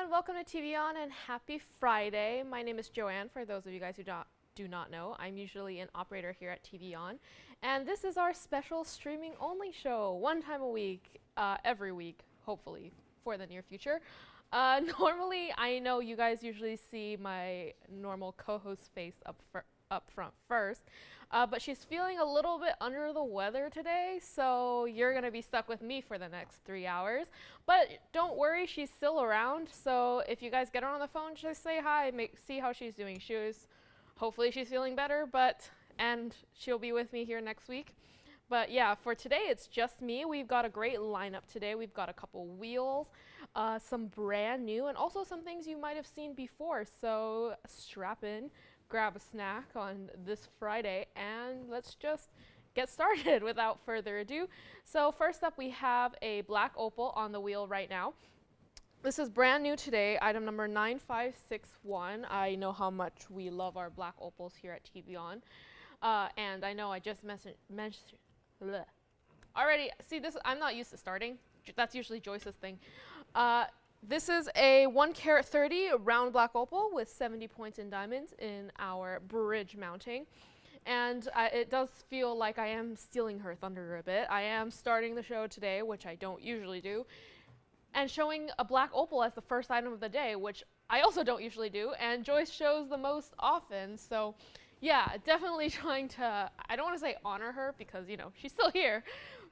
everyone, welcome to TVON and happy Friday. My name is Joanne, for those of you guys who do not know. I'm usually an operator here at TVON, and this is our special streaming only show, one time a week, every week, hopefully, for the near future. Normally, I know you guys usually see my normal co-host face up front first, but she's feeling a little bit under the weather today, so you're gonna be stuck with me for the next 3 hours. But don't worry, she's still around, so if you guys get her on the phone, just say hi, see how she's doing. Hopefully she's feeling better, and she'll be with me here next week. But yeah, for today, it's just me. We've got a great lineup today. We've got a couple wheels, some brand new, and also some things you might have seen before. So strap in, grab a snack on this Friday, and let's just get started without further ado. So first up, we have a black opal on the wheel right now. This is brand new today, item number 9561. I know how much we love our black opals here at TVON. And I know I just mentioned already. See, this I'm not used to starting. That's usually Joyce's thing. This is a 1-carat-30 round black opal with 70 points in diamonds in our bridge mounting. And it does feel like I am stealing her thunder a bit. I am starting the show today, which I don't usually do, and showing a black opal as the first item of the day, which I also don't usually do, and Joyce shows the most often. So yeah, definitely trying to, I don't want to say honor her because, you know, she's still here,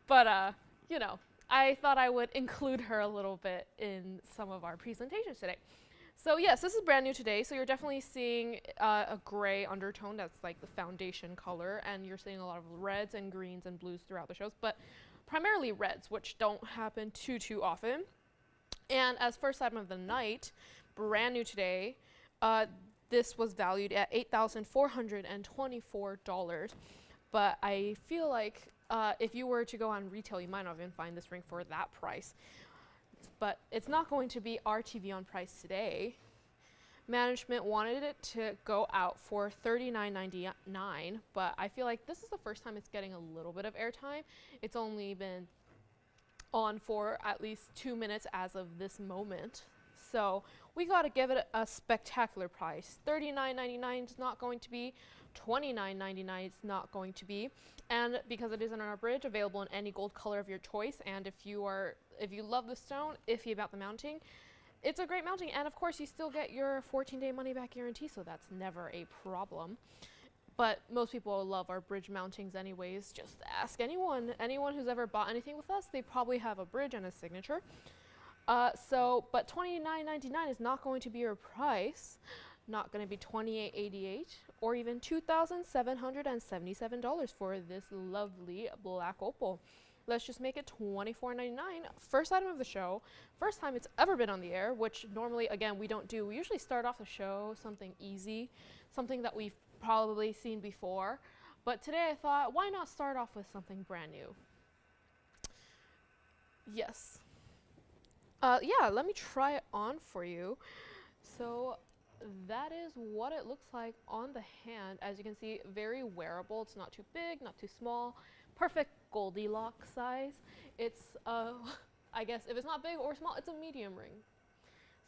but, you know, I thought I would include her a little bit in some of our presentations today. So yes, this is brand new today, so you're definitely seeing a gray undertone that's like the foundation color, and you're seeing a lot of reds and greens and blues throughout the shows, but primarily reds, which don't happen too often. And as first item of the night, brand new today, this was valued at $8,424, but I feel like if you were to go on retail, you might not even find this ring for that price. But it's not going to be our TVON price today. Management wanted it to go out for $39.99, but I feel like this is the first time it's getting a little bit of airtime. It's only been on for at least 2 minutes as of this moment. So we gotta give it a spectacular price. $39.99 is not going to be, $29.99 is not going to be, and because it isn't on our bridge, available in any gold color of your choice. And if you love the stone, iffy about the mounting, it's a great mounting, and of course you still get your 14-day money-back guarantee, so that's never a problem. But most people love our bridge mountings anyways. Just ask anyone who's ever bought anything with us, they probably have a bridge and a signature. But $29.99 is not going to be your price. Not going to be $28.88 or even $2,777 for this lovely black opal. Let's just make it $24.99. First item of the show. First time it's ever been on the air, which normally, again, we don't do. We usually start off the show something easy, something that we've probably seen before. But today I thought, why not start off with something brand new? Yes. Yeah, let me try it on for you. So that is what it looks like on the hand. As you can see, very wearable. It's not too big, not too small. Perfect Goldilocks size. It's, I guess if it's not big or small, it's a medium ring.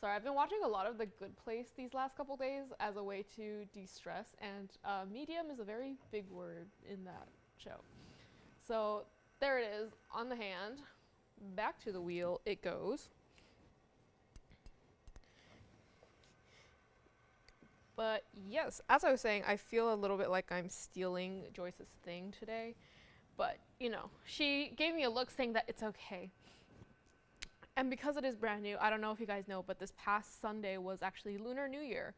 Sorry, I've been watching a lot of The Good Place these last couple days as a way to de-stress, and medium is a very big word in that show. So there it is on the hand. Back to the wheel it goes. But yes, as I was saying, I feel a little bit like I'm stealing Joyce's thing today. But, you know, she gave me a look saying that it's okay. And because it is brand new, I don't know if you guys know, but this past Sunday was actually Lunar New Year.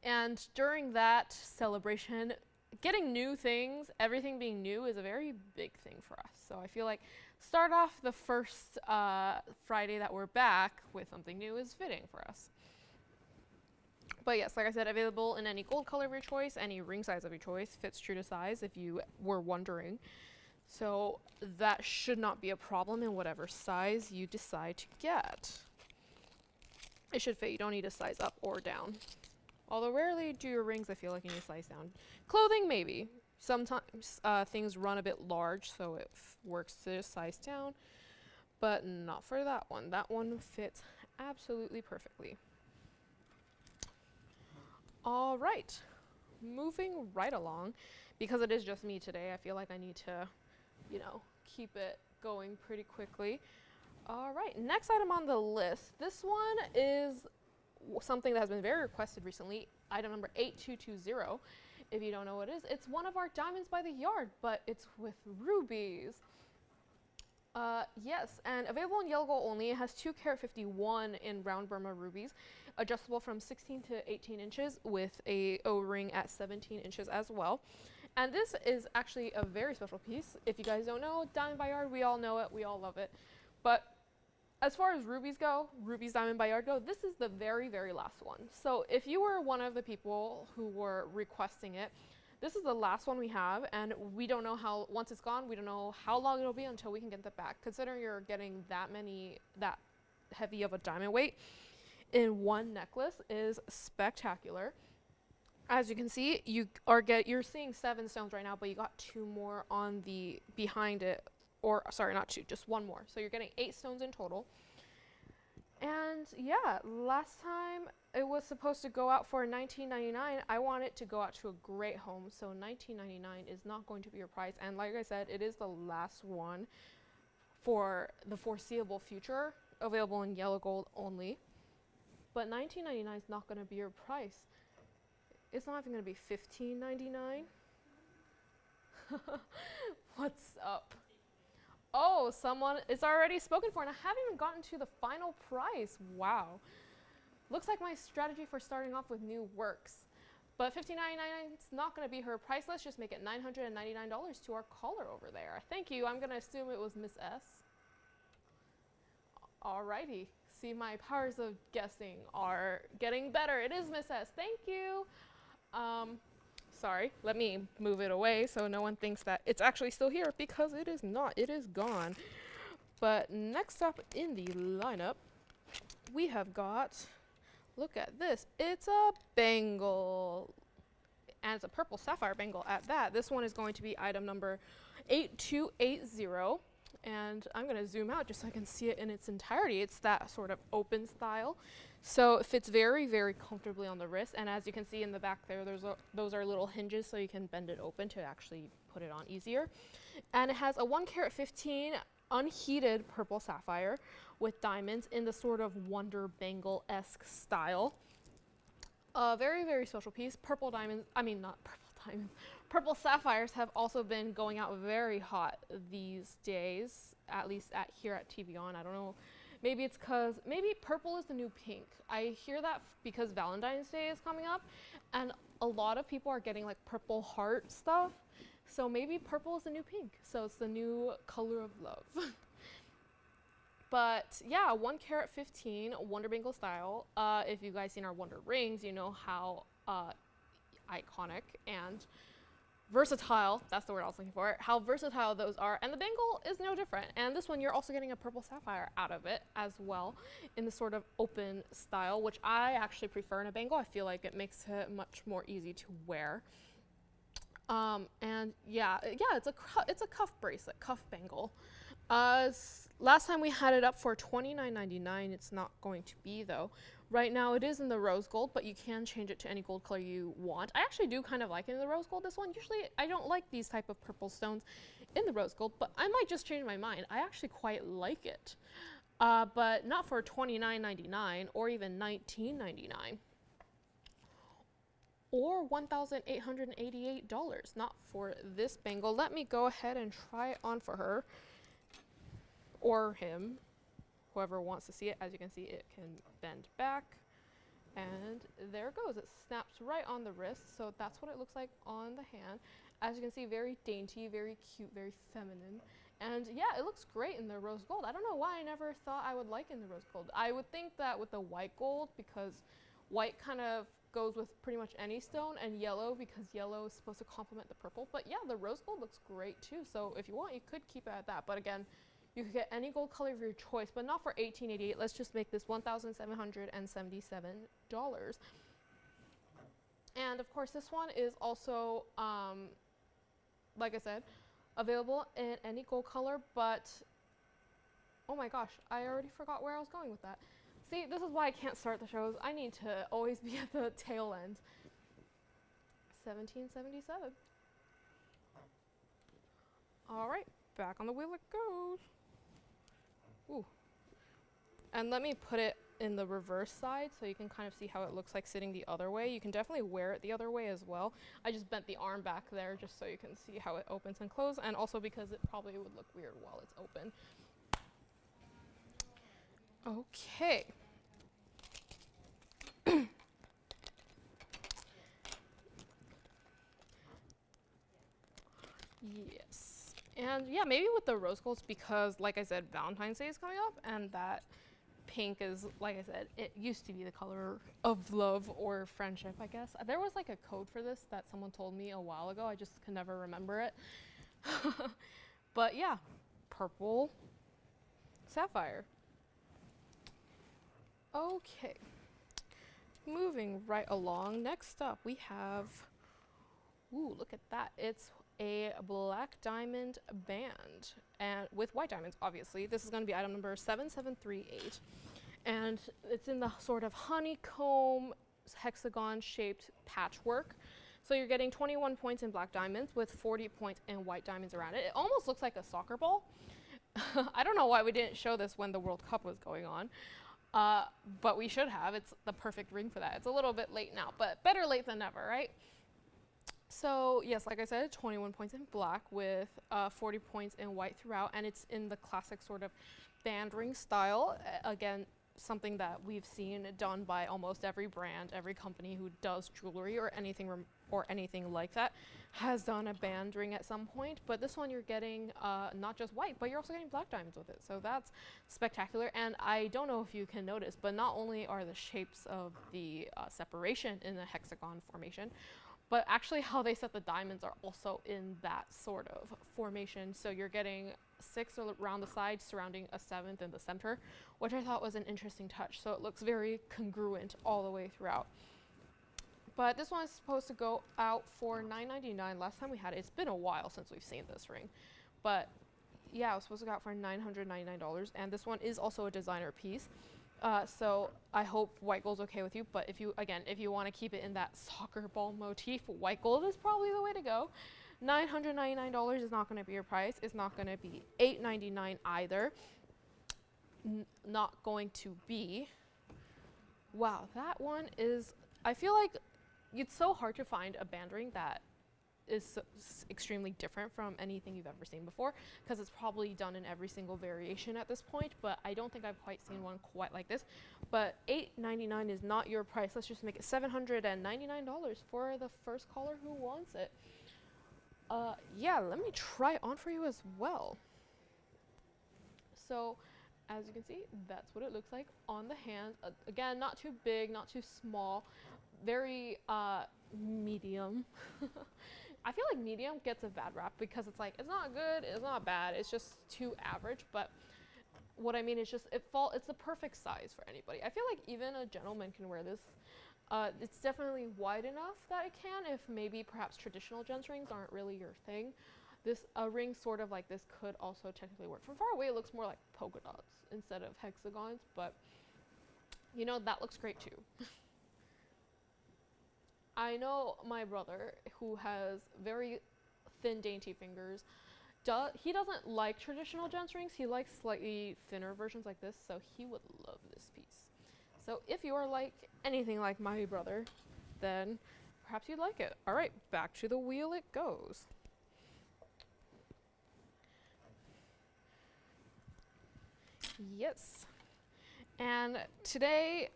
And during that celebration, getting new things, everything being new, is a very big thing for us. So I feel like start off the first Friday that we're back with something new is fitting for us. But yes, like I said, available in any gold color of your choice, any ring size of your choice, fits true to size if you were wondering. So that should not be a problem in whatever size you decide to get. It should fit. You don't need to size up or down. Although rarely do your rings, I feel like you need to size down. Clothing, maybe. Sometimes things run a bit large, so it works to size down. But not for that one. That one fits absolutely perfectly. All right, moving right along, because it is just me today, I feel like I need to, you know, keep it going pretty quickly. All right, next item on the list. This one is something that has been very requested recently, item number 8220. If you don't know what it is, it's one of our diamonds by the yard, but it's with rubies. Yes, and available in yellow gold only. It has 2 carat 51 in round Burma rubies, adjustable from 16 to 18 inches with a O-ring at 17 inches as well. And this is actually a very special piece. If you guys don't know, diamond by yard, we all know it, we all love it. But as far as rubies go, rubies diamond by yard go, this is the very, very last one. So if you were one of the people who were requesting it, this is the last one we have, and we don't know how, once it's gone, we don't know how long it'll be until we can get that back. Considering you're getting that heavy of a diamond weight in one necklace is spectacular. As you can see, you're seeing 7 stones right now, but you got 2 more on the behind it, or sorry, not 2, just 1 more. So you're getting 8 stones in total. And yeah, last time it was supposed to go out for $19.99. I want it to go out to a great home, so $19.99 is not going to be your price. And like I said, it is the last one for the foreseeable future, available in yellow gold only. But $19.99 is not going to be your price. It's not even going to be $15.99. What's up? Oh, someone is already spoken for, and I haven't even gotten to the final price. Wow. Looks like my strategy for starting off with new works. But $15.99 is not going to be her price. Let's just make it $999 to our caller over there. Thank you. I'm going to assume it was Miss S. Alrighty. See, my powers of guessing are getting better. It is Miss S. Thank you. Sorry, let me move it away so no one thinks that it's actually still here, because it is not. It is gone. But next up in the lineup, we have got, look at this. It's a bangle. And it's a purple sapphire bangle at that. This one is going to be item number 8280. And I'm going to zoom out just so I can see it in its entirety. It's that sort of open style. So it fits very, very comfortably on the wrist. And as you can see in the back there, those are little hinges so you can bend it open to actually put it on easier. And it has a 1 carat 15 unheated purple sapphire with diamonds in the sort of wonder bangle-esque style. A very, very special piece. Purple diamonds, I mean not purple diamonds, purple sapphires have also been going out very hot these days, at least here at TVON. I don't know. Maybe it's because, maybe purple is the new pink. I hear that because Valentine's Day is coming up, and a lot of people are getting like purple heart stuff. So maybe purple is the new pink. So it's the new color of love. But yeah, 1 carat 15 wonder bangle style. If you guys seen our wonder rings, you know how iconic and versatile, that's the word I was looking for, how versatile those are, and the bangle is no different. And this one, you're also getting a purple sapphire out of it as well in the sort of open style, which I actually prefer in a bangle. I feel like it makes it much more easy to wear. And yeah, it's a cuff bracelet, cuff bangle. Last time we had it up for $29.99. It's not going to be though. Right now it is in the rose gold, but you can change it to any gold color you want. I actually do kind of like it in the rose gold, this one. Usually I don't like these type of purple stones in the rose gold, but I might just change my mind. I actually quite like it. But not for $29.99 or even $19.99. Or $1,888, not for this bangle. Let me go ahead and try it on for her. Or him. Whoever wants to see it. As you can see, it can bend back, and there it goes. It snaps right on the wrist, so that's what it looks like on the hand. As you can see, very dainty, very cute, very feminine, and yeah, it looks great in the rose gold. I don't know why I never thought I would like in the rose gold. I would think that with the white gold, because white kind of goes with pretty much any stone, and yellow because yellow is supposed to complement the purple. But yeah, the rose gold looks great too, so if you want, you could keep it at that. But again, you could get any gold color of your choice, but not for $18.88. Let's just make this $1,777. And of course, this one is also, like I said, available in any gold color, but oh my gosh, I already forgot where I was going with that. See, this is why I can't start the shows. I need to always be at the tail end. 1777. All right, back on the wheel it goes. Ooh. And let me put it in the reverse side so you can kind of see how it looks like sitting the other way. You can definitely wear it the other way as well. I just bent the arm back there just so you can see how it opens and closes, and also because it probably would look weird while it's open. Okay. Yes. And yeah, maybe with the rose golds, because like I said, Valentine's Day is coming up, and that pink is, like I said, it used to be the color of love or friendship, I guess. There was like a code for this that someone told me a while ago. I just can never remember it. But yeah, purple sapphire. Okay. Moving right along. Next up, we have, ooh, look at that. It's a black diamond band, and with white diamonds, obviously. This is going to be item number 7738, and it's in the sort of honeycomb hexagon shaped patchwork. So you're getting 21 points in black diamonds with 40 points in white diamonds around it. It almost looks like a soccer ball. I don't know why we didn't show this when the World Cup was going on, but we should have. It's the perfect ring for that. It's a little bit late now, but better late than never, right? So yes, like I said, 21 points in black with 40 points in white throughout, and it's in the classic sort of band ring style. Again, something that we've seen done by almost every brand, every company who does jewelry or anything like that has done a band ring at some point. But this one you're getting not just white, but you're also getting black diamonds with it. So that's spectacular. And I don't know if you can notice, but not only are the shapes of the separation in the hexagon formation, but actually how they set the diamonds are also in that sort of formation. So you're getting 6 around the sides surrounding a 7th in the center, which I thought was an interesting touch. So it looks very congruent all the way throughout. But this one is supposed to go out for $9.99. Last time we had it, it's been a while since we've seen this ring. But yeah, it was supposed to go out for $999. And this one is also a designer piece. So I hope white gold's okay with you, but if you want to keep it in that soccer ball motif, white gold is probably the way to go. $999 is not going to be your price. It's not going to be $899 either. Not going to be. Wow, that one is, I feel like it's so hard to find a band ring that is extremely different from anything you've ever seen before, because it's probably done in every single variation at this point, but I don't think I've quite seen one quite like this. But $899 is not your price. Let's just make it $799 for the first caller who wants it. Yeah, let me try it on for you as well. So as you can see, that's what it looks like on the hand. Again, not too big, not too small, very medium. I feel like medium gets a bad rap because it's like, it's not good, it's not bad, it's just too average. But what I mean is just, it's the perfect size for anybody. I feel like even a gentleman can wear this. It's definitely wide enough that it can, if maybe perhaps traditional gents rings aren't really your thing. A ring sort of like this could also technically work. From far away, it looks more like polka dots instead of hexagons, but you know, that looks great too. I know my brother, who has very thin, dainty fingers, he doesn't like traditional gents rings. He likes slightly thinner versions like this, so he would love this piece. So if you are like anything like my brother, then perhaps you'd like it. All right, back to the wheel it goes. Yes. And today,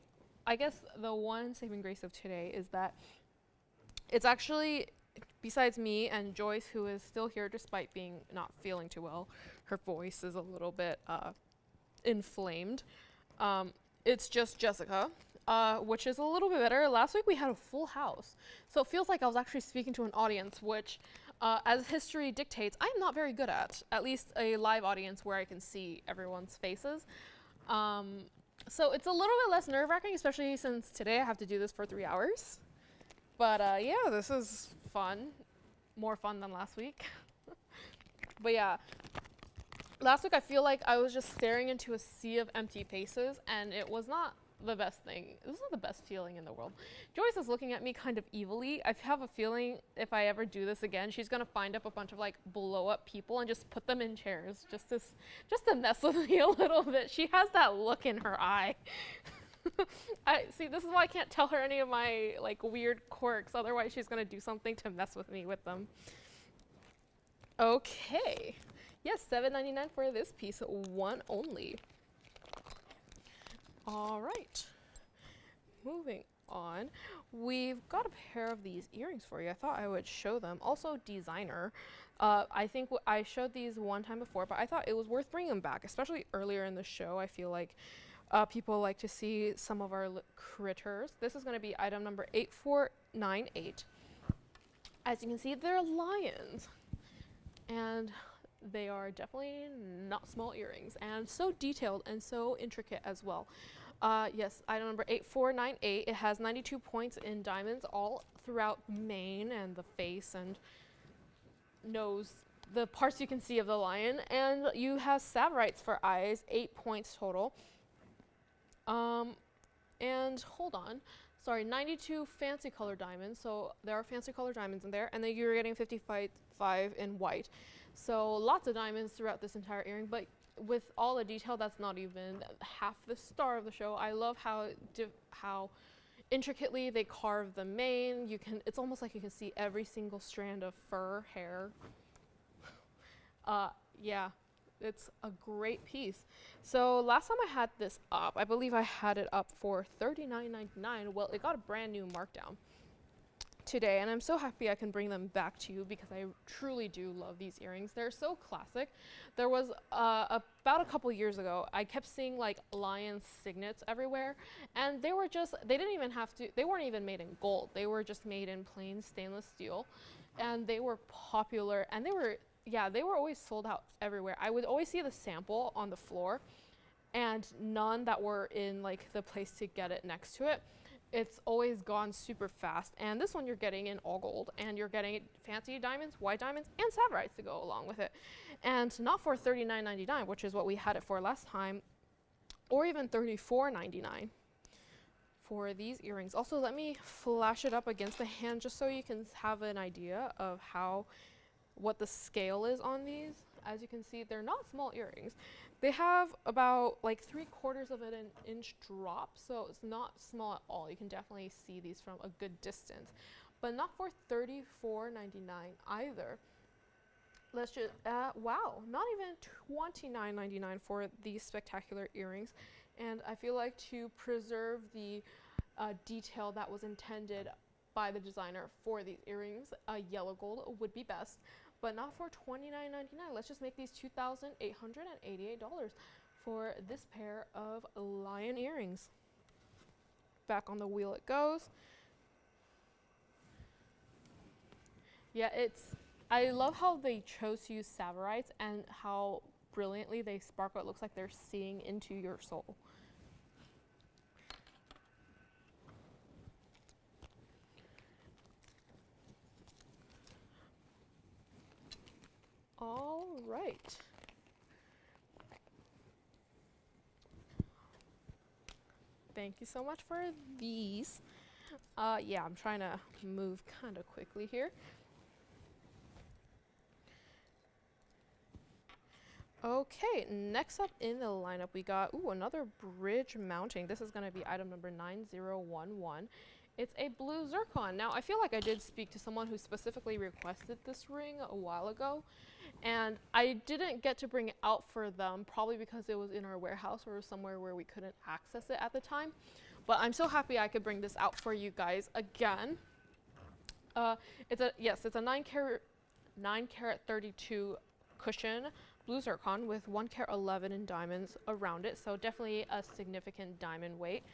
I guess the one saving grace of today is that it's actually, besides me and Joyce, who is still here despite not feeling too well, her voice is a little bit inflamed. It's just Jessica, which is a little bit better. Last week we had a full house, so it feels like I was actually speaking to an audience, which, as history dictates, I'm not very good at least a live audience where I can see everyone's faces. So it's a little bit less nerve-wracking, especially since today I have to do this for 3 hours. But yeah, this is fun. More fun than last week. But yeah, Last week I feel like I was just staring into a sea of empty faces, and it was not the best thing. This is not the best feeling in the world. Joyce is looking at me kind of evilly. I have a feeling if I ever do this again, she's gonna find up a bunch of like blow up people and just put them in chairs just to mess with me a little bit. She has that look in her eye. I see, this is why I can't tell her any of my like weird quirks, otherwise she's gonna do something to mess with me with them. Okay. Yes, $7.99 for this piece, one only. All right, moving on. We've got a pair of these earrings for you. I thought I would show them. Also designer. I think I showed these one time before, but I thought it was worth bringing them back, especially earlier in the show. I feel like people like to see some of our critters. This is going to be item number 8498. As you can see, they're lions. And they are definitely not small earrings, and so detailed and so intricate as well. Yes, item number 8498. It has 92 points in diamonds all throughout mane and the face and nose, the parts you can see of the lion, and you have saverites for eyes, 8 points total. And hold on, sorry, 92 fancy color diamonds, so there are fancy color diamonds in there, and then you're getting 55 in white. So lots of diamonds throughout this entire earring, but with all the detail, that's not even half the star of the show. I love how intricately they carve the mane. It's almost like you can see every single strand of fur, hair. Yeah, it's a great piece. So last time I had this up, I believe I had it up for $39.99. Well, it got a brand new markdown today, and I'm so happy I can bring them back to you because I truly do love these earrings. They're so classic. There was about a couple years ago, I kept seeing like lion signets everywhere, and they weren't even made in gold. They were just made in plain stainless steel, and they were popular, and they were always sold out everywhere. I would always see the sample on the floor and none that were in like the place to get it next to it. It's always gone super fast, and this one you're getting in all gold, and you're getting fancy diamonds, white diamonds, and saverites to go along with it. And not for $39.99, which is what we had it for last time, or even $34.99 for these earrings. Also, let me flash it up against the hand just so you can have an idea of what the scale is on these. As you can see, they're not small earrings. They have about like 3/4 of an inch drop, so it's not small at all. You can definitely see these from a good distance, but not for $34.99 either. Let's just, wow, not even $29.99 for these spectacular earrings. And I feel like to preserve the detail that was intended by the designer for these earrings, yellow gold would be best. But not for $29.99. Let's just make these $2,888 for this pair of lion earrings. Back on the wheel it goes. Yeah, I love how they chose to use saverites and how brilliantly they sparkle. It looks like they're seeing into your soul. All right. Thank you so much for these. Yeah, I'm trying to move kind of quickly here. Okay, next up in the lineup, we got another bridge mounting. This is going to be item number 9011. It's a blue zircon. Now, I feel like I did speak to someone who specifically requested this ring a while ago, and I didn't get to bring it out for them, probably because it was in our warehouse or somewhere where we couldn't access it at the time. But I'm so happy I could bring this out for you guys again. It's a 9 carat 32 cushion blue zircon with 1 carat 11 in diamonds around it, so definitely a significant diamond weight.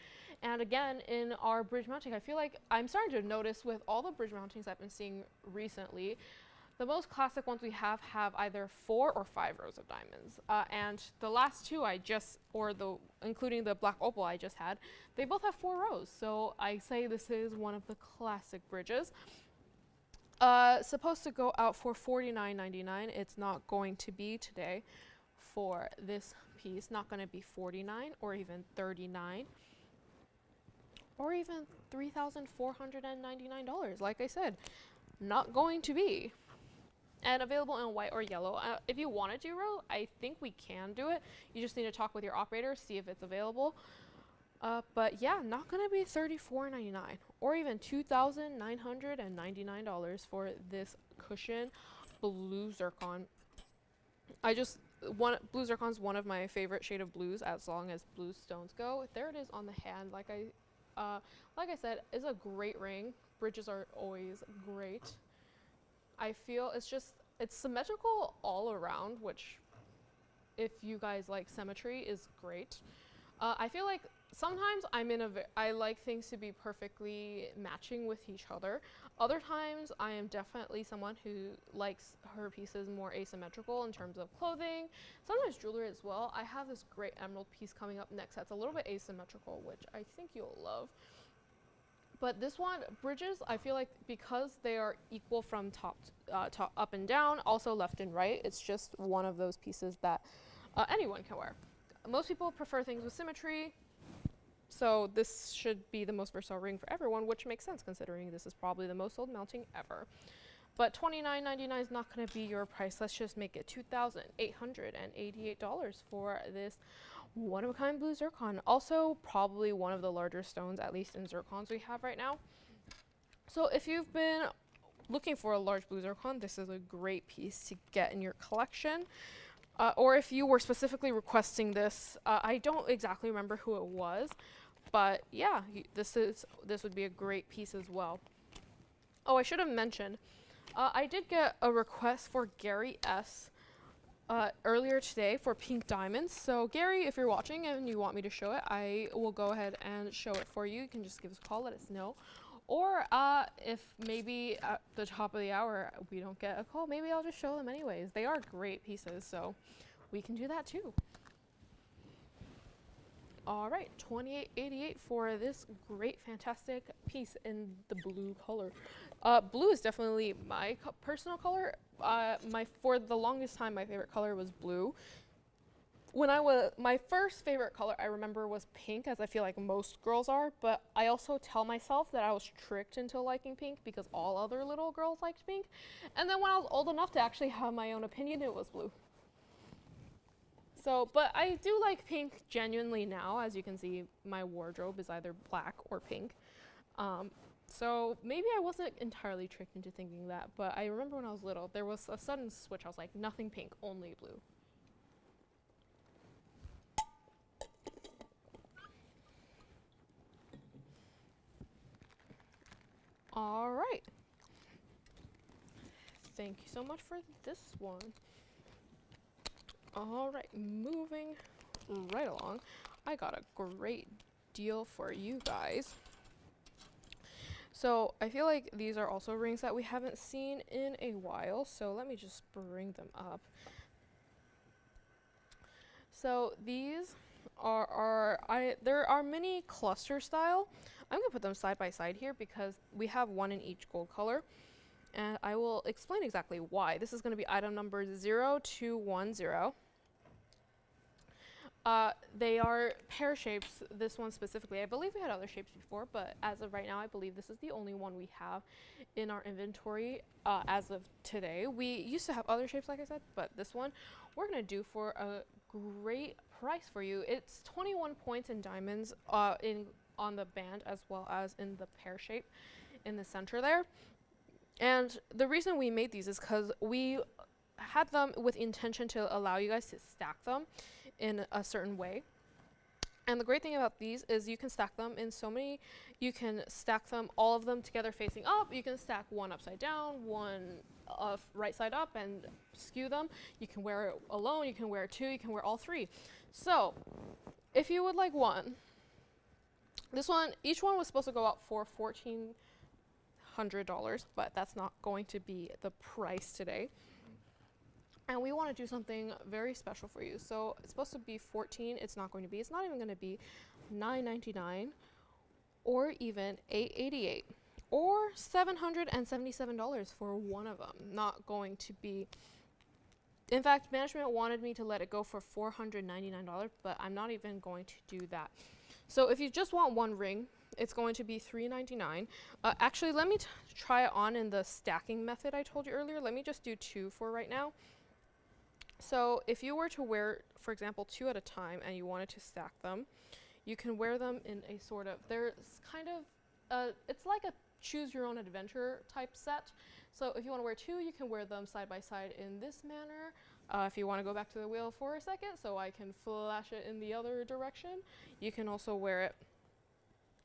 And again, in our bridge mounting, I feel like I'm starting to notice with all the bridge mountings I've been seeing recently, the most classic ones we have either 4 or 5 rows of diamonds. And the last two including the black opal I just had, they both have 4 rows. So I say this is one of the classic bridges. Supposed to go out for $49.99. It's not going to be today. for this piece. Not going to be $49 or even $39 or even $3,499. Like I said, not going to be. And available in white or yellow. If you want to do rose, I think we can do it. You just need to talk with your operator, see if it's available. But yeah, not going to be $34.99 or even $2,999 for this cushion blue zircon. Blue zircon is one of my favorite shade of blues as long as blue stones go. There it is on the hand. Like I said, it's a great ring. Bridges are always great. I feel it's symmetrical all around, which if you guys like symmetry is great. I feel like sometimes I like things to be perfectly matching with each other. Other times I am definitely someone who likes her pieces more asymmetrical in terms of clothing, sometimes jewelry as well. I have this great emerald piece coming up next that's a little bit asymmetrical, which I think you'll love. But this one, bridges, I feel like because they are equal from top up and down, also left and right, it's just one of those pieces that anyone can wear. Most people prefer things with symmetry, so this should be the most versatile ring for everyone, which makes sense considering this is probably the most sold mounting ever. But $29.99 is not going to be your price. Let's just make it $2,888 for this one-of-a-kind blue zircon. Also, probably one of the larger stones, at least in zircons we have right now. So if you've been looking for a large blue zircon, this is a great piece to get in your collection. Or if you were specifically requesting this, I don't exactly remember who it was, but yeah, this would be a great piece as well. Oh, I should have mentioned, I did get a request for Gary S. Earlier today for pink diamonds. So Gary, if you're watching and you want me to show it, I will go ahead and show it for you. You can just give us a call, let us know. Or if maybe at the top of the hour we don't get a call, maybe I'll just show them anyways. They are great pieces, so we can do that too. All right, $28.88 for this great, fantastic piece in the blue color. Blue is definitely my personal color. For the longest time, my favorite color was blue. My first favorite color I remember was pink, as I feel like most girls are, but I also tell myself that I was tricked into liking pink because all other little girls liked pink. And then when I was old enough to actually have my own opinion, it was blue. So, but I do like pink genuinely now. As you can see, my wardrobe is either black or pink. So maybe I wasn't entirely tricked into thinking that, but I remember when I was little, there was a sudden switch. I was like, nothing pink, only blue. All right. Thank you so much for this one. All right, moving right along. I got a great deal for you guys. So I feel like these are also rings that we haven't seen in a while. So let me just bring them up. So these there are mini cluster style. I'm gonna put them side by side here because we have one in each gold color. And I will explain exactly why. This is gonna be item number 0210. They are pear shapes, this one specifically. I believe we had other shapes before, but as of right now, I believe this is the only one we have in our inventory as of today. We used to have other shapes, like I said, but this one we're going to do for a great price for you. It's 21 points in diamonds on the band as well as in the pear shape in the center there. And the reason we made these is because we had them with intention to allow you guys to stack them in a certain way. And the great thing about these is you can stack them in so many, you can stack them all of them together facing up, you can stack one upside down, one right side up and skew them. You can wear it alone, you can wear two, you can wear all three. So if you would like one, this one, each one was supposed to go out for $1,400, but that's not going to be the price today. And we want to do something very special for you. So it's supposed to be $14. It's not going to be. It's not even going to be $9.99 or even $8.88 or $777 for one of them. Not going to be In fact, management wanted me to let it go for $499, but I'm not even going to do that. So if you just want one ring, it's going to be $399. Actually, let me try it on in the stacking method I told you earlier. Let me just do 2 for right now. So if you were to wear, for example, 2 at a time and you wanted to stack them, you can wear them in a sort of, there's kind of, it's like a choose your own adventure type set. So if you want to wear 2, you can wear them side by side in this manner. If you want to go back to the wheel for a second so I can flash it in the other direction, you can also wear it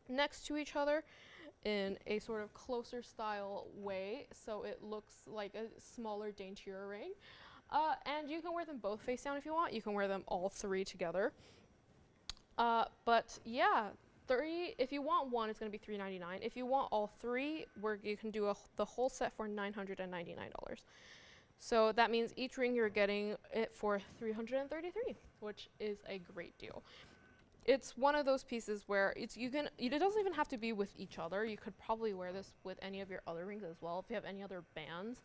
next to each other in a sort of closer style way so it looks like a smaller, daintier ring. And you can wear them both face down if you want. You can wear them all 3 together. But yeah, if you want one, it's going to be $399. If you want all 3, you can do the whole set for $999. So that means each ring you're getting it for $333, which is a great deal. It's one of those pieces where it doesn't even have to be with each other. You could probably wear this with any of your other rings as well if you have any other bands.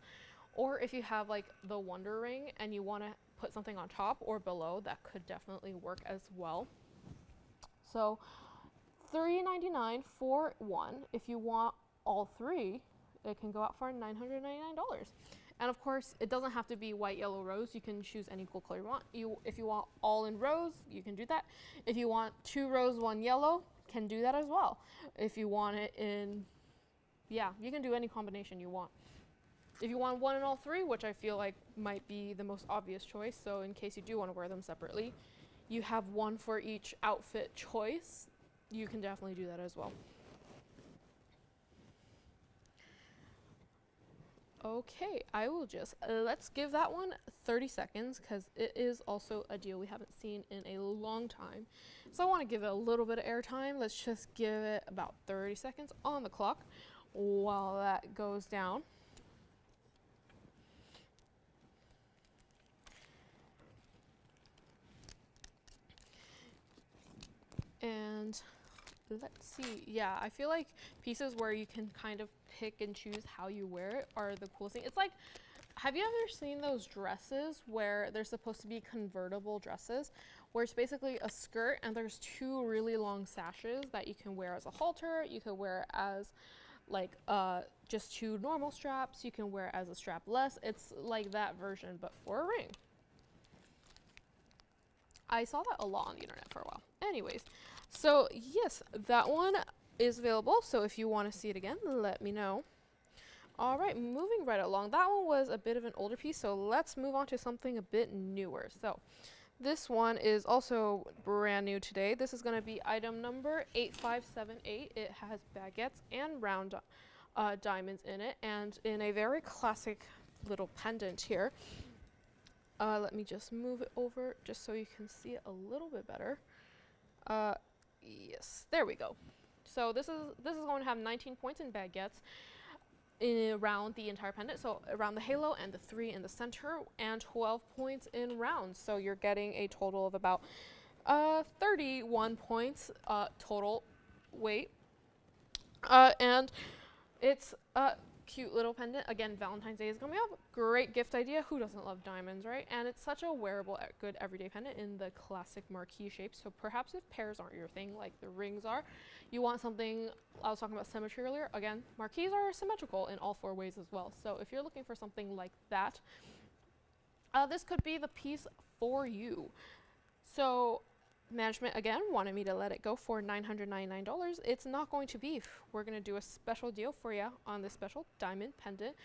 Or if you have like the Wonder Ring and you want to put something on top or below, that could definitely work as well. So $399 for one. If you want all 3, it can go out for $999. And of course, it doesn't have to be white, yellow, rose. You can choose any cool color you want. If you want all in rose, you can do that. If you want 2 rose, 1 yellow, can do that as well. If you want it in, yeah, you can do any combination you want. If you want 1 in all 3, which I feel like might be the most obvious choice, so in case you do want to wear them separately, you have 1 for each outfit choice. You can definitely do that as well. Okay, I will just, let's give that one 30 seconds because it is also a deal we haven't seen in a long time. So I want to give it a little bit of airtime. Let's just give it about 30 seconds on the clock while that goes down. And let's see, yeah, I feel like pieces where you can kind of pick and choose how you wear it are the coolest thing. It's like, have you ever seen those dresses where they're supposed to be convertible dresses, where it's basically a skirt and there's 2 really long sashes that you can wear as a halter, you can wear as like just 2 normal straps, you can wear as a strapless. It's like that version, but for a ring. I saw that a lot on the internet for a while. Anyways, so yes, that one is available. So if you want to see it again, let me know. All right, moving right along. That one was a bit of an older piece, so let's move on to something a bit newer. So this one is also brand new today. This is going to be item number 8578. It has baguettes and round diamonds in it, and in a very classic little pendant here. Let me just move it over just so you can see it a little bit better. Yes, there we go. So this is going to have 19 points in baguettes around the entire pendant. So around the halo and the 3 in the center, and 12 points in rounds. So you're getting a total of about 31 points total weight. And it's cute little pendant. Again, Valentine's Day is coming up. Great gift idea. Who doesn't love diamonds, right? And it's such a wearable, good everyday pendant in the classic marquee shape. So perhaps if pears aren't your thing, like the rings are, you want something, I was talking about symmetry earlier. Again, marquees are symmetrical in all 4 ways as well. So if you're looking for something like that, this could be the piece for you. So management, again, wanted me to let it go for $999. It's not going to be. We're going to do a special deal for you on this special diamond pendant.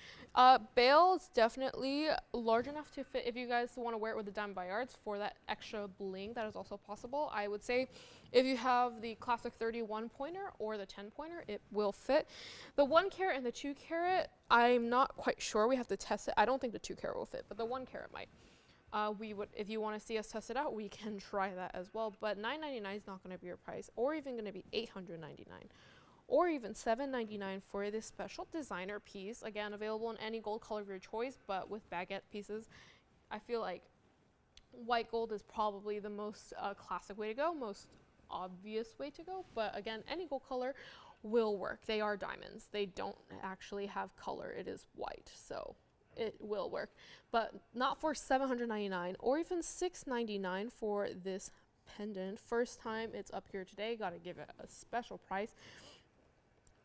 Bail is definitely large enough to fit if you guys want to wear it with the diamond bayards for that extra bling. That is also possible. I would say if you have the classic 31 pointer or the 10 pointer, it will fit. The 1 carat and the 2 carat, I'm not quite sure. We have to test it. I don't think the 2 carat will fit, but the 1 carat might. We would, if you want to see us test it out, we can try that as well. But $999 is not going to be your price, or even going to be $899, or even $799 for this special designer piece. Again, available in any gold color of your choice, but with baguette pieces, I feel like white gold is probably the most classic way to go, most obvious way to go. But again, any gold color will work. They are diamonds. They don't actually have color. It is white. So it will work, but not for $799 or even $699 for this pendant. First time it's up here today, gotta give it a special price.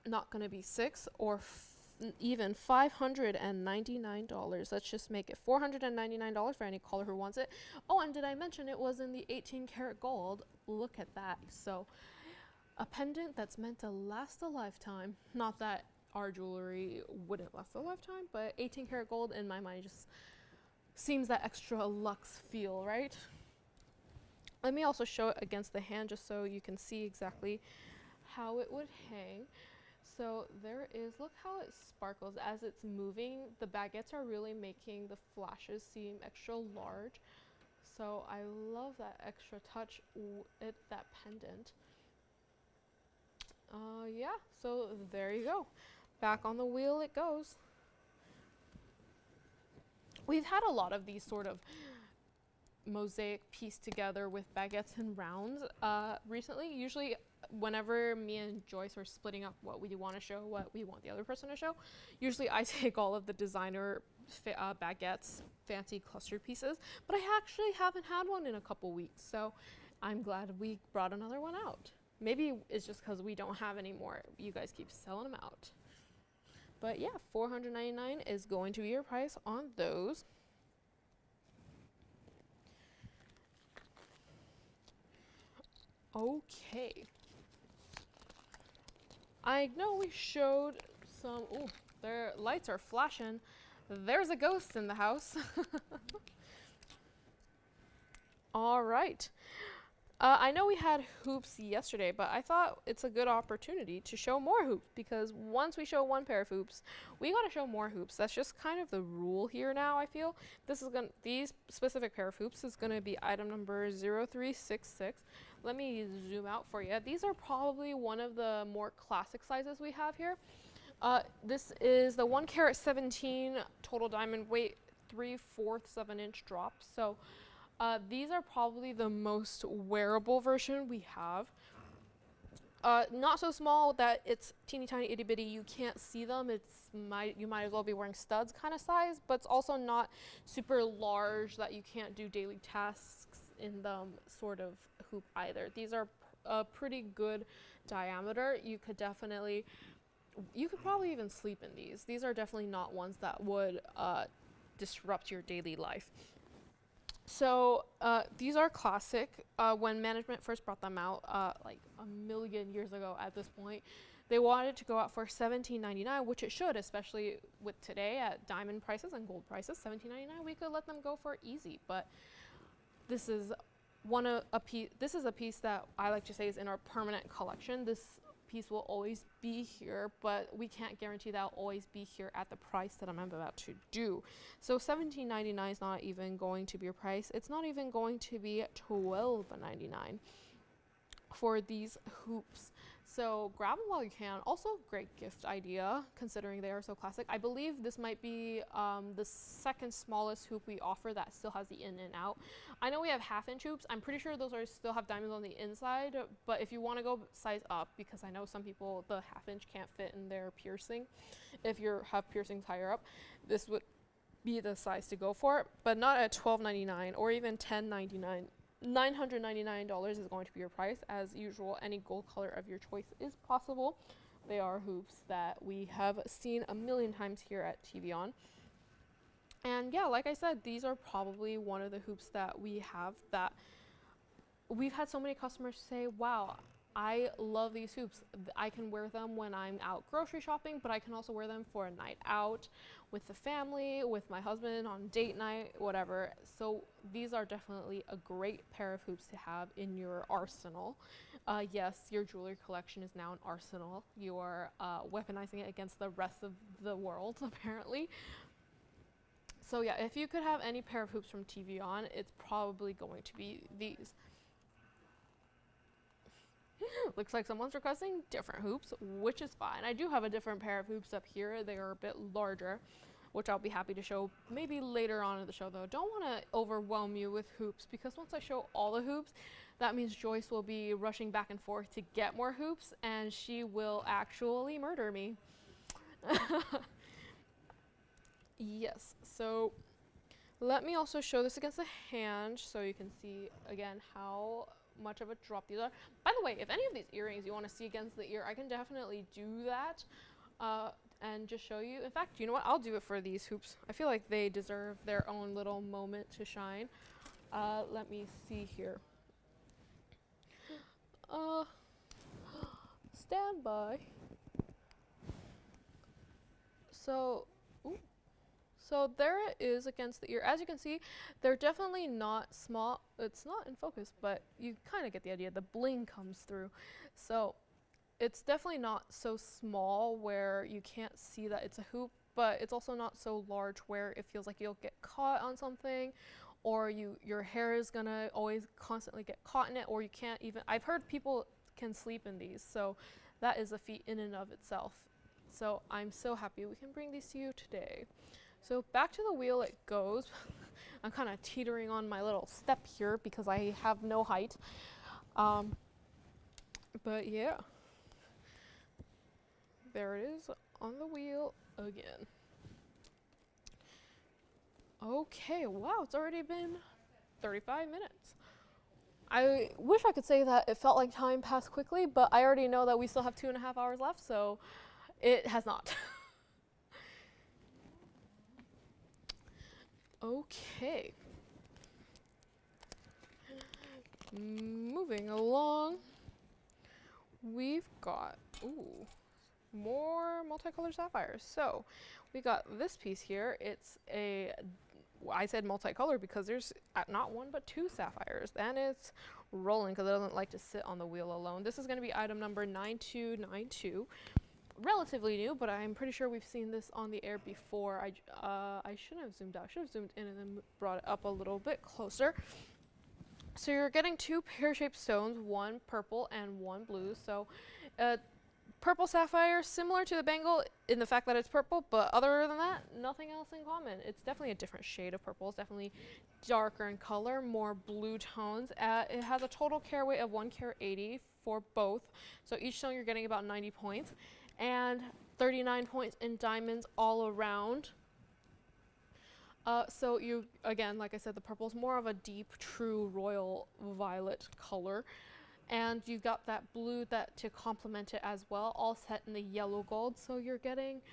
Not gonna be $600 or even $599. Let's just make it $499 for any caller who wants it. Oh, and did I mention it was in the 18 karat gold? Look at that. So a pendant that's meant to last a lifetime. Not that our jewelry wouldn't last a lifetime, but 18 karat gold in my mind just seems that extra luxe feel, right? Let me also show it against the hand just so you can see exactly how it would hang. So there is, look how it sparkles as it's moving. The baguettes are really making the flashes seem extra large. So I love that extra touch with that pendant. Yeah, so there you go. Back on the wheel it goes. We've had a lot of these sort of mosaic pieced together with baguettes and rounds recently. Usually whenever me and Joyce are splitting up what we want to show, what we want the other person to show, usually I take all of the designer baguettes, fancy cluster pieces, but I actually haven't had one in a couple weeks, so I'm glad we brought another one out. Maybe it's just because we don't have any more. You guys keep selling them out. But yeah, $499 is going to be your price on those. Okay. I know we showed some, ooh, their lights are flashing. There's a ghost in the house. All right. I know we had hoops yesterday, but I thought it's a good opportunity to show more hoops, because once we show one pair of hoops, we gotta show more hoops. That's just kind of the rule here now, I feel. These specific pair of hoops is gonna be item number 0366. Let me zoom out for you. These are probably one of the more classic sizes we have here. This is the 1 carat 17 total diamond weight, 3/4 of an inch drop. So these are probably the most wearable version we have. Not so small that it's teeny tiny itty bitty, you can't see them. You might as well be wearing studs kind of size, but it's also not super large that you can't do daily tasks in the sort of hoop either. These are a pretty good diameter. You could probably even sleep in these. These are definitely not ones that would disrupt your daily life. So these are classic. When management first brought them out, like a million years ago at this point, they wanted to go out for $17.99, which it should, especially with today at diamond prices and gold prices. $17.99, we could let them go for easy. But this is this is a piece that I like to say is in our permanent collection. This piece will always be here, but we can't guarantee that will always be here at the price that I'm about to do. So $17.99 is not even going to be your price. It's not even going to be $12.99 for these hoops. So grab them while you can. Also, great gift idea considering they are so classic. I believe this might be the second smallest hoop we offer that still has the in and out. I know we have 1/2 inch hoops. I'm pretty sure those still have diamonds on the inside, but if you want to go size up, because I know some people, the 1/2 inch can't fit in their piercing. If you have piercings higher up, this would be the size to go for, but not at $12.99 or even $10.99. $999 is going to be your price. As usual, any gold color of your choice is possible. They are hoops that we have seen a million times here at TVON. And yeah, like I said, these are probably one of the hoops that we have that we've had so many customers say, wow, I love these hoops. I can wear them when I'm out grocery shopping, but I can also wear them for a night out with the family, with my husband on date night, whatever. So these are definitely a great pair of hoops to have in your arsenal. Yes, your jewelry collection is now an arsenal. You are weaponizing it against the rest of the world, apparently. So yeah, if you could have any pair of hoops from TVON, it's probably going to be these. Looks like someone's requesting different hoops, which is fine. I do have a different pair of hoops up here. They are a bit larger, which I'll be happy to show maybe later on in the show, though. Don't want to overwhelm you with hoops, because once I show all the hoops, that means Joyce will be rushing back and forth to get more hoops, and she will actually murder me. Yes, so let me also show this against the hand so you can see again how much of a drop these are. By the way, if any of these earrings you want to see against the ear, I can definitely do that and just show you. In fact, you know what? I'll do it for these hoops. I feel like they deserve their own little moment to shine. Let me see here. Stand by. So there it is against the ear. As you can see, they're definitely not small. It's not in focus, but you kind of get the idea. The bling comes through. So it's definitely not so small where you can't see that it's a hoop, but it's also not so large where it feels like you'll get caught on something, or your hair is gonna always constantly get caught in it, or you can't even. I've heard people can sleep in these, so that is a feat in and of itself. So I'm so happy we can bring these to you today. So back to the wheel it goes. I'm kind of teetering on my little step here because I have no height. But yeah, there it is on the wheel again. Okay, wow, it's already been 35 minutes. I wish I could say that it felt like time passed quickly, but I already know that we still have 2.5 hours left, so it has not. Okay. Moving along, we've got, more multicolored sapphires. So we got this piece here. It's I said multicolor because there's not one but two sapphires, and it's rolling because it doesn't like to sit on the wheel alone. This is going to be item number 9292. Relatively new, but I'm pretty sure we've seen this on the air before. I shouldn't have zoomed out. I should have zoomed in and then brought it up a little bit closer. So you're getting two pear-shaped stones, one purple and one blue. So purple sapphire, similar to the bangle in the fact that it's purple, but other than that, nothing else in common. It's definitely a different shade of purple. It's definitely darker in color, more blue tones. It has a total carat weight of 1 carat 80 for both. So each stone you're getting about 90 points. And 39 points in diamonds all around. So you, again, like I said, the purple is more of a deep, true royal violet color. And you've got that blue to complement it as well, all set in the yellow gold. So you're getting,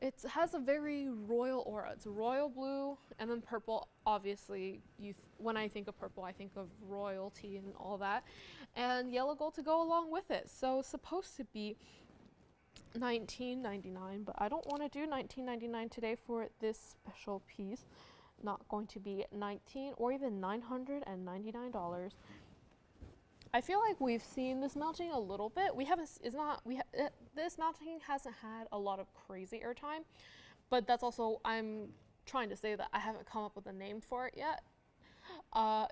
it has a very royal aura. It's royal blue, and then purple, obviously, when I think of purple, I think of royalty and all that. And yellow gold to go along with it. So it's supposed to be $19.99, but I don't want to do $19.99 today for this special piece. Not going to be $19 or even $999. I feel like we've seen this mounting a little bit. This mounting hasn't had a lot of crazy airtime, but that's also, I'm trying to say that I haven't come up with a name for it yet.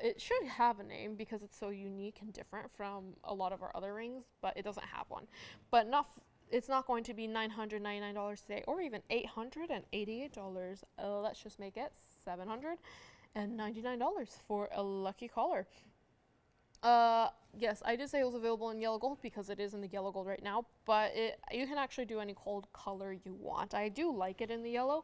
It should have a name because it's so unique and different from a lot of our other rings, but it doesn't have one. But it's not going to be $999 today, or even $888. Let's just make it $799 for a lucky caller. Yes, I did say it was available in yellow gold because it is in the yellow gold right now, but you can actually do any gold color you want. I do like it in the yellow.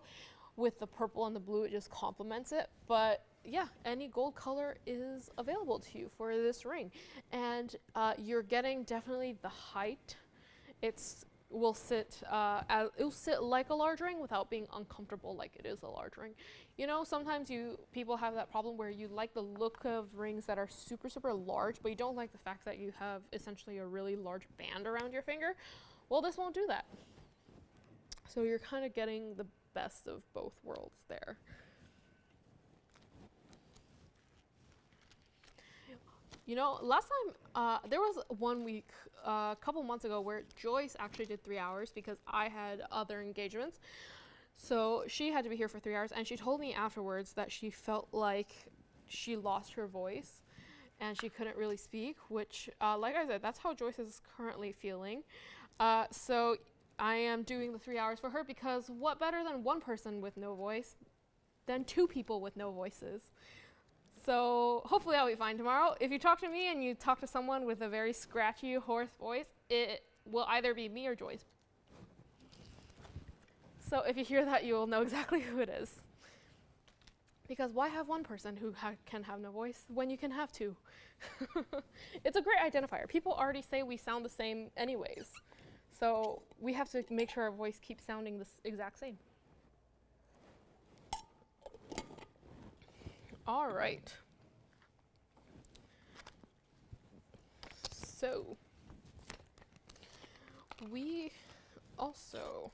With the purple and the blue, it just complements it. But yeah, any gold color is available to you for this ring. And you're getting definitely the height. It'll sit like a large ring without being uncomfortable like it is a large ring. You know, sometimes people have that problem where you like the look of rings that are super, super large, but you don't like the fact that you have essentially a really large band around your finger. Well, this won't do that. So you're kind of getting the best of both worlds there. You know, last time, there was 1 week, a couple months ago, where Joyce actually did 3 hours because I had other engagements. So she had to be here for 3 hours, and she told me afterwards that she felt like she lost her voice and she couldn't really speak, which, like I said, that's how Joyce is currently feeling. So I am doing the 3 hours for her because what better than one person with no voice than two people with no voices? So hopefully I'll be fine tomorrow. If you talk to me and you talk to someone with a very scratchy, hoarse voice, it will either be me or Joyce. So if you hear that, you will know exactly who it is. Because why have one person who can have no voice when you can have two? It's a great identifier. People already say we sound the same anyways. So we have to make sure our voice keeps sounding the exact same. All right. So we also,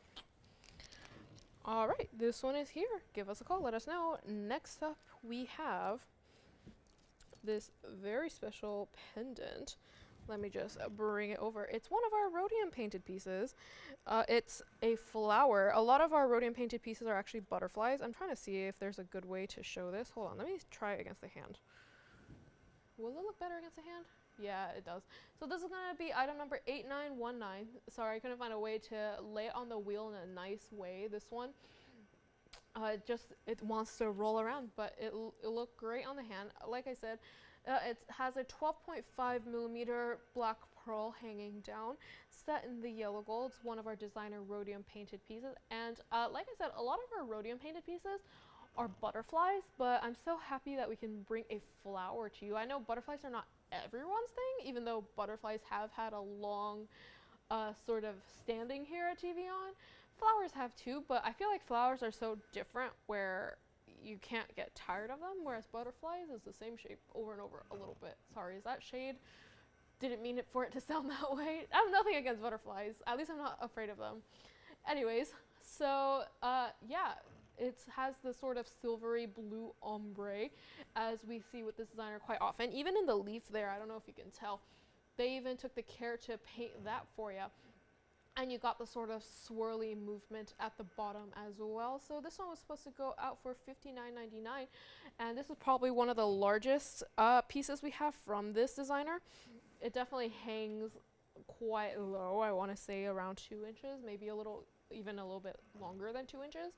all right, this one is here. Give us a call, let us know. Next up, we have this very special pendant. Let me just bring it over. It's one of our rhodium painted pieces. It's a flower. A lot of our rhodium painted pieces are actually butterflies. I'm trying to see if there's a good way to show this. Hold on, let me try it against the hand. Will it look better against the hand? Yeah, it does. So this is gonna be item number 8919. Sorry, I couldn't find a way to lay it on the wheel in a nice way. This one, it wants to roll around, but it'll look great on the hand. Like I said, it has a 12.5 millimeter black pearl hanging down, set in the yellow gold. It's one of our designer rhodium painted pieces. And like I said, a lot of our rhodium painted pieces are butterflies, but I'm so happy that we can bring a flower to you. I know butterflies are not everyone's thing, even though butterflies have had a long sort of standing here at TVON. Flowers have too, but I feel like flowers are so different where you can't get tired of them, whereas butterflies is the same shape over and over a little bit. Sorry, is that shade? Didn't mean it for it to sound that way. I have nothing against butterflies. At least I'm not afraid of them. Anyways, so yeah, it has the sort of silvery blue ombre as we see with this designer quite often. Even in the leaf there, I don't know if you can tell, they even took the care to paint that for you. And you got the sort of swirly movement at the bottom as well. So this one was supposed to go out for $59.99, and this is probably one of the largest pieces we have from this designer. It definitely hangs quite low. I want to say around 2 inches, maybe even a little bit longer than 2 inches.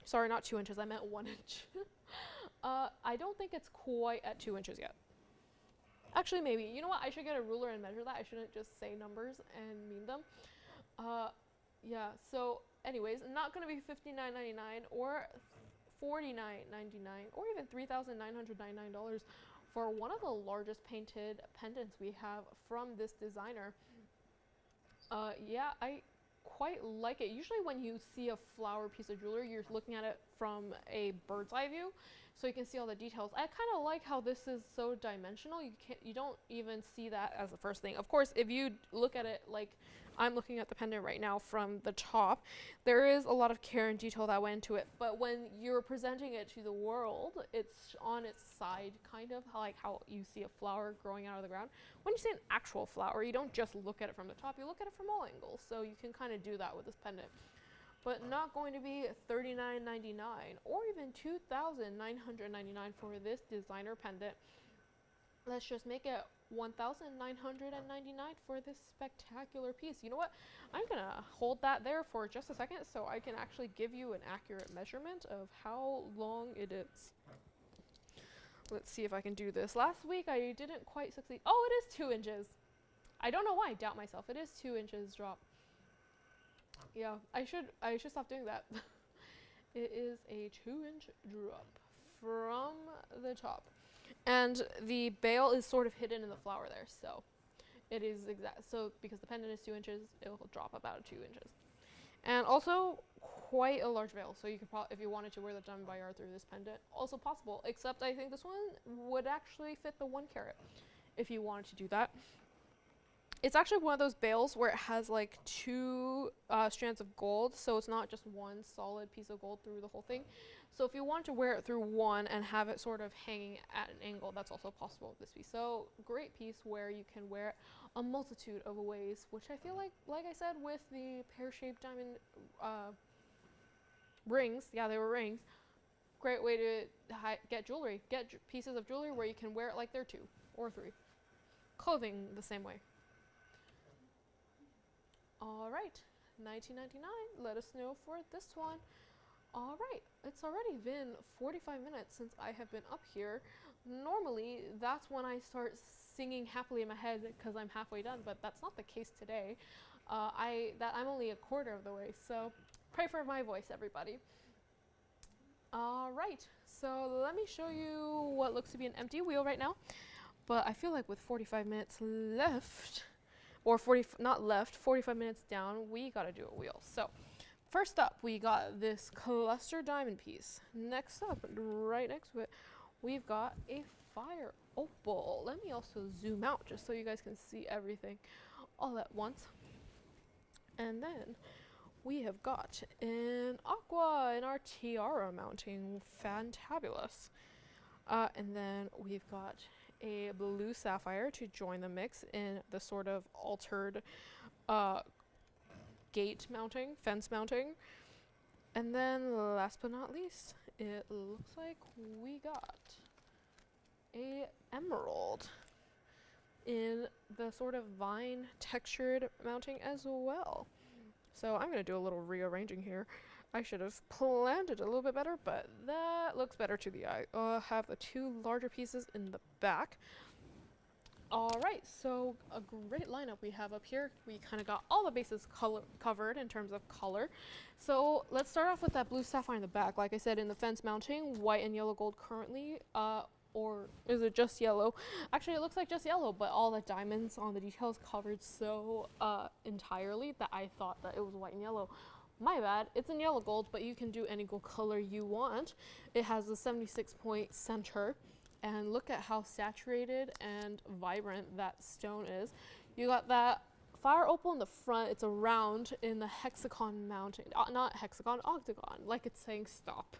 Sorry, not 2 inches, I meant 1 inch. I don't think it's quite at 2 inches yet. Actually, maybe. You know what? I should get a ruler and measure that. I shouldn't just say numbers and mean them. Yeah, so anyways, not going to be $59.99 or $49.99 or even $3,999 for one of the largest painted pendants we have from this designer. Yeah, I quite like it. Usually when you see a flower piece of jewelry, you're looking at it from a bird's eye view, so you can see all the details. I kind of like how this is so dimensional. You don't even see that as the first thing. Of course, if you look at it like I'm looking at the pendant right now from the top, there is a lot of care and detail that went into it, but when you're presenting it to the world, it's on its side, kind of like how you see a flower growing out of the ground. When you see an actual flower, you don't just look at it from the top, you look at it from all angles, so you can kind of do that with this pendant. But not going to be $39.99 or even $2,999 for this designer pendant. Let's just make it $1,999 for this spectacular piece. You know what? I'm gonna hold that there for just a second so I can actually give you an accurate measurement of how long it is. Let's see if I can do this. Last week I didn't quite succeed. Oh, it is 2 inches. I don't know why I doubt myself. It is 2 inches drop. Yeah, I should stop doing that. It is a 2-inch drop from the top. And the bail is sort of hidden in the flower there, so it is exact. So because the pendant is 2 inches, it will drop about 2 inches. And also quite a large veil, so you could probably, if you wanted to wear the diamond by yard through this pendant, also possible. Except I think this one would actually fit the 1 carat if you wanted to do that. It's actually one of those bails where it has like 2 strands of gold, so it's not just one solid piece of gold through the whole thing. So if you want to wear it through one and have it sort of hanging at an angle, that's also possible with this piece. So great piece where you can wear it a multitude of ways, which I feel like I said, with the pear-shaped diamond rings, yeah, they were rings, great way to get jewelry, pieces of jewelry where you can wear it like they're 2 or 3. Clothing the same way. All right, $19.99. Let us know for this one. All right, it's already been 45 minutes since I have been up here. Normally, that's when I start singing happily in my head because I'm halfway done, but that's not the case today. I'm only a quarter of the way, so pray for my voice, everybody. All right, so let me show you what looks to be an empty wheel right now, but I feel like with 45 minutes left, or 45 minutes down, we gotta do a wheel. So first up, we got this cluster diamond piece. Next up, right next to it, we've got a fire opal. Let me also zoom out just so you guys can see everything all at once. And then we have got an aqua in our tiara mounting, fantabulous. And then we've got a blue sapphire to join the mix in the sort of altered gate mounting, fence mounting. And then last but not least, it looks like we got a emerald in the sort of vine textured mounting as well. So I'm going to do a little rearranging here. I should have planned it a little bit better, but that looks better to the eye. Have the two larger pieces in the back. All right, so a great lineup we have up here. We kind of got all the bases covered in terms of color. So let's start off with that blue sapphire in the back. Like I said, in the fence mounting, white and yellow gold currently, or is it just yellow? Actually, it looks like just yellow, but all the diamonds on the details covered so entirely that I thought that it was white and yellow. My bad, it's in yellow gold, but you can do any gold color you want. It has a 76-point center, and look at how saturated and vibrant that stone is. You got that fire opal in the front. It's a round in the hexagon mounting, not hexagon, octagon, like it's saying stop.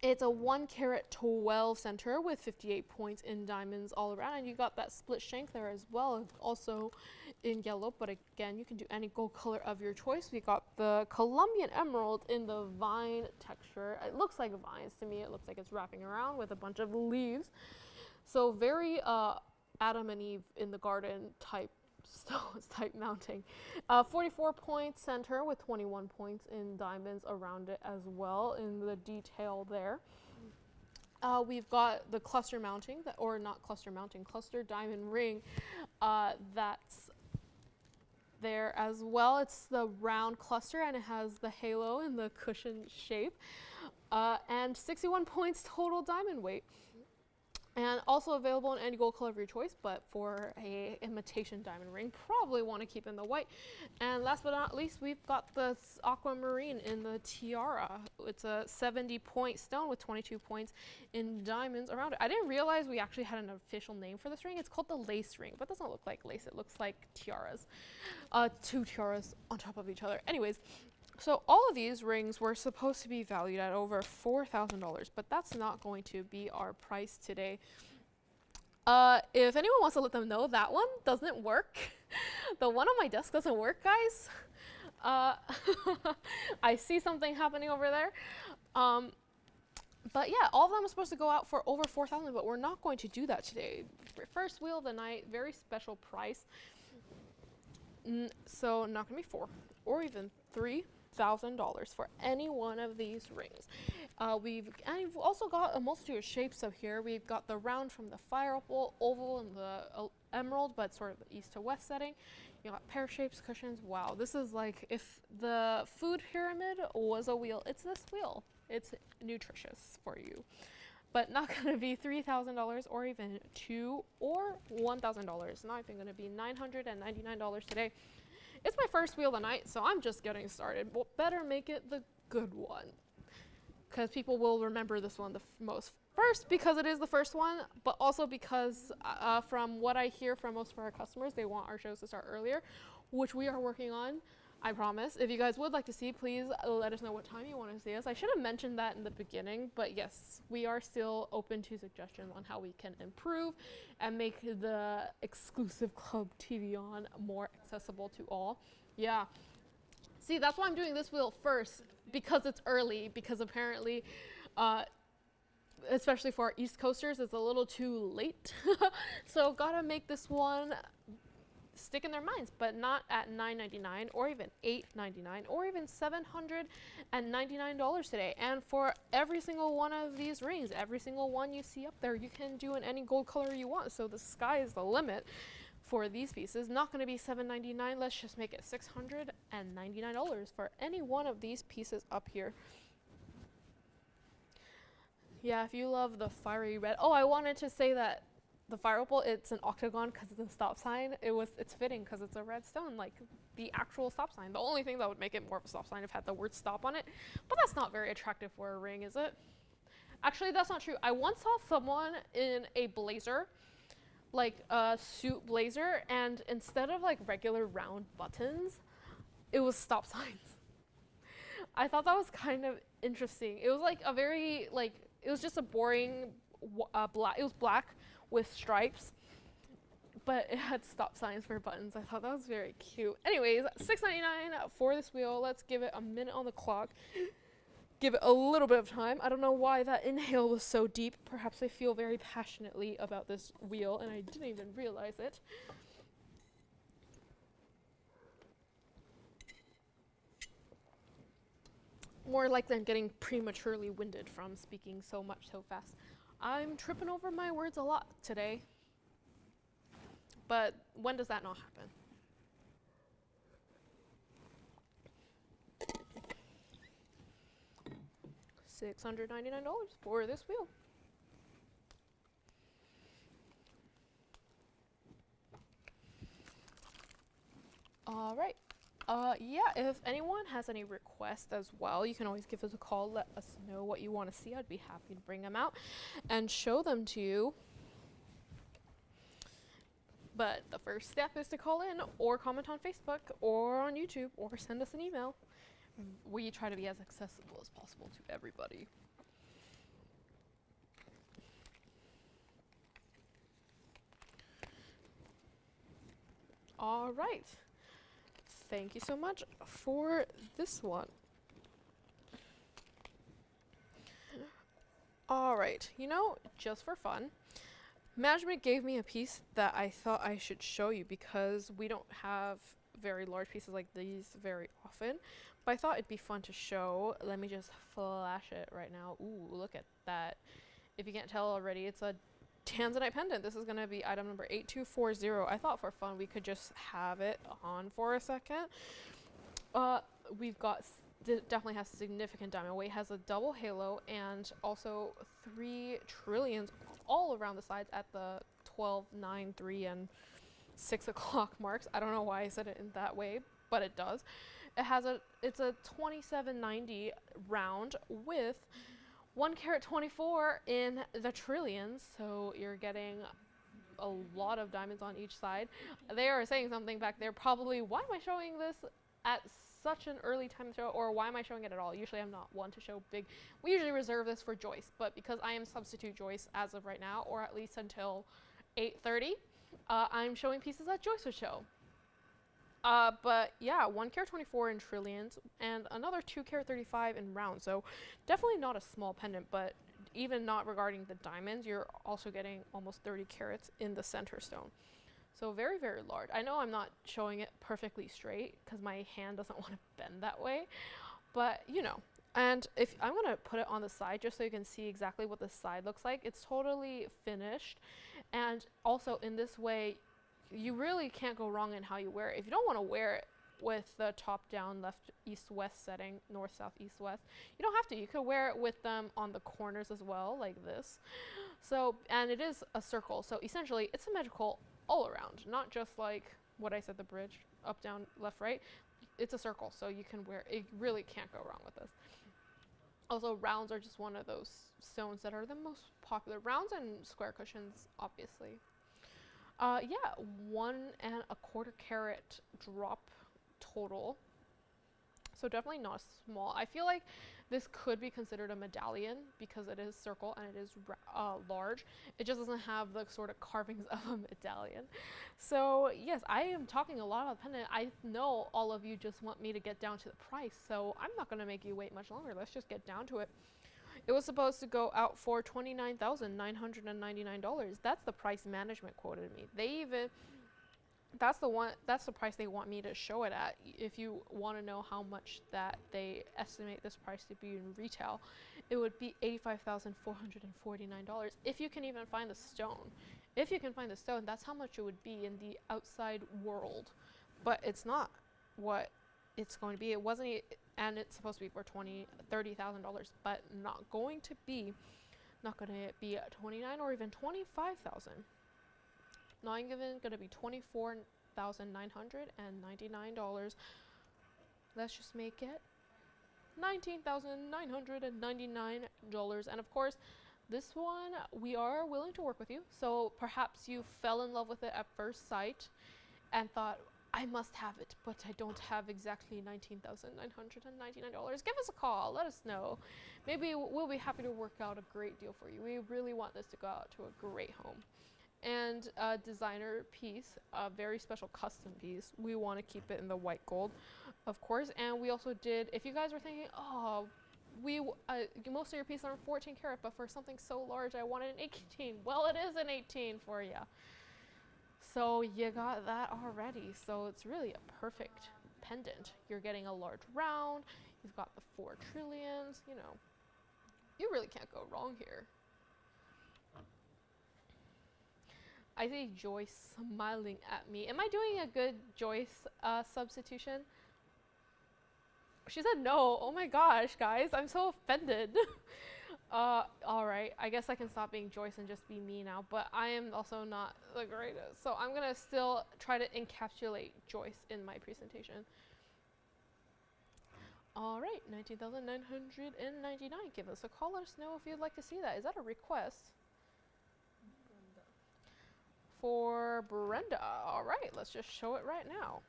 It's a 1 carat 12 center with 58 points in diamonds all around, and you got that split shank there as well, also in yellow, but again, you can do any gold color of your choice. We got the Colombian emerald in the vine texture. It looks like vines to me. It looks like it's wrapping around with a bunch of leaves. So very Adam and Eve in the garden type stones type mounting. 44 point center with 21 points in diamonds around it as well in the detail there. We've got the cluster mounting, or not cluster mounting, cluster diamond ring that's there as well. It's the round cluster and it has the halo in the cushion shape, and 61 points total diamond weight. And also available in any gold color of your choice, but for a imitation diamond ring, probably want to keep in the white. And last but not least, we've got the aquamarine in the tiara. It's a 70-point stone with 22 points in diamonds around it. I didn't realize we actually had an official name for this ring. It's called the lace ring, but it doesn't look like lace. It looks like tiaras. Two tiaras on top of each other. Anyways, so all of these rings were supposed to be valued at over $4,000, but that's not going to be our price today. If anyone wants to let them know, that one doesn't work. The one on my desk doesn't work, guys. I see something happening over there. But yeah, all of them are supposed to go out for over $4,000, but we're not going to do that today. First wheel of the night, very special price. So not going to be $4,000 or even $3,000 for any one of these rings. We've also got a multitude of shapes up here. We've got the round from the fire opal, oval, and the emerald, but sort of the east to west setting. You got pear shapes, cushions. Wow, this is like if the food pyramid was a wheel, it's this wheel. It's nutritious for you. But not going to be $3,000 or even $2,000 or $1,000. Not even going to be $999 today. It's my first wheel of the night, so I'm just getting started. Well, better make it the good one, because people will remember this one the most. First, because it is the first one, but also because from what I hear from most of our customers, they want our shows to start earlier, which we are working on. I promise. If you guys would like to see, please let us know what time you want to see us. I should have mentioned that in the beginning, but yes, we are still open to suggestions on how we can improve and make the exclusive Club TVON more accessible to all. Yeah. See, that's why I'm doing this wheel first, because it's early, because apparently, especially for our East Coasters, it's a little too late. So gotta make this one stick in their minds, but not at $9.99 or even $8.99 or even $799 today. And for every single one of these rings, every single one you see up there, you can do in any gold color you want. So the sky is the limit for these pieces. Not going to be $799. Let's just make it $699 for any one of these pieces up here. Yeah, if you love the fiery red. Oh, I wanted to say that the fire opal, it's an octagon because it's a stop sign. It's fitting because it's a red stone, like the actual stop sign. The only thing that would make it more of a stop sign if it had the word stop on it, but that's not very attractive for a ring, is it? Actually, that's not true. I once saw someone in a blazer, like a suit blazer, and instead of like regular round buttons, it was stop signs. I thought that was kind of interesting. It was like a very, like, it was just a boring black, it was black with stripes, but it had stop signs for buttons. I thought that was very cute. Anyways, $6.99 for this wheel. Let's give it a minute on the clock. Give it a little bit of time. I don't know why that inhale was so deep. Perhaps I feel very passionately about this wheel and I didn't even realize it. More like I'm getting prematurely winded from speaking so much so fast. I'm tripping over my words a lot today. But when does that not happen? $699 for this wheel. All right. Yeah, if anyone has any requests as well, you can always give us a call. Let us know what you want to see. I'd be happy to bring them out and show them to you. But the first step is to call in or comment on Facebook or on YouTube or send us an email. We try to be as accessible as possible to everybody. All right. Thank you so much for this one. All right, you know, just for fun, management gave me a piece that I thought I should show you because we don't have very large pieces like these very often, but I thought it'd be fun to show. Let me just flash it right now. Ooh, look at that. If you can't tell already, it's a Tanzanite pendant. This is going to be item number 8240. I thought for fun we could just have it on for a second. We've got definitely has significant diamond weight, has a double halo, and also 3 trillions all around the sides at the 12, 9, 3, and 6 o'clock marks. I don't know why I said it in that way, but it does. It's a 2790 round with 1 carat 24 in the trillions, so you're getting a lot of diamonds on each side. They are saying something back there, probably, why am I showing this at such an early time to show, or why am I showing it at all? Usually I'm not one to show big. We usually reserve this for Joyce, but because I am substitute Joyce as of right now, or at least until 8:30, I'm showing pieces that Joyce would show. But yeah, 1 carat 24 in trillions and another 2 carat 35 in rounds. So definitely not a small pendant, but even not regarding the diamonds, you're also getting almost 30 carats in the center stone. So very, very large. I know I'm not showing it perfectly straight because my hand doesn't want to bend that way, but you know. And if I'm going to put it on the side just so you can see exactly what the side looks like. It's totally finished. And also in this way, you really can't go wrong in how you wear it. If you don't want to wear it with the top down, left, east, west setting, north, south, east, west, you don't have to. You could wear it with them on the corners as well, like this. So, and it is a circle. So essentially it's symmetrical all around, not just like what I said, the bridge, up, down, left, right. It's a circle, so you can wear it. You really can't go wrong with this. Also, rounds are just one of those stones that are the most popular. Rounds and square cushions, obviously. Yeah, 1¼ carat drop total. So definitely not small. I feel like this could be considered a medallion because it is circle and it is large. It just doesn't have the sort of carvings of a medallion. So yes, I am talking a lot about pendant. I know all of you just want me to get down to the price, so I'm not going to make you wait much longer. Let's just get down to it. It was supposed to go out for $29,999. That's the price management quoted me. that's the one, that's the price they want me to show it at. If you want to know how much that they estimate this price to be in retail, it would be $85,449 if you can even find the stone. If you can find the stone, that's how much it would be in the outside world. But it's not what it's going to be. It wasn't, and it's supposed to be for $30,000, but not going to be at 29 or even 25,000. Not even going to be $24,999. Let's just make it $19,999. And of course, this one we are willing to work with you. So perhaps you fell in love with it at first sight and thought, I must have it, but I don't have exactly $19,999. Give us a call. Let us know. Maybe we'll be happy to work out a great deal for you. We really want this to go out to a great home. And a designer piece, a very special custom piece. We want to keep it in the white gold, of course. And we also did, if you guys were thinking, oh, most of your pieces are 14 karat, but for something so large, I wanted an 18. Well, it is an 18 for you. So you got that already. So it's really a perfect pendant. You're getting a large round. You've got the 4 trillions. You know, you really can't go wrong here. I see Joyce smiling at me. Am I doing a good Joyce substitution? She said no. Oh my gosh, guys. I'm so offended. Alright. I guess I can stop being Joyce and just be me now. But I am also not the greatest. So I'm going to still try to encapsulate Joyce in my presentation. Alright. $19,999. Give us a call. Let us know if you'd like to see that. Is that a request? For Brenda. Alright, let's just show it right now.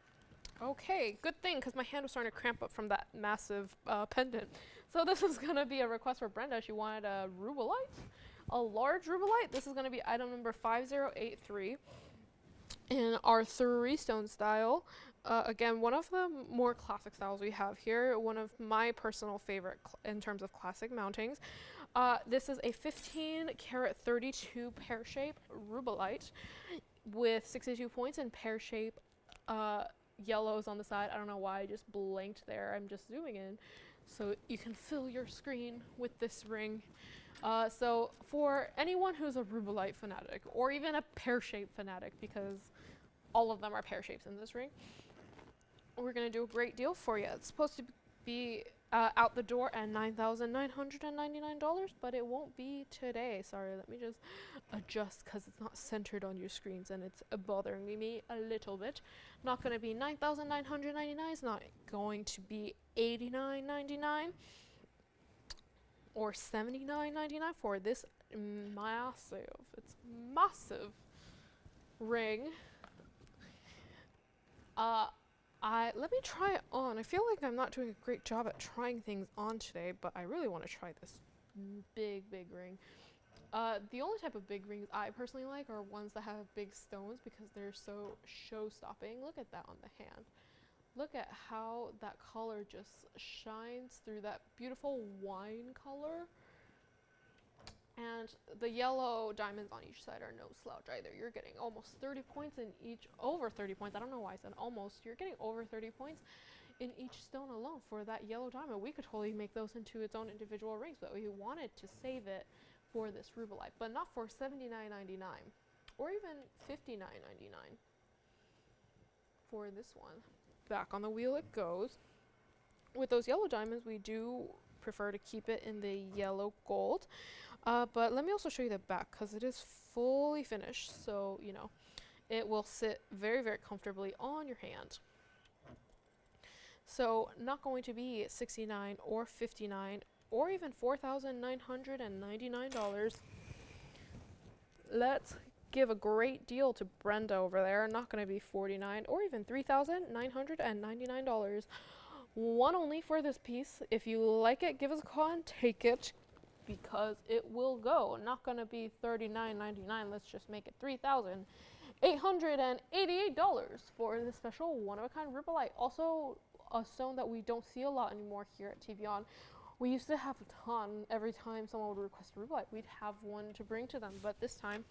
Okay, good thing, because my hand was starting to cramp up from that massive pendant. So this is going to be a request for Brenda. She wanted a rubellite, a large rubellite. This is going to be item number 5083 in our 3-stone style. Again, one of the more classic styles we have here. One of my personal favorite in terms of classic mountings. This is a 15 karat 32 pear shape rubellite with 62 points and pear shape yellows on the side. I don't know why I just blanked there. I'm just zooming in so you can fill your screen with this ring. So for anyone who's a rubellite fanatic or even a pear shape fanatic, because all of them are pear shapes in this ring, we're going to do a great deal for you. It's supposed to be out the door at $9,999, but it won't be today. Sorry, let me just adjust because it's not centered on your screens and it's bothering me a little bit. Not going to be $9,999. It's not going to be $89.99 or $79.99 for this massive ring. Let me try it on. I feel like I'm not doing a great job at trying things on today, but I really want to try this big ring. The only type of big rings I personally like are ones that have big stones because they're so show-stopping. Look at that on the hand. Look at how that color just shines through that beautiful wine color. And the yellow diamonds on each side are no slouch either. You're getting almost 30 points in each, over 30 points. I don't know why I said almost. You're getting over 30 points in each stone alone for that yellow diamond. We could totally make those into its own individual rings, but we wanted to save it for this rubellite, but not for $79.99 or even $59.99 for this one. Back on the wheel it goes. With those yellow diamonds, we do prefer to keep it in the yellow gold. But let me also show you the back because it is fully finished, so you know it will sit very comfortably on your hand. So not going to be $69 or $59 or even $4,999. Let's give a great deal to Brenda over there. Not going to be $49 or even $3,999. One only for this piece. If you like it, give us a call and take it, because it will go. Not gonna be $39.99. Let's just make it $3,888 for this special one-of-a-kind rubellite. Also a stone that we don't see a lot anymore here at TVON. We used to have a ton. Every time someone would request a rubellite, we'd have one to bring to them. But this time,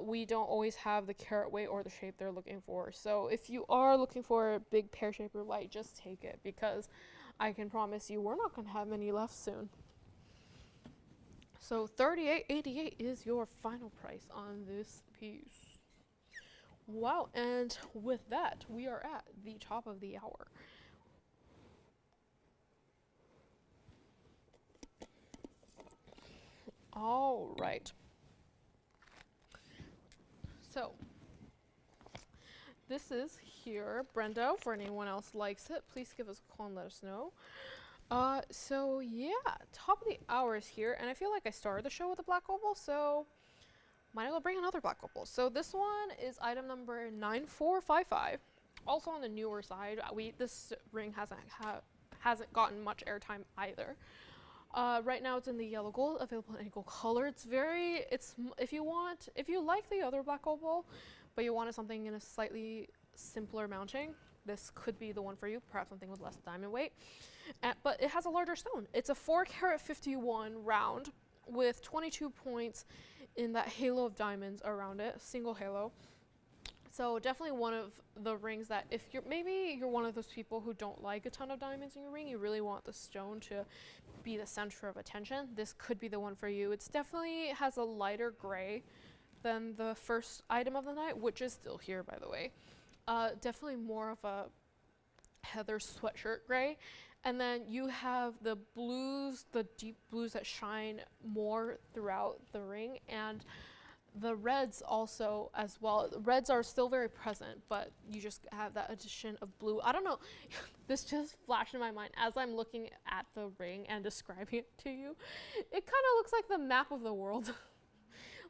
we don't always have the carat weight or the shape they're looking for. So if you are looking for a big pear shape or light, just take it, because I can promise you we're not going to have many left soon. So $38.88 is your final price on this piece. Wow, and with that, we are at the top of the hour. All right. So, this is here, Brenda. For anyone else likes it, please give us a call and let us know. So yeah, top of the hour is here, and I feel like I started the show with a black opal, so might as well bring another black opal. So this one is item number 9455. Also on the newer side. This ring hasn't gotten much airtime either. Right now it's in the yellow gold, available in any gold color. If you like the other black opal, but you wanted something in a slightly simpler mounting, this could be the one for you. Perhaps something with less diamond weight. But it has a larger stone. It's a 4 carat 51 round with 22 points in that halo of diamonds around it, single halo. So definitely one of the rings that if you're one of those people who don't like a ton of diamonds in your ring, you really want the stone to be the center of attention, this could be the one for you. It's definitely has a lighter gray than the first item of the night, which is still here, by the way. Definitely more of a heather sweatshirt gray. And then you have the blues, the deep blues that shine more throughout the ring, and the reds also as well. The reds are still very present, but you just have that addition of blue. I don't know, this just flashed in my mind as I'm looking at the ring and describing it to you. It kind of looks like the map of the world.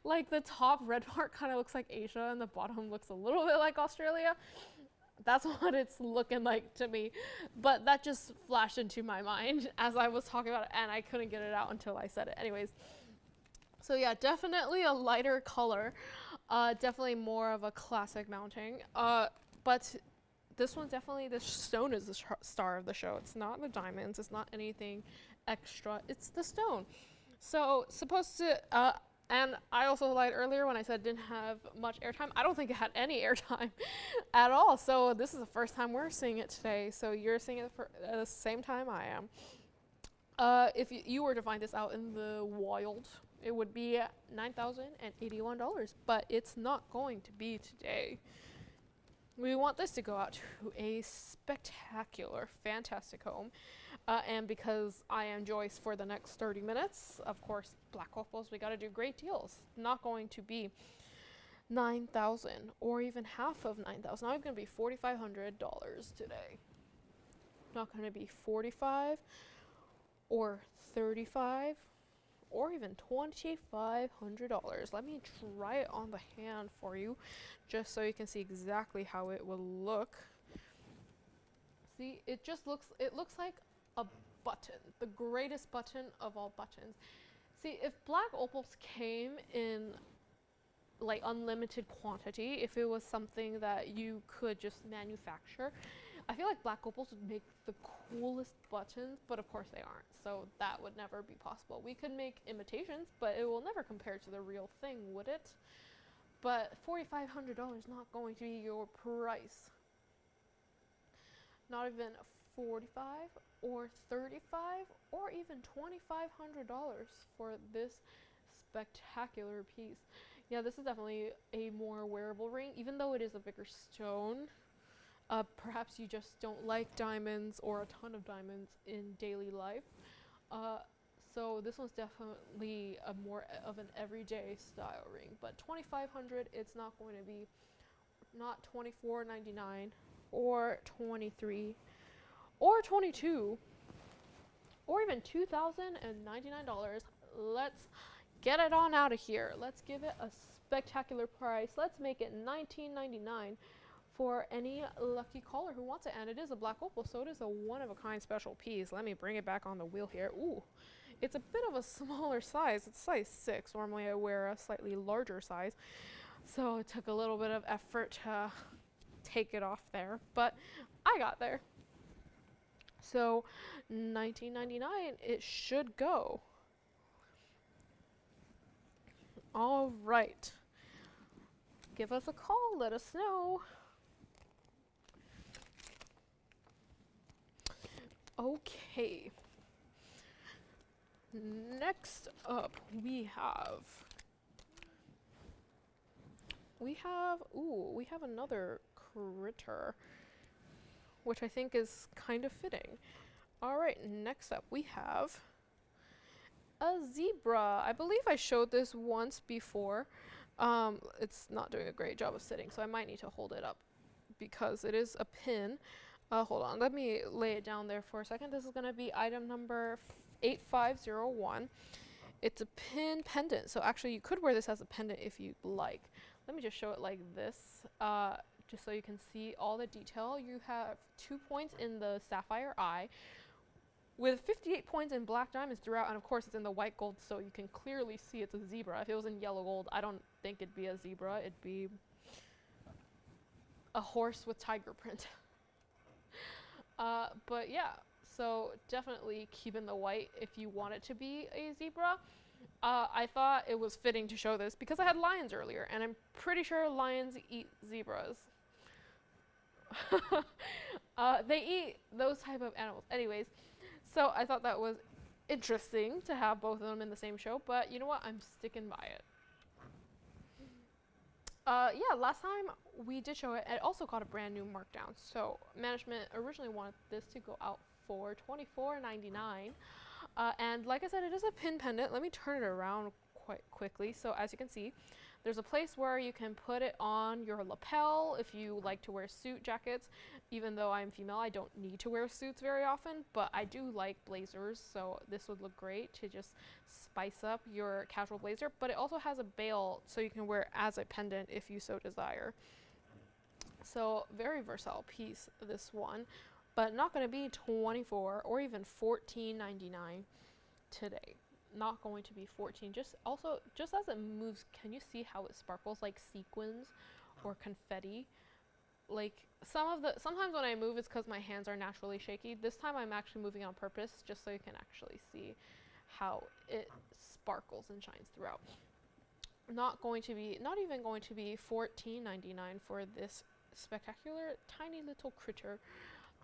Like the top red part kind of looks like Asia, and the bottom looks a little bit like Australia. That's what it's looking like to me. But that just flashed into my mind as I was talking about it, and I couldn't get it out until I said it. Anyways, so yeah, definitely a lighter color. Definitely more of a classic mounting. But this one definitely, the stone is the star of the show. It's not the diamonds. It's not anything extra. It's the stone. So supposed to... and I also lied earlier when I said it didn't have much airtime. I don't think it had any airtime at all. So this is the first time we're seeing it today. So you're seeing it at the same time I am. If you were to find this out in the wild, it would be $9,081. But it's not going to be today. We want this to go out to a spectacular, fantastic home. And because I am Joyce for the next 30 minutes, of course, black opals, we got to do great deals. Not going to be $9,000 or even half of $9,000. Now it's going to be $4,500 today. Not going to be $45 or $35 or even $2,500. Let me try it on the hand for you, just so you can see exactly how it will look. See, it looks like a button, the greatest button of all buttons. See, if black opals came in like unlimited quantity, if it was something that you could just manufacture, I feel like black opals would make the coolest buttons, but of course they aren't, so that would never be possible. We could make imitations, but it will never compare to the real thing, would it? But $4,500 not going to be your price. Not even $45 or $35 or even $2,500 for this spectacular piece. Yeah, this is definitely a more wearable ring, even though it is a bigger stone. Perhaps you just don't like diamonds or a ton of diamonds in daily life. So this one's definitely a more of an everyday style ring. But $2,500, it's not going to be, not $24.99 or $23 or $22 or even $2,099. Let's get it on out of here. Let's give it a spectacular price. Let's make it $19.99 for any lucky caller who wants it. And it is a black opal, so it is a one-of-a-kind special piece. Let me bring it back on the wheel here. Ooh, it's a bit of a smaller size. It's size 6. Normally I wear a slightly larger size, so it took a little bit of effort to take it off there, but I got there. So $19.99 it should go. All right. give us a call. Let us know. Okay. Next up, we have another critter, which I think is kind of fitting. All right, next up we have a zebra. I believe I showed this once before. It's not doing a great job of sitting, so I might need to hold it up because it is a pin. Hold on, let me lay it down there for a second. This is going to be item number 8501. It's a pin pendant, so actually you could wear this as a pendant if you like. Let me just show it like this, just so you can see all the detail. You have 2 points in the sapphire eye, with 58 points in black diamonds throughout, and of course it's in the white gold, so you can clearly see it's a zebra. If it was in yellow gold, I don't think it'd be a zebra. It'd be a horse with tiger print. But yeah, so definitely keep in the white if you want it to be a zebra. I thought it was fitting to show this because I had lions earlier, and I'm pretty sure lions eat zebras. They eat those type of animals. Anyways, so I thought that was interesting to have both of them in the same show, but you know what? I'm sticking by it. Yeah, last time we did show it, it also got a brand new markdown. So management originally wanted this to go out for $24.99. And like I said, it is a pin pendant. Let me turn it around quite quickly. So as you can see, there's a place where you can put it on your lapel if you like to wear suit jackets. Even though I'm female, I don't need to wear suits very often, but I do like blazers, so this would look great to just spice up your casual blazer. But it also has a bail, so you can wear it as a pendant if you so desire. So very versatile piece, this one, but not going to be $24 or even $14.99 today. Not going to be 14. Just as it moves, can you see how it sparkles like sequins or confetti? Like sometimes when I move, it's because my hands are naturally shaky. This time I'm actually moving on purpose, just so you can actually see how it sparkles and shines throughout. Not even going to be $14.99 for this spectacular tiny little critter.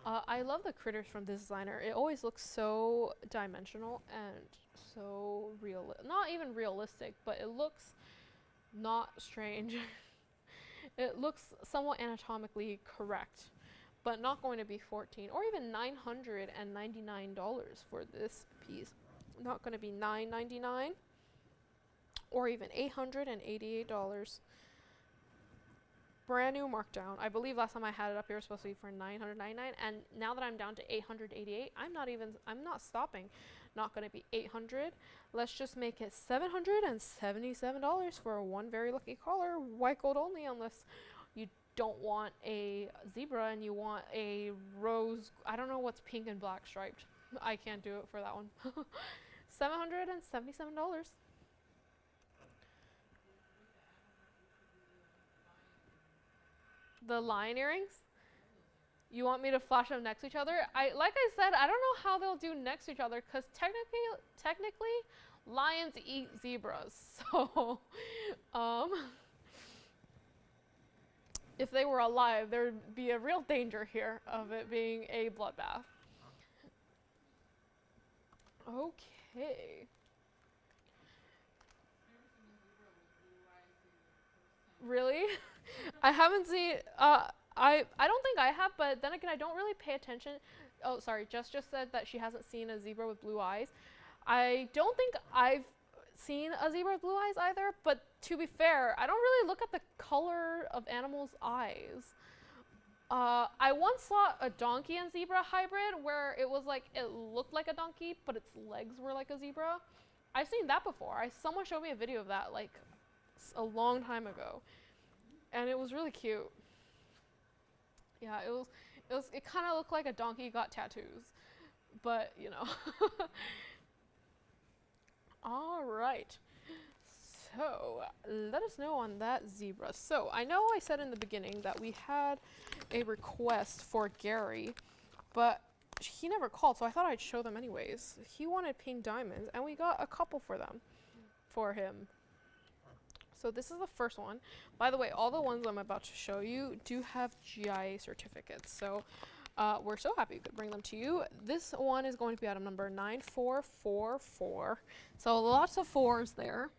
I love the critters from this designer. It always looks so dimensional and so real. Not even realistic, but it looks not strange. It looks somewhat anatomically correct, but not going to be $14 or even $999 for this piece. Not going to be $999 or even $888. Brand new markdown. I believe last time I had it up here it was supposed to be for $999, and now that I'm down to $888, I'm not stopping. Not going to be $800. Let's just make it $777 for one very lucky caller, white gold only, unless you don't want a zebra and you want a rose. I don't know what's pink and black striped. I can't do it for that one. $777. The lion earrings? You want me to flash them next to each other? Like I said, I don't know how they'll do next to each other because technically lions eat zebras. So if they were alive, there would be a real danger here of it being a bloodbath. Okay. Really? I haven't seen I don't think I have, but then again I don't really pay attention. Oh, sorry, Jess just said that she hasn't seen a zebra with blue eyes. I don't think I've seen a zebra with blue eyes either, but to be fair, I don't really look at the color of animals' eyes. I once saw a donkey and zebra hybrid where it was like, it looked like a donkey, but its legs were like a zebra. I've seen that before. Someone showed me a video of that like a long time ago, and it was really cute. Yeah, it kind of looked like a donkey got tattoos, but you know. All right. So let us know on that zebra. So I know I said in the beginning that we had a request for Gary, but he never called, so I thought I'd show them anyways. He wanted pink diamonds, and we got a couple for him. So this is the first one. By the way, all the ones I'm about to show you do have GIA certificates. So we're so happy we could bring them to you. This one is going to be item number 9444. So lots of fours there.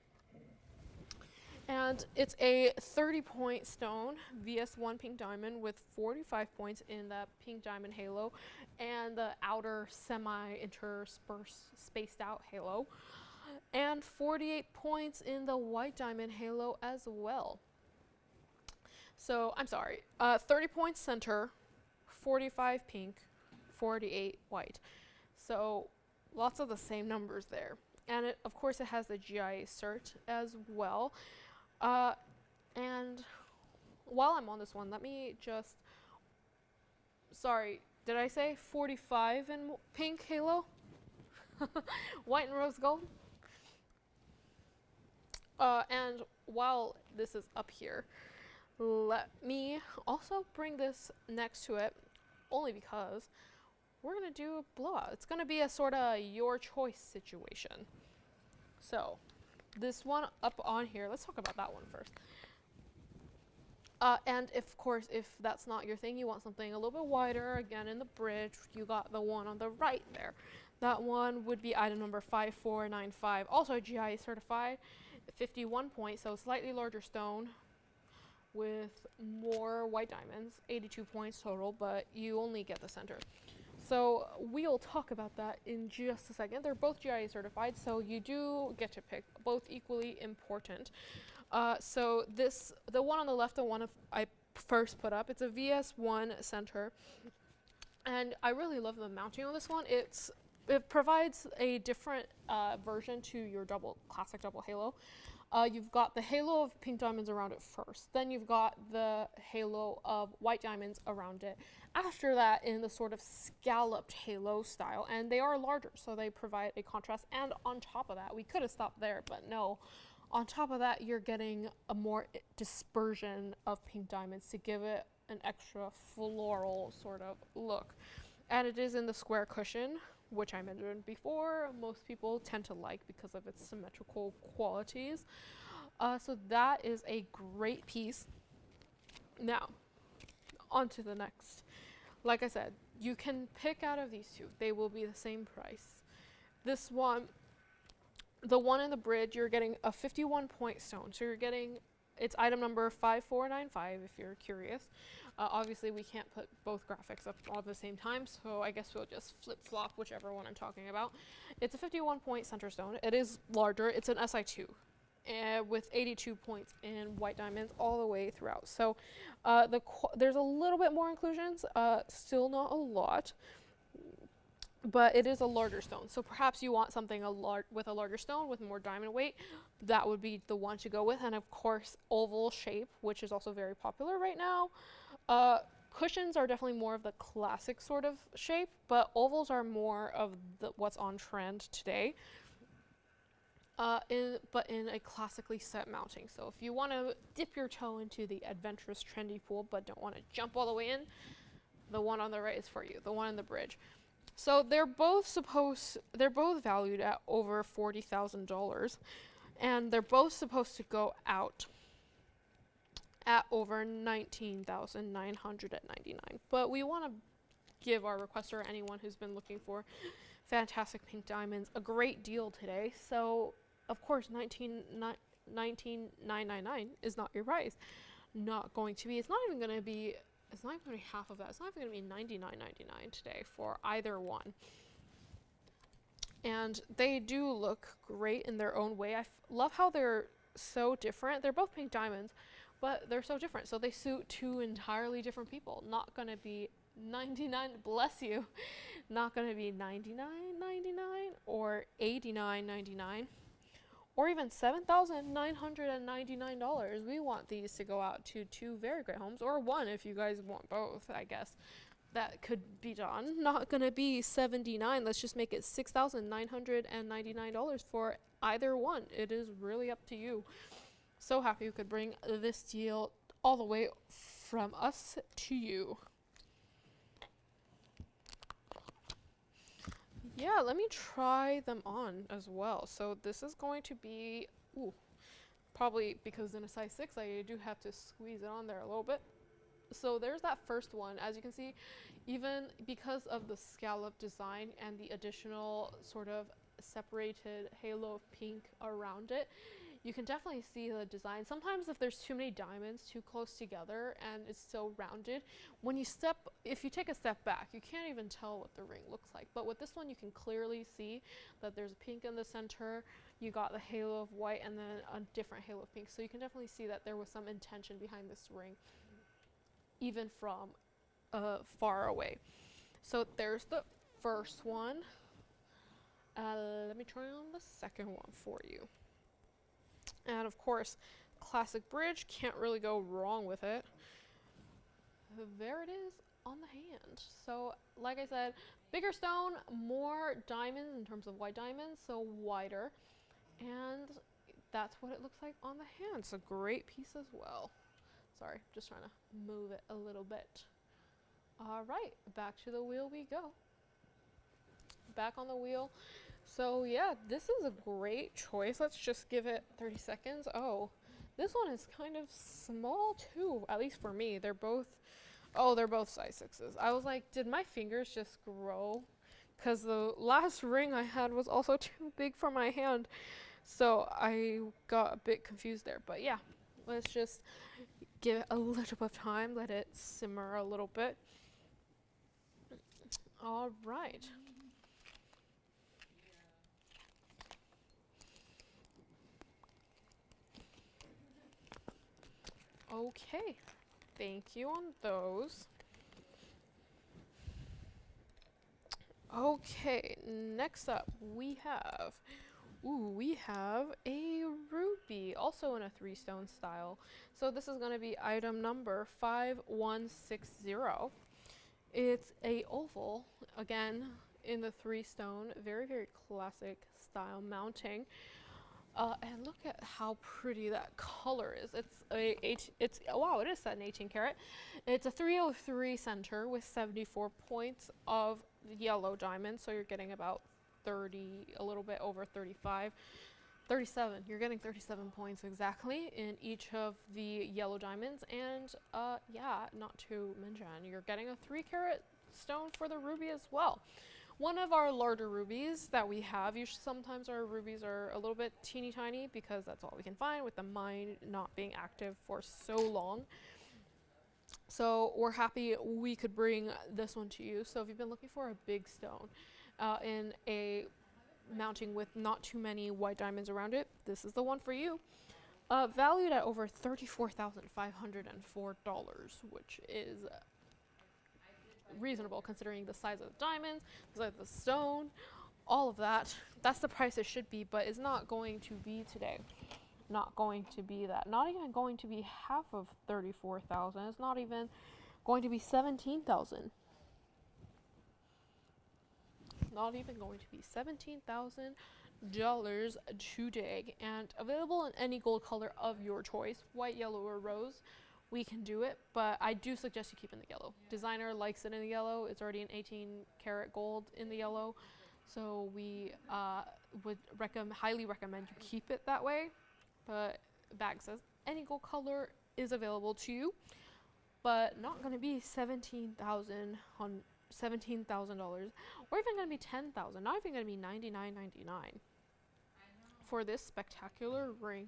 And it's a 30-point stone, VS1 pink diamond with 45 points in the pink diamond halo and the outer semi-interspersed spaced out halo. And 48 points in the white diamond halo as well. So, I'm sorry, 30 points center, 45 pink, 48 white. So, lots of the same numbers there. And it, of course, it has the GIA cert as well. And while I'm on this one, let me just, sorry, did I say 45 in pink halo? White and rose gold? And while this is up here, let me also bring this next to it, only because we're going to do a blowout. It's going to be a sort of your choice situation. So, this one up on here, let's talk about that one first. And of course, if that's not your thing, you want something a little bit wider, again in the bridge, you got the one on the right there. That one would be item number 5495, also GIA certified, 51 points, so slightly larger stone with more white diamonds, 82 points total, but you only get the center. So we'll talk about that in just a second. They're both GIA certified, so you do get to pick, both equally important. So the one on the left, the one I first put up, it's a VS1 center, and I really love the mounting on this one. It provides a different version to your classic double halo. You've got the halo of pink diamonds around it first. Then you've got the halo of white diamonds around it. After that, in the sort of scalloped halo style, and they are larger, so they provide a contrast. And on top of that, we could have stopped there, but no. On top of that, you're getting a more dispersion of pink diamonds to give it an extra floral sort of look. And it is in the square cushion, which I mentioned before, most people tend to like because of its symmetrical qualities. So that is a great piece. Now, on to the next. Like I said, you can pick out of these two. They will be the same price. This one, the one in the bridge, you're getting a 51-point stone. So you're getting, it's item number 5495 if you're curious. Obviously, we can't put both graphics up all at the same time, so I guess we'll just flip-flop whichever one I'm talking about. It's a 51-point center stone. It is larger. It's an SI2 with 82 points in white diamonds all the way throughout. So there's a little bit more inclusions, still not a lot, but it is a larger stone. So perhaps you want something with a larger stone with more diamond weight. That would be the one to go with. And of course, oval shape, which is also very popular right now. Cushions are definitely more of the classic sort of shape, but ovals are more of what's on trend today. But in a classically set mounting. So if you want to dip your toe into the adventurous trendy pool but don't want to jump all the way in, the one on the right is for you, the one in the bridge. So they're both valued at over $40,000, and they're both supposed to go out at over $19,999. But we want to give our requester, anyone who's been looking for fantastic pink diamonds, a great deal today. So of course $19,999 is not your price. Not going to be. It's not even going to be half of that. It's not even going to be $99.99 today for either one. And they do look great in their own way. I love how they're so different. They're both pink diamonds, but they're so different. So they suit two entirely different people. Not going to be $99, bless you, not going to be $99.99 or $89.99 or even $7,999. We want these to go out to two very great homes, or one if you guys want both, I guess. That could be done. Not going to be $79. Let's just make it $6,999 for either one. It is really up to you. So happy we could bring this deal all the way from us to you. Yeah, let me try them on as well. So this is going to be, probably because in a size 6 I do have to squeeze it on there a little bit. So there's that first one. As you can see, even because of the scallop design and the additional sort of separated halo of pink around it, you can definitely see the design. Sometimes if there's too many diamonds too close together and it's so rounded, if you take a step back, you can't even tell what the ring looks like. But with this one, you can clearly see that there's pink in the center, you got the halo of white, and then a different halo of pink. So you can definitely see that there was some intention behind this ring, even from far away. So there's the first one. Let me turn on the second one for you. And of course, classic bridge, can't really go wrong with it. There it is on the hand. So like I said, bigger stone, more diamonds in terms of white diamonds, so wider. And that's what it looks like on the hand. It's a great piece as well. Sorry, just trying to move it a little bit. All right, back to the wheel we go. Back on the wheel. So yeah, this is a great choice. Let's just give it 30 seconds. Oh, this one is kind of small too, at least for me. They're both size 6s. I was like, did my fingers just grow? Because the last ring I had was also too big for my hand. So I got a bit confused there. But yeah, let's just give it a little bit of time, let it simmer a little bit. All right. Okay, thank you on those. Okay, next up we have a ruby, also in a 3-stone style. So this is going to be item number 5160. It's a oval, again in the 3-stone, very, very classic style mounting. And look at how pretty that color is. Wow, it is set in 18 karat. It's a 303 center with 74 points of yellow diamonds. So you're getting about 30, a little bit over 35, 37. You're getting 37 points exactly in each of the yellow diamonds. And yeah, not to mention, you're getting a 3 karat stone for the ruby as well. One of our larger rubies that we have, sometimes our rubies are a little bit teeny tiny because that's all we can find with the mine not being active for so long. So we're happy we could bring this one to you. So if you've been looking for a big stone in a mounting with not too many white diamonds around it, this is the one for you. Valued at over $34,504, which is reasonable considering the size of the diamonds, the size of the stone, all of that. That's the price it should be, but it's not going to be today. Not going to be that. Not even going to be half of 34,000. It's not even going to be 17,000. Not even going to be $17,000 today, and available in any gold color of your choice, white, yellow, or rose. We can do it, but I do suggest you keep in the yellow. Designer likes it in the yellow. It's already an 18 karat gold in the yellow, so we would highly recommend you keep it that way. But bag says any gold color is available to you, but not going to be $17,000, or even going to be $10,000. Not even going to be $99.99 for this spectacular ring.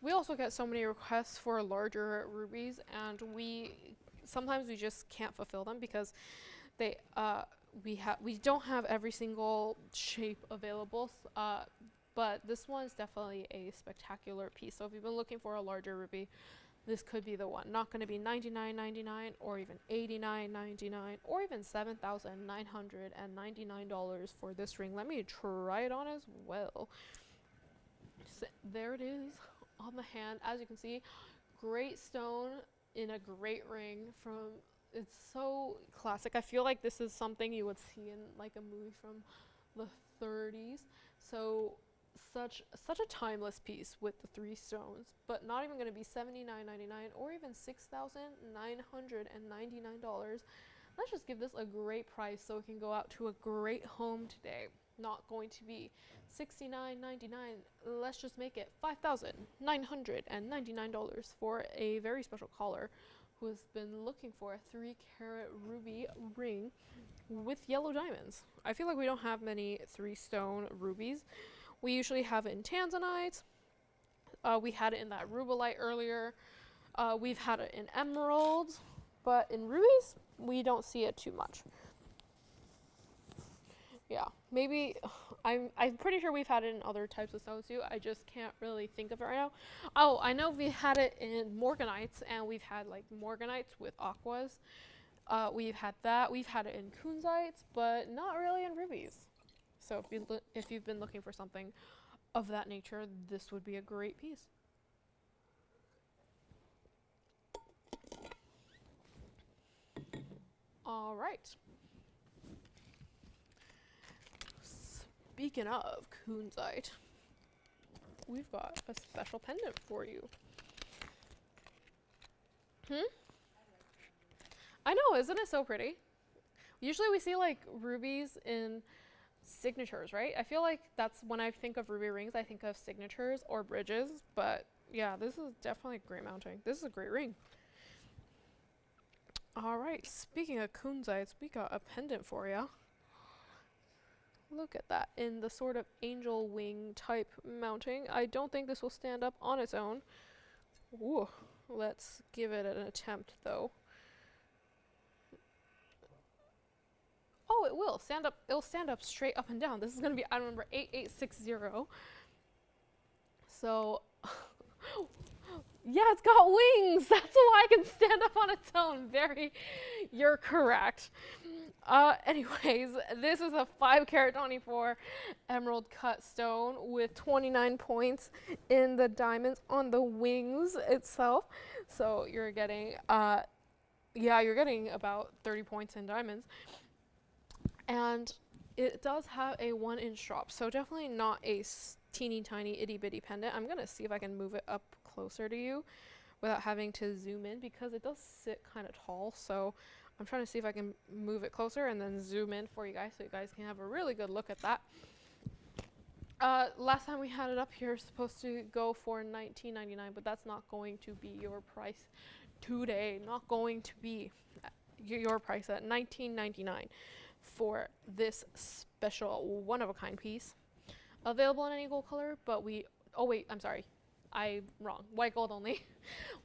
We also get so many requests for larger rubies, and sometimes we just can't fulfill them because we don't have every single shape available. But this one is definitely a spectacular piece. So if you've been looking for a larger ruby, this could be the one. Not going to be $99.99 or even $89.99 or even $7,999 for this ring. Let me try it on as well. So there it is on the hand. As you can see, great stone in a great ring. It's so classic. I feel like this is something you would see in like a movie from the 30s. So such a timeless piece with the 3 stones, but not even going to be $79.99 or even $6,999. let's just give this a great price so it can go out to a great home today. Not going to be $69.99. Let's just make it $5,999 for a very special caller who has been looking for a 3-carat ruby ring with yellow diamonds. I feel like we don't have many 3-stone rubies. We usually have it in tanzanite. We had it in that rubellite earlier. We've had it in emeralds, but in rubies, we don't see it too much. Yeah, maybe, I'm pretty sure we've had it in other types of stones too. I just can't really think of it right now. Oh, I know we had it in morganites, and we've had like morganites with aquas. We've had that. We've had it in kunzites, but not really in rubies. So if you've been looking for something of that nature, this would be a great piece. All right. Speaking of kunzite, we've got a special pendant for you. I know, isn't it so pretty? Usually we see like rubies in signatures, right? I feel like that's when I think of ruby rings, I think of signatures or bridges, but yeah, this is definitely great mounting. This is a great ring. All right, speaking of kunzites, we got a pendant for you. Look at that, in the sort of angel wing type mounting. I don't think this will stand up on its own. Ooh, let's give it an attempt though. Oh, it will stand up. It'll stand up straight up and down. This is going to be item number 8860. So, yeah, it's got wings. That's why I can stand up on its own. You're correct. Anyways, this is a 5-carat 24 emerald cut stone with 29 points in the diamonds on the wings itself. So you're getting, you're getting about 30 points in diamonds. And it does have a 1-inch drop, so definitely not a teeny tiny itty bitty pendant. I'm gonna see if I can move it up closer to you without having to zoom in, because it does sit kind of tall. So I'm trying to see if I can move it closer and then zoom in for you guys so you guys can have a really good look at that. Last time we had it up here, supposed to go for $19.99, but that's not going to be your price today. Not going to be your price at $19.99 for this special one-of-a-kind piece. Available in any gold color, but I'm wrong. White gold only.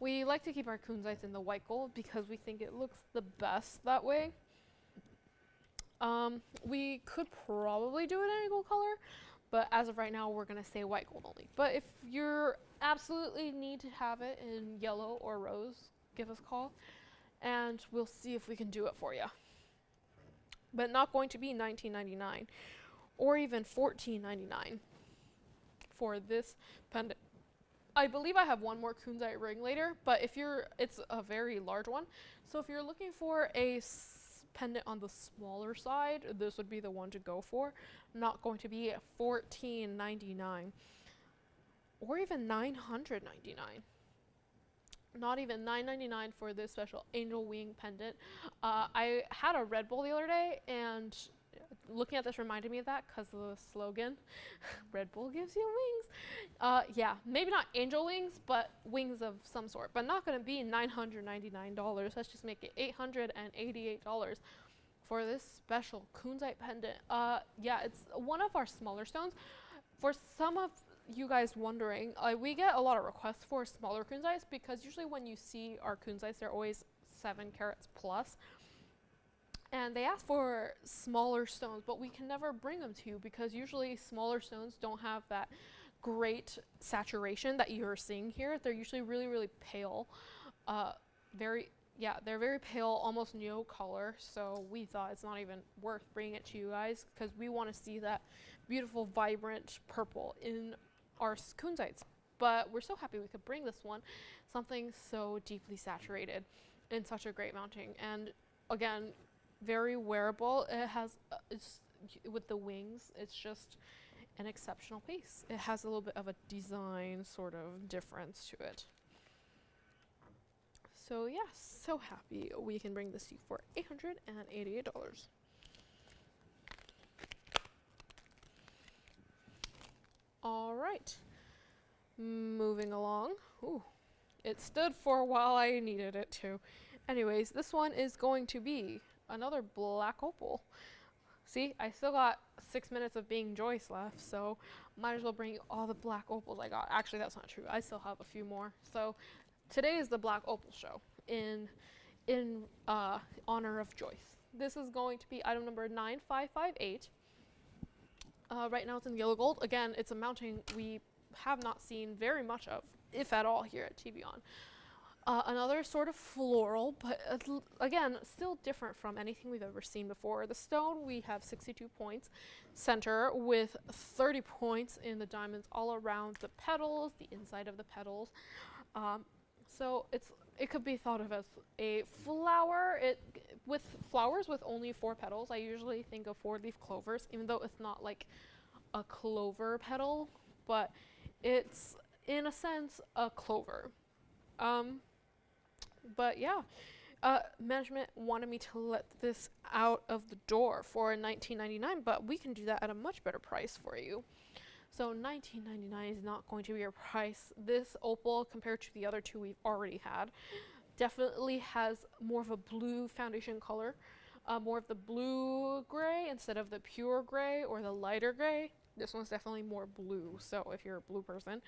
We like to keep our kunzites in the white gold because we think it looks the best that way. We could probably do it in any gold color, but as of right now, we're going to say white gold only. But if you absolutely need to have it in yellow or rose, give us a call, and we'll see if we can do it for you. But not going to be $19.99 or even $14.99 for this pendant. I believe I have one more kunzite ring later, but it's a very large one. So if you're looking for a pendant on the smaller side, this would be the one to go for. Not going to be at $14.99 or even $9.99. Not even $9.99 for this special angel wing pendant. I had a Red Bull the other day, and looking at this reminded me of that because of the slogan, Red Bull gives you wings. Yeah, maybe not angel wings, but wings of some sort, but not going to be $999. Let's just make it $888 for this special kunzite pendant. Yeah, it's one of our smaller stones. For some of you guys wondering, we get a lot of requests for smaller kunzites because usually when you see our kunzites, they're always 7 carats plus. And they ask for smaller stones, but we can never bring them to you because usually smaller stones don't have that great saturation that you're seeing here. They're usually really, really pale. They're very pale, almost no color. So we thought it's not even worth bringing it to you guys because we want to see that beautiful, vibrant purple in our kunzites. But we're so happy we could bring this one, something so deeply saturated in such a great mounting. And again, very wearable. It has, with the wings, it's just an exceptional piece. It has a little bit of a design sort of difference to it. So yeah, so happy we can bring this to you for $888. All right, moving along. Ooh, it stood for a while, I needed it to. Anyways, this one is going to be another black opal. See, I still got 6 minutes of being Joyce left, so might as well bring you all the black opals I got. Actually, that's not true. I still have a few more. So today is the black opal show in honor of Joyce. This is going to be item number 9558. Right now it's in yellow gold. Again, it's a mounting we have not seen very much of, if at all, here at TVON. Another sort of floral, but again, still different from anything we've ever seen before. The stone, we have 62 points center with 30 points in the diamonds all around the petals, the inside of the petals. So it could be thought of as a flower. With flowers with only 4 petals, I usually think of 4-leaf clovers, even though it's not like a clover petal, but it's in a sense a clover. But yeah, management wanted me to let this out of the door for $19.99, but we can do that at a much better price for you. So $19.99 is not going to be your price. This opal, compared to the other two we've already had, definitely has more of a blue foundation color, more of the blue gray instead of the pure gray or the lighter gray. This one's definitely more blue, so if you're a blue person,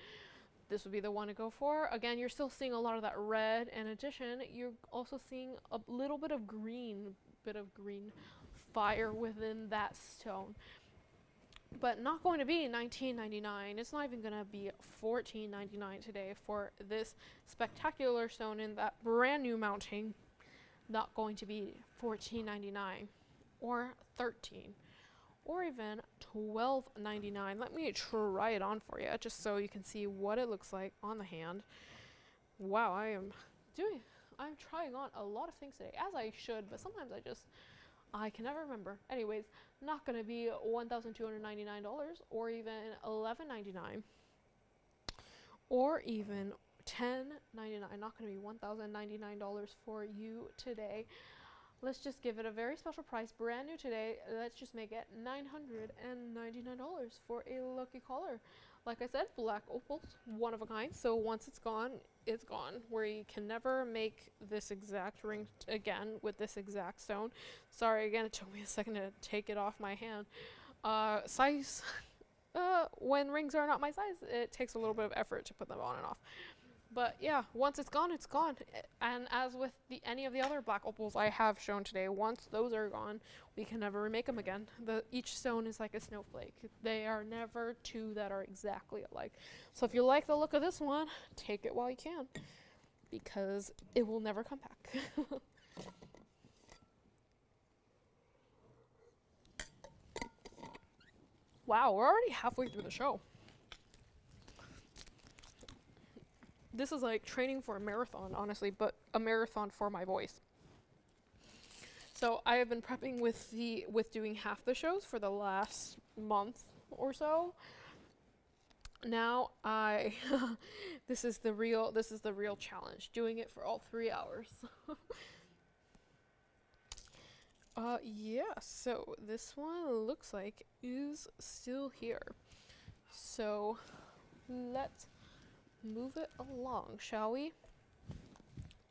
this would be the one to go for. Again, you're still seeing a lot of that red. In addition, you're also seeing a little bit of green fire within that stone. But not going to be $19.99. It's not even going to be $14.99 today for this spectacular stone in that brand new mounting. Not going to be $14.99 or $13 or even $12.99. Let me try it on for you just so you can see what it looks like on the hand. Wow, I'm trying on a lot of things today, as I should, but sometimes I can never remember. Anyways, not going to be $1,299 or even $11.99 or even $10.99. Not going to be $1,099 for you today. Let's just give it a very special price, brand new today. Let's just make it $999 for a lucky caller. Like I said, black opals, one of a kind. So once it's gone, it's gone. We can never make this exact ring again with this exact stone. Sorry, again, it took me a second to take it off my hand. Size, when rings are not my size, it takes a little bit of effort to put them on and off. But yeah, once it's gone, it's gone. And as with any of the other black opals I have shown today, once those are gone, we can never remake them again. Each stone is like a snowflake. They are never two that are exactly alike. So if you like the look of this one, take it while you can, because it will never come back. Wow, we're already halfway through the show. This is like training for a marathon, honestly, but a marathon for my voice. So I have been prepping with doing half the shows for the last month or so. Now this is the real challenge, doing it for all 3 hours. Yeah, so this one looks like is still here. So let's move it along, shall we?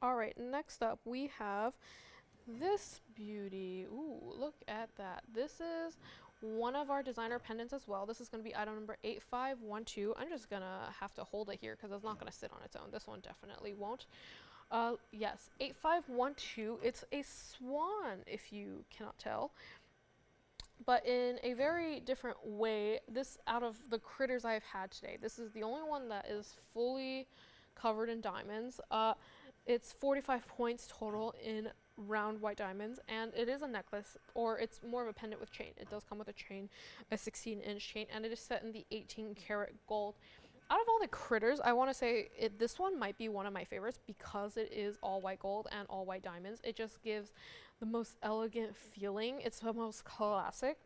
All right, next up we have this beauty. Ooh, look at that. This is one of our designer pendants as well. This is going to be item number 8512. I'm just going to have to hold it here because it's not going to sit on its own. This one definitely won't. Yes, 8512. It's a swan, if you cannot tell, but in a very different way. This, out of the critters I've had today, this is the only one that is fully covered in diamonds. It's 45 points total in round white diamonds, and it is a necklace, or it's more of a pendant with chain. It does come with a chain, a 16-inch chain, and it is set in the 18-karat gold. Out of all the critters, I want to say this one might be one of my favorites because it is all white gold and all white diamonds. It just gives the most elegant feeling. It's the most classic.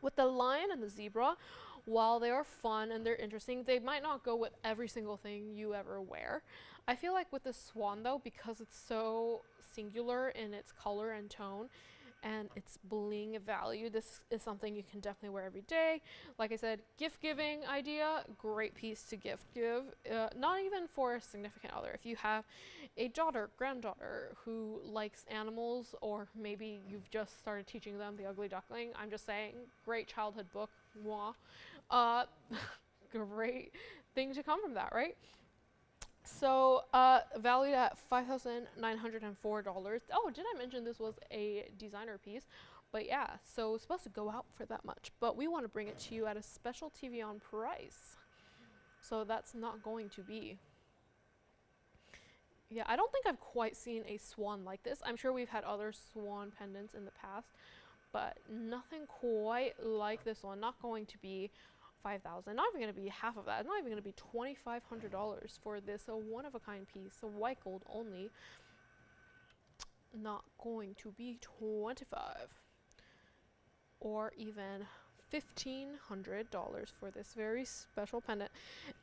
With the lion and the zebra, while they are fun and they're interesting, they might not go with every single thing you ever wear. I feel like with the swan though, because it's so singular in its color and tone and its bling value, this is something you can definitely wear every day. Like I said, gift giving idea, great piece to gift give, not even for a significant other. If you have a daughter, granddaughter who likes animals, or maybe you've just started teaching them The Ugly Duckling, I'm just saying, great childhood book, mwah. Great thing to come from that, right? So, valued at $5,904. Oh, did I mention this was a designer piece? But yeah, so it's supposed to go out for that much. But we want to bring it to you at a special TVON price. So that's not going to be. Yeah, I don't think I've quite seen a swan like this. I'm sure we've had other swan pendants in the past, but nothing quite like this one. Not going to be $5,000, not even going to be half of that. Not even going to be $2,500 for this one-of-a-kind piece, a white gold only. Not going to be 25 or even $1,500 for this very special pendant.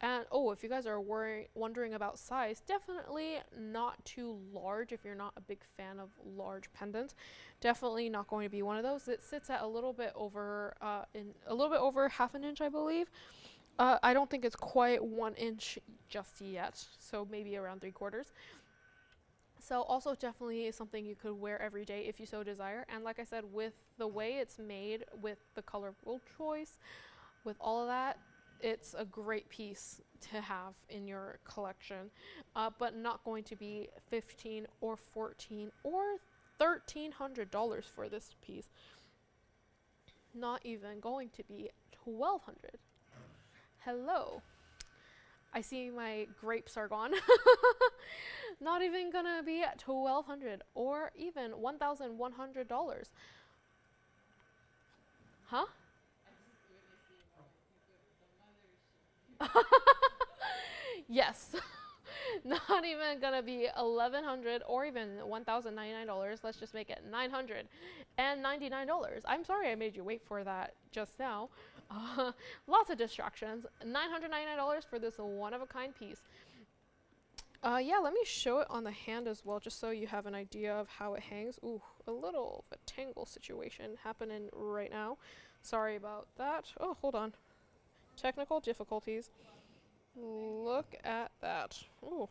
And oh, if you guys are wondering about size, definitely not too large if you're not a big fan of large pendants. Definitely not going to be one of those. It sits at a little bit over half an inch, I believe. I don't think it's quite 1 inch just yet, so maybe around 3/4. So also definitely something you could wear every day if you so desire. And like I said, with the way it's made, with the color of gold choice, with all of that, it's a great piece to have in your collection. But not going to be $1,500 or $1,400 or $1,300 for this piece. Not even going to be $1,200. Hello. I see my grapes are gone. Not even gonna be at $1,200 or even $1,100. Huh? Yes. Not even gonna be $1,100 or even $1,099. Let's just make it $999. I'm sorry I made you wait for that just now. Lots of distractions. $999 for this one-of-a-kind piece. Yeah, let me show it on the hand as well, just so you have an idea of how it hangs. Ooh, a little of a tangle situation happening right now. Sorry about that. Oh, hold on. Technical difficulties. Look at that. Ooh.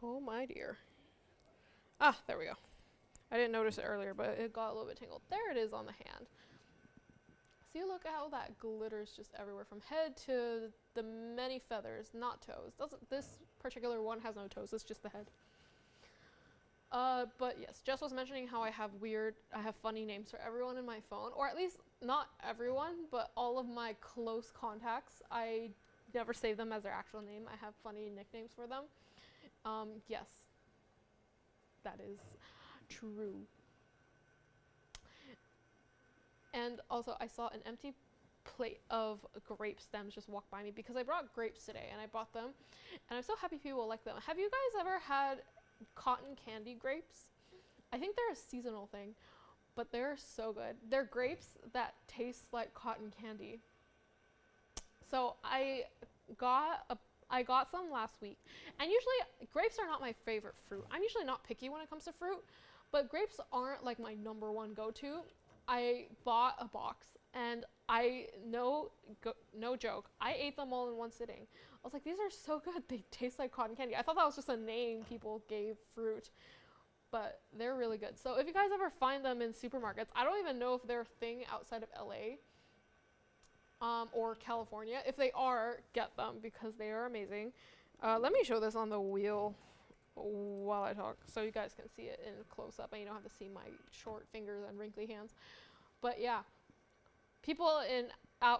Oh my dear. Ah, there we go. I didn't notice it earlier, but it got a little bit tangled. There it is on the hand. See, look at how that glitters just everywhere from head to the many feathers, not toes. This particular one has no toes, it's just the head. But yes, Jess was mentioning how I have funny names for everyone in my phone, or at least not everyone, but all of my close contacts. I never save them as their actual name. I have funny nicknames for them. Yes, that is true. And also, I saw an empty plate of grape stems just walk by me because I brought grapes today and I bought them, and I'm so happy people like them. Have you guys ever had cotton candy grapes? I think they're a seasonal thing, but they're so good. They're grapes that taste like cotton candy. So I got some last week, and usually grapes are not my favorite fruit. I'm usually not picky when it comes to fruit, but grapes aren't like my #1 go-to. I bought a box, and no joke, I ate them all in one sitting. I was like, these are so good. They taste like cotton candy. I thought that was just a name people gave fruit, but they're really good. So if you guys ever find them in supermarkets, I don't even know if they're a thing outside of LA or California. If they are, get them because they are amazing. Let me show this on the wheel while I talk so you guys can see it in close up and you don't have to see my short fingers and wrinkly hands. But yeah, people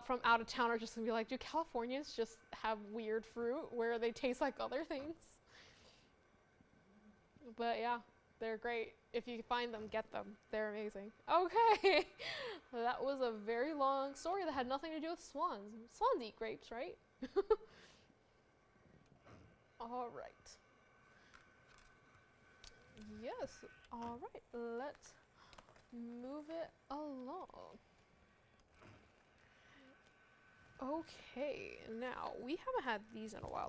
from out of town are just gonna be like, do Californians just have weird fruit where they taste like other things? But yeah, they're great. If you find them, get them. They're amazing. Okay. That was a very long story that had nothing to do with swans. Swans eat grapes, right? All right. Yes. All right. Let's move it along. Okay, now we haven't had these in a while.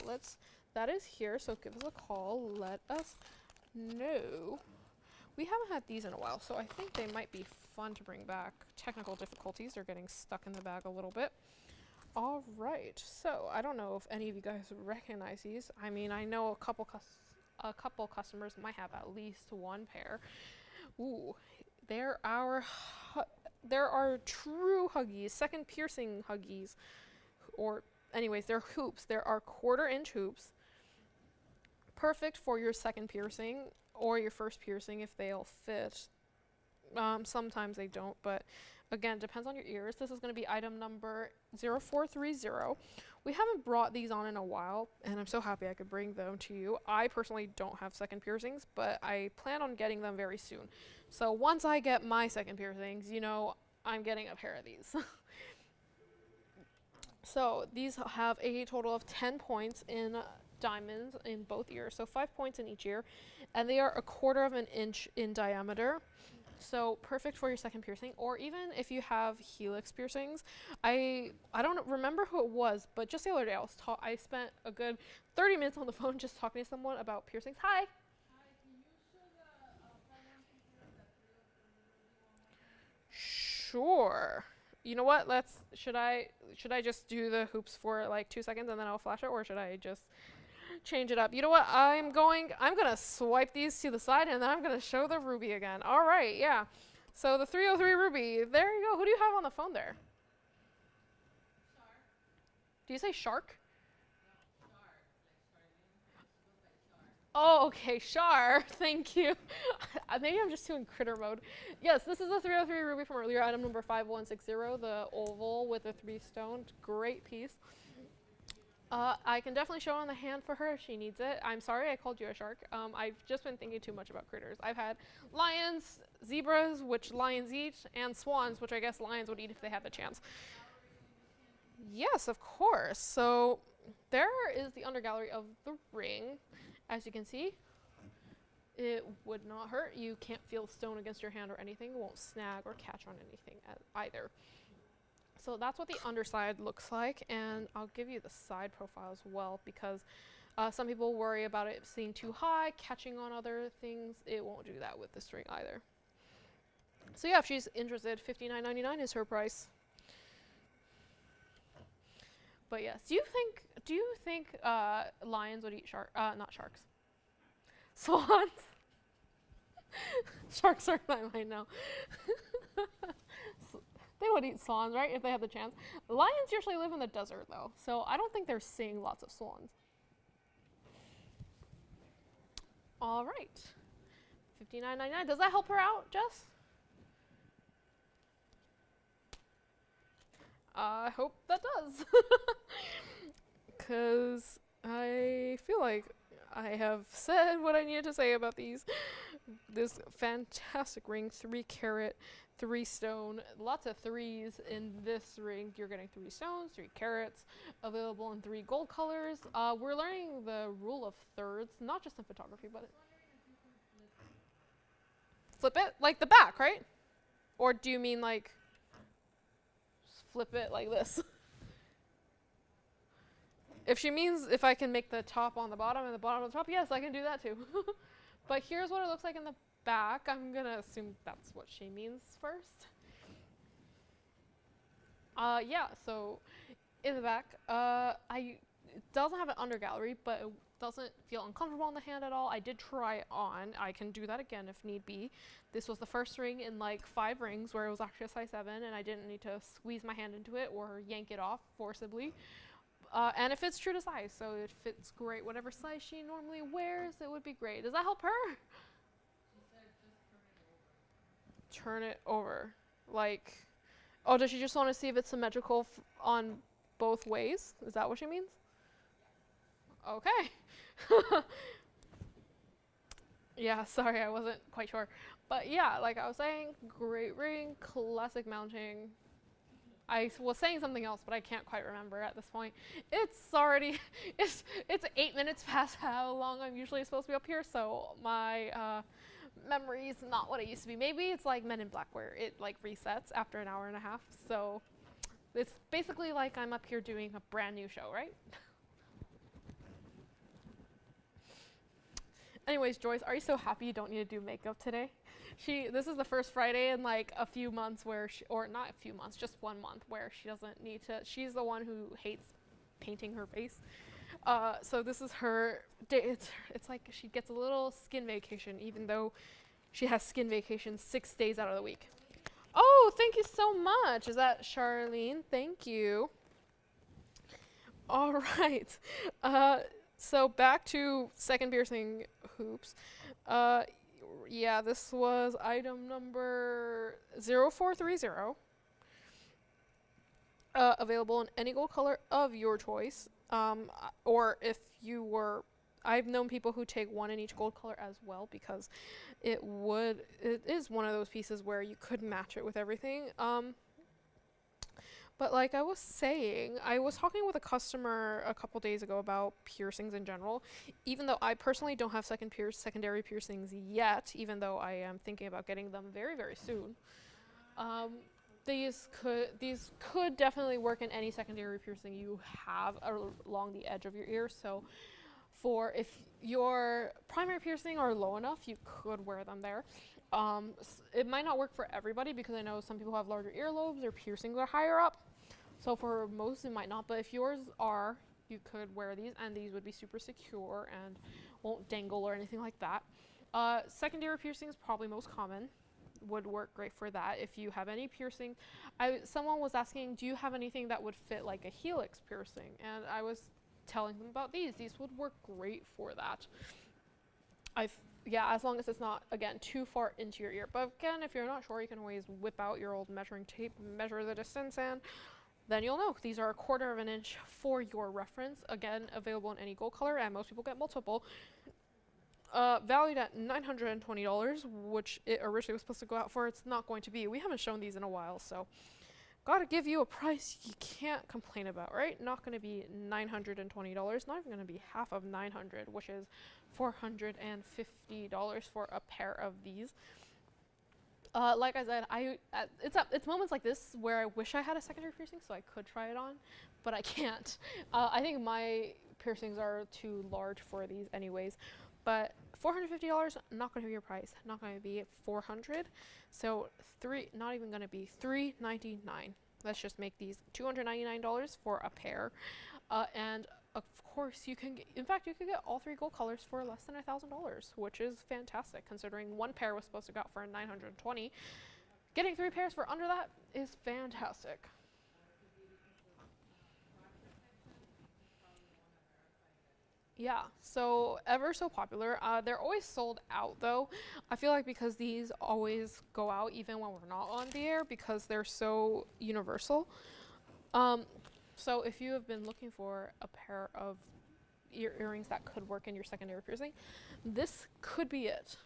That is here, so give us a call. Let us know. We haven't had these in a while, so I think they might be fun to bring back. Technical difficulties are getting stuck in the bag a little bit. All right, so I don't know if any of you guys recognize these. I mean, I know a couple customers might have at least one pair. Ooh, there are true Huggies, second piercing Huggies, or anyways, they're hoops. There are 1/4-inch hoops, perfect for your second piercing or your first piercing if they'll fit. Sometimes they don't, but again, depends on your ears. This is going to be item number 0430. We haven't brought these on in a while, and I'm so happy I could bring them to you. I personally don't have second piercings, but I plan on getting them very soon. So once I get my second piercings, you know, I'm getting a pair of these. So these have a total of 10 points in diamonds in both ears, so 5 points in each ear, and they are 1/4 inch in diameter. So perfect for your second piercing, or even if you have helix piercings. I don't remember who it was, but just the other day I spent a good 30 minutes on the phone just talking to someone about piercings. Hi. Sure. You know what? Should I just do the hoops for like 2 seconds and then I'll flash it, or should I just change it up? You know what? I'm gonna swipe these to the side and then I'm gonna show the ruby again. All right, yeah. So the 303 ruby. There you go. Who do you have on the phone there? Shark. Do you say shark? Oh, okay, Char. Thank you. Maybe I'm just too in critter mode. Yes, this is the 303 ruby from earlier, item number 5160, the oval with the 3 stone. Great piece. I can definitely show on the hand for her if she needs it. I'm sorry I called you a shark. I've just been thinking too much about critters. I've had lions, zebras, which lions eat, and swans, which I guess lions would eat if they had the chance. Yes, of course. So there is the undergallery of the ring. As you can see, it would not hurt. You can't feel stone against your hand or anything. It won't snag or catch on anything either. So that's what the underside looks like, and I'll give you the side profile as well, because some people worry about it seeing too high, catching on other things. It won't do that with this ring either. So yeah, if she's interested, $59.99 is her price. But yes, do you think lions would eat not sharks? Swans? Sharks are in my mind now. They would eat swans, right, if they had the chance. Lions usually live in the desert, though, so I don't think they're seeing lots of swans. All right. $59.99. Does that help her out, Jess? I hope that does. Because I feel like I have said what I needed to say about this fantastic ring, 3 carat, 3 stone, lots of 3s in this ring. You're getting 3 stones, 3 carats, available in 3 gold colors. We're learning the rule of thirds, not just in photography, but flip it like the back, right? Or do you mean like flip it like this? If she means if I can make the top on the bottom and the bottom on the top, yes, I can do that too. But here's what it looks like in the back. I'm gonna assume that's what she means first. Yeah, so in the back, it doesn't have an undergallery, but it doesn't feel uncomfortable on the hand at all. I did try it on. I can do that again if need be. This was the first ring in like 5 rings where it was actually a size 7, and I didn't need to squeeze my hand into it or yank it off forcibly. And it fits true to size, so it fits great. Whatever size she normally wears, it would be great. Does that help her? She said just turn it over. Like, oh, does she just want to see if it's symmetrical on both ways? Is that what she means? Okay. Yeah, sorry, I wasn't quite sure. But yeah, like I was saying, great ring, classic mounting. I was saying something else, but I can't quite remember at this point. It's 8 minutes past how long I'm usually supposed to be up here, so my memory is not what it used to be. Maybe it's like Men in Black where it like resets after an hour and a half. So it's basically like I'm up here doing a brand new show, right? Anyways, Joyce, are you so happy you don't need to do makeup today? This is the first Friday in like a few months where or not a few months, just 1 month where she doesn't need to. She's the one who hates painting her face. So this is her day. It's like she gets a little skin vacation, even though she has skin vacation 6 days out of the week. Oh, thank you so much. Is that Charlene? Thank you. All right. So back to second piercing hoops. Yeah, this was item number 0430. Available in any gold color of your choice. Or if you were, I've known people who take one in each gold color as well, because it is one of those pieces where you could match it with everything. But like I was saying, I was talking with a customer a couple days ago about piercings in general. Even though I personally don't have secondary piercings yet, even though I am thinking about getting them very, very soon. These could definitely work in any secondary piercing you have along the edge of your ear. So if your primary piercing are low enough, you could wear them there. It might not work for everybody, because I know some people have larger earlobes, their piercings are higher up. So for most it might not, but if yours are, you could wear these, and these would be super secure and won't dangle or anything like that. Secondary piercings, probably most common, would work great for that. If you have any piercing, someone was asking, do you have anything that would fit like a helix piercing? And I was telling them about these. These would work great for that. Yeah, as long as it's not, again, too far into your ear. But again, if you're not sure, you can always whip out your old measuring tape, measure the distance, and then you'll know. These are 1/4 of an inch for your reference. Again, available in any gold color, and most people get multiple. Valued at $920, which it originally was supposed to go out for. It's not going to be. We haven't shown these in a while, so gotta give you a price you can't complain about, right? Not going to be $920, not even going to be half of $900, which is $450 for a pair of these. Like I said, it's moments like this where I wish I had a secondary piercing so I could try it on, but I can't. I think my piercings are too large for these anyways. But $450, not going to be your price. Not going to be $400. So not even going to be $399. Let's just make these $299 for a pair. And of course, you can get all 3 gold colors for less than $1,000, which is fantastic considering one pair was supposed to go out for $920. Getting 3 pairs for under that is fantastic. Yeah, so ever so popular. They're always sold out though. I feel like because these always go out even when we're not on the air, because they're so universal. So if you have been looking for a pair of earrings that could work in your secondary piercing, this could be it.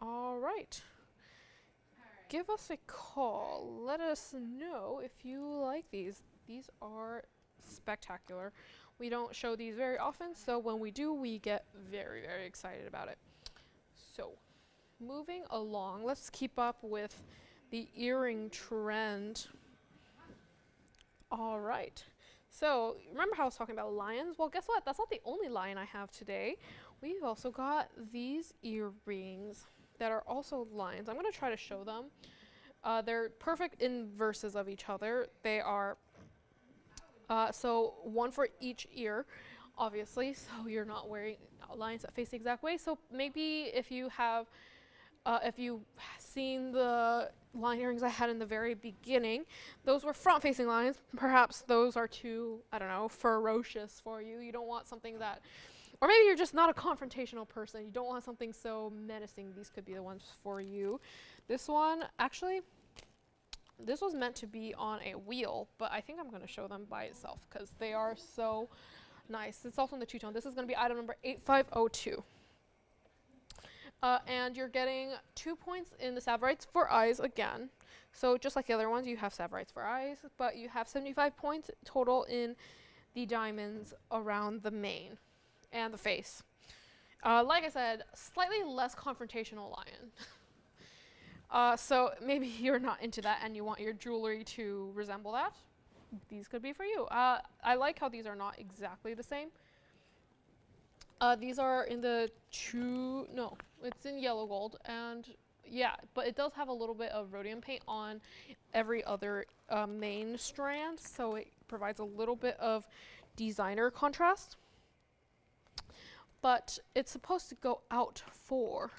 All right. Give us a call. Let us know if you like these. These are spectacular. We don't show these very often, so when we do, we get very, very excited about it. So, moving along, let's keep up with the earring trend. All right. So, remember how I was talking about lions? Well, guess what? That's not the only lion I have today. We've also got these earrings that are also lions. I'm going to try to show them. They're perfect inverses of each other. They are so one for each ear, obviously, so you're not wearing lions that face the exact way. So maybe if you've seen the lion earrings I had in the very beginning, those were front-facing lions. Perhaps those are too, I don't know, ferocious for you. You don't want something that, or maybe you're just not a confrontational person. You don't want something so menacing. These could be the ones for you. This one, actually, this was meant to be on a wheel, but I think I'm going to show them by itself because they are so nice. It's also in the two-tone. This is going to be item number 8502. And you're getting 2 points in the Savorites for eyes again. So just like the other ones, you have Savorites for eyes, but you have 75 points total in the diamonds around the mane and the face. Like I said, slightly less confrontational lion. So maybe you're not into that and you want your jewelry to resemble that. These could be for you. I like how these are not exactly the same. These are in the no, it's in yellow gold, and yeah, but it does have a little bit of rhodium paint on every other main strand, so it provides a little bit of designer contrast. But it's supposed to go out for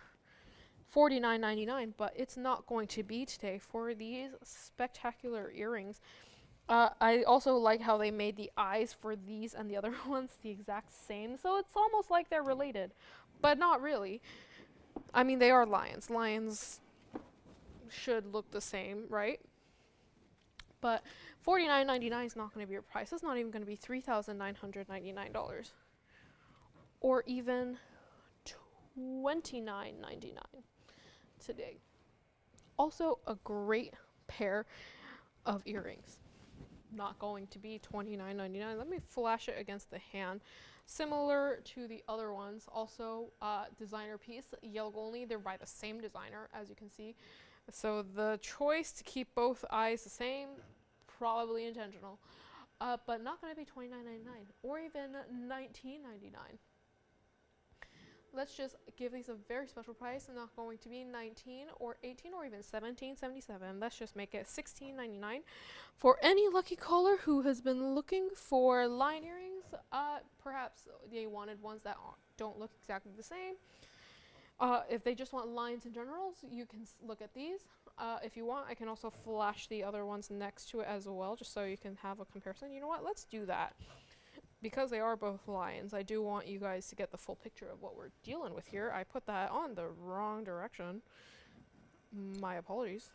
$49.99, but it's not going to be today for these spectacular earrings. I also like how they made the eyes for these and the other ones the exact same, so it's almost like they're related, but not really. I mean, they are lions. Lions should look the same, right? But $49.99 is not going to be your price. It's not even going to be $3,999. Or even $29.99 today. Also, a great pair of earrings. Not going to be $29.99. Let me flash it against the hand. Similar to the other ones, also designer piece, yellow gold only. They're by the same designer, as you can see. So the choice to keep both eyes the same, probably intentional, but not going to be $29.99 or even $19.99. Let's just give these a very special price. Not going to be $19 or $18 or even $17.77. Let's just make it $16.99 for any lucky caller who has been looking for lion earrings. Perhaps they wanted ones that don't look exactly the same. If they just want lions in general, so you can look at these. If you want, I can also flash the other ones next to it as well, just so you can have a comparison. You know what? Let's do that. Because they are both lions, I do want you guys to get the full picture of what we're dealing with here. I put that on the wrong direction. My apologies.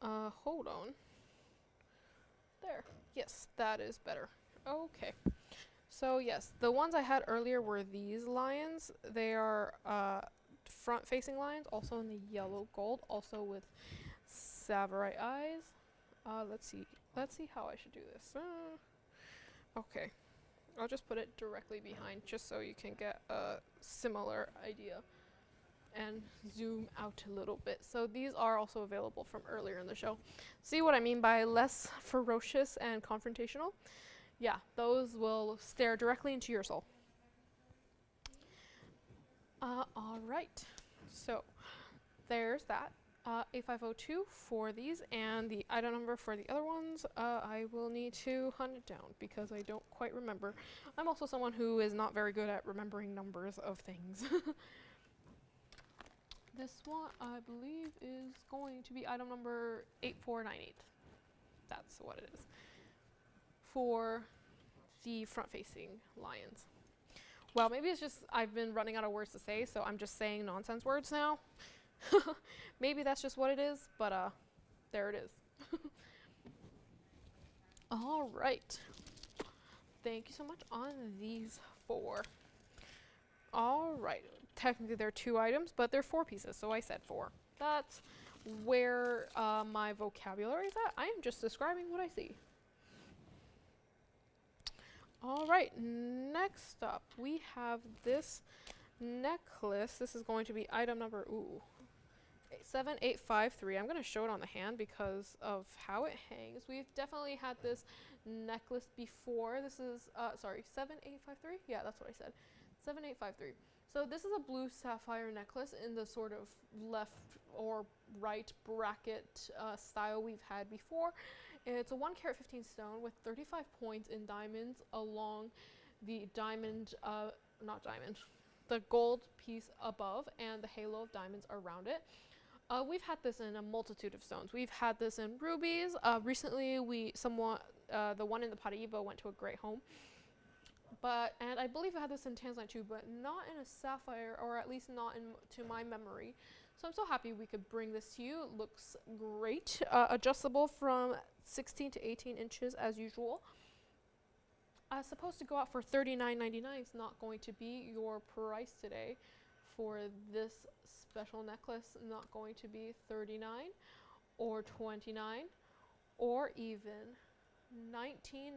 Hold on. There. Yes, that is better. Okay. So yes, the ones I had earlier were these lions. They are front-facing lions, also in the yellow gold, also with Savarite eyes. Let's see how I should do this. Okay, I'll just put it directly behind just so you can get a similar idea and zoom out a little bit. So these are also available from earlier in the show. See what I mean by less ferocious and confrontational? Yeah, those will stare directly into your soul. All right, so there's that. 8502 for these, and the item number for the other ones, I will need to hunt it down because I don't quite remember. I'm also someone who is not very good at remembering numbers of things. This one, I believe, is going to be item number 8498. That's what it is. For the front-facing lions. Well, maybe it's just I've been running out of words to say, so I'm just saying nonsense words now. Maybe that's just what it is, but there it is. All right. Thank you so much on these four. All right. Technically, they're 2 items, but they're 4 pieces, so I said 4. That's where my vocabulary is at. I am just describing what I see. All right. Next up, we have this necklace. This is going to be item number 7853. I'm going to show it on the hand because of how it hangs. We've definitely had this necklace before. This is, 7853? Yeah, that's what I said. 7853. So this is a blue sapphire necklace in the sort of left or right bracket style we've had before. It's a 1 carat 15 stone with 35 points in diamonds along the diamond, the gold piece above and the halo of diamonds around it. We've had this in a multitude of stones. We've had this in rubies. Recently, the one in the Paraíba went to a great home. And I believe I had this in tanzanite too, but not in a sapphire, or at least not to my memory. So I'm so happy we could bring this to you. It looks great. Adjustable from 16 to 18 inches as usual. Supposed to go out for $39.99. It's not going to be your price today for this special necklace. Not going to be $39 or $29 or even $19.99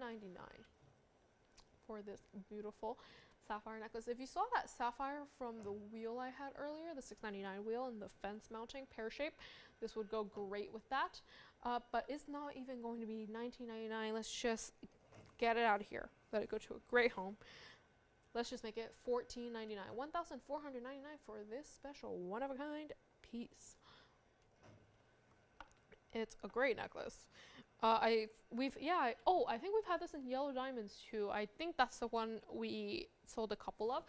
for this beautiful sapphire necklace. If you saw that sapphire from the wheel I had earlier, the $6.99 wheel and the fence mounting pear shape, this would go great with that. But it's not even going to be $19.99. Let's just get it out of here. Let it go to a great home. Let's just make it $14.99. $1,499 for this special one-of-a-kind piece. It's a great necklace. I think we've had this in yellow diamonds too. I think that's the one we sold a couple of,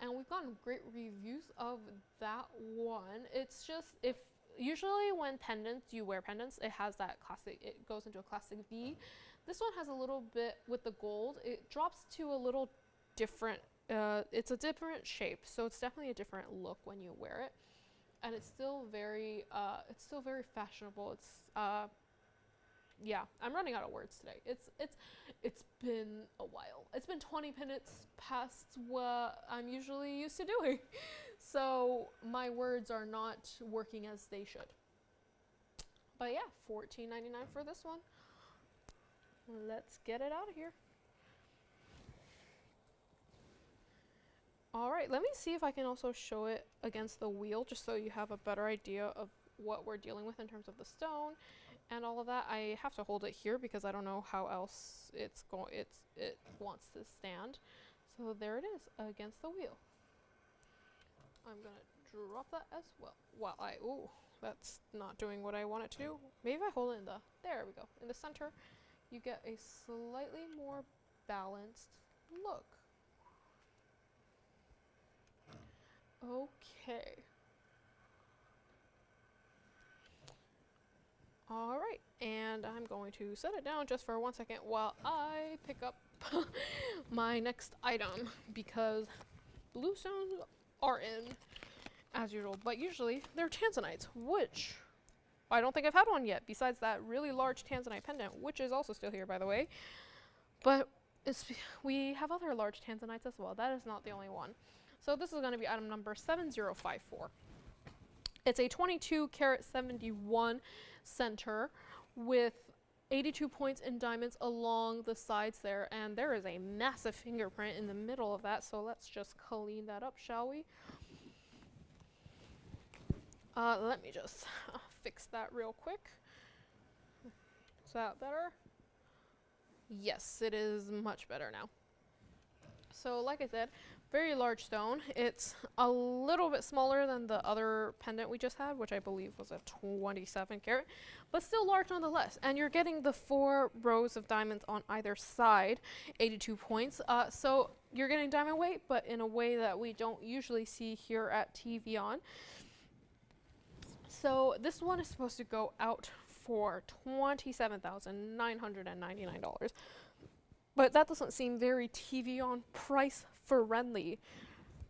and we've gotten great reviews of that one. It's just, if usually when pendants, you wear pendants, it has that classic, it goes into a classic V. This one has a little bit with the gold. It drops to a little different, it's a different shape, so it's definitely a different look when you wear it. And it's still very fashionable. It's, yeah, I'm running out of words today. It's been a while. It's been 20 minutes past what I'm usually used to doing. So my words are not working as they should. But yeah, $14.99 for this one. Let's get it out of here. All right, let me see if I can also show it against the wheel, just so you have a better idea of what we're dealing with in terms of the stone and all of that. I have to hold it here because I don't know how else it wants to stand. So there it is against the wheel. I'm gonna drop that as well. Ooh, that's not doing what I want it to do. Maybe if I hold it in there we go. In the center, you get a slightly more balanced look. Okay. All right, and I'm going to set it down just for 1 second while I pick up my next item, because blue stones are in as usual, but usually they're tanzanites, which I don't think I've had one yet, besides that really large tanzanite pendant, which is also still here, by the way. But we have other large tanzanites as well. That is not the only one. So this is going to be item number 7054. It's a 22 karat 71 center with 82 points in diamonds along the sides there, and there is a massive fingerprint in the middle of that, so let's just clean that up, shall we? Let me just fix that real quick. Is that better? Yes, it is much better now. So like I said, very large stone. It's a little bit smaller than the other pendant we just had, which I believe was a 27 karat, but still large nonetheless. And you're getting the 4 rows of diamonds on either side, 82 points. So you're getting diamond weight, but in a way that we don't usually see here at TVON. So this one is supposed to go out for $27,999. But that doesn't seem very TVON price friendly,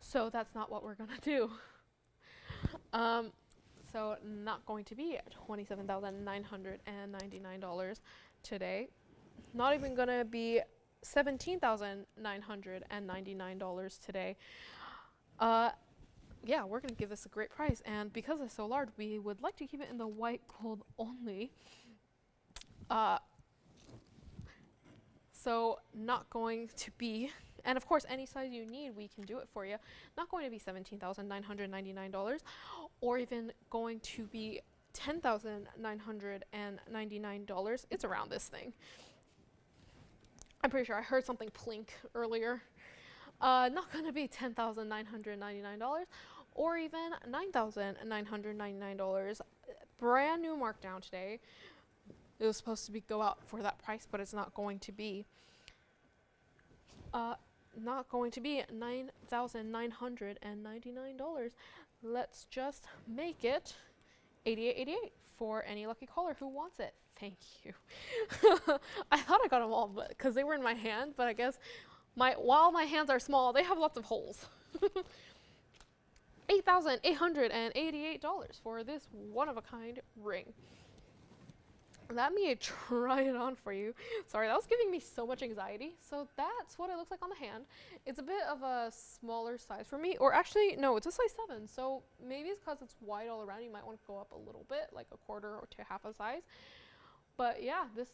so that's not what we're gonna do. So not going to be at $27,999 today. Not even gonna be $17,999 today. Yeah, we're gonna give this a great price, and because it's so large, we would like to keep it in the white gold only. So not going to be, and of course any size you need, we can do it for you. Not going to be $17,999, or even going to be $10,999. It's around this thing. I'm pretty sure I heard something plink earlier. Not going to be $10,999, or even $9,999. Brand new markdown today. It was supposed to go out for that price, but it's not going to be. Not going to be $9,999. Let's just make it $88.88 for any lucky caller who wants it. Thank you. I thought I got them all, but because they were in my hand, but I guess while my hands are small, they have lots of holes. $8,888 for this one-of-a-kind ring. Let me try it on for you. Sorry, that was giving me so much anxiety. So that's what it looks like on the hand. It's a bit of a smaller size for me, or actually, no, it's a size 7. So maybe it's because it's wide all around. You might want to go up a little bit, like a quarter or to half a size. But yeah, this,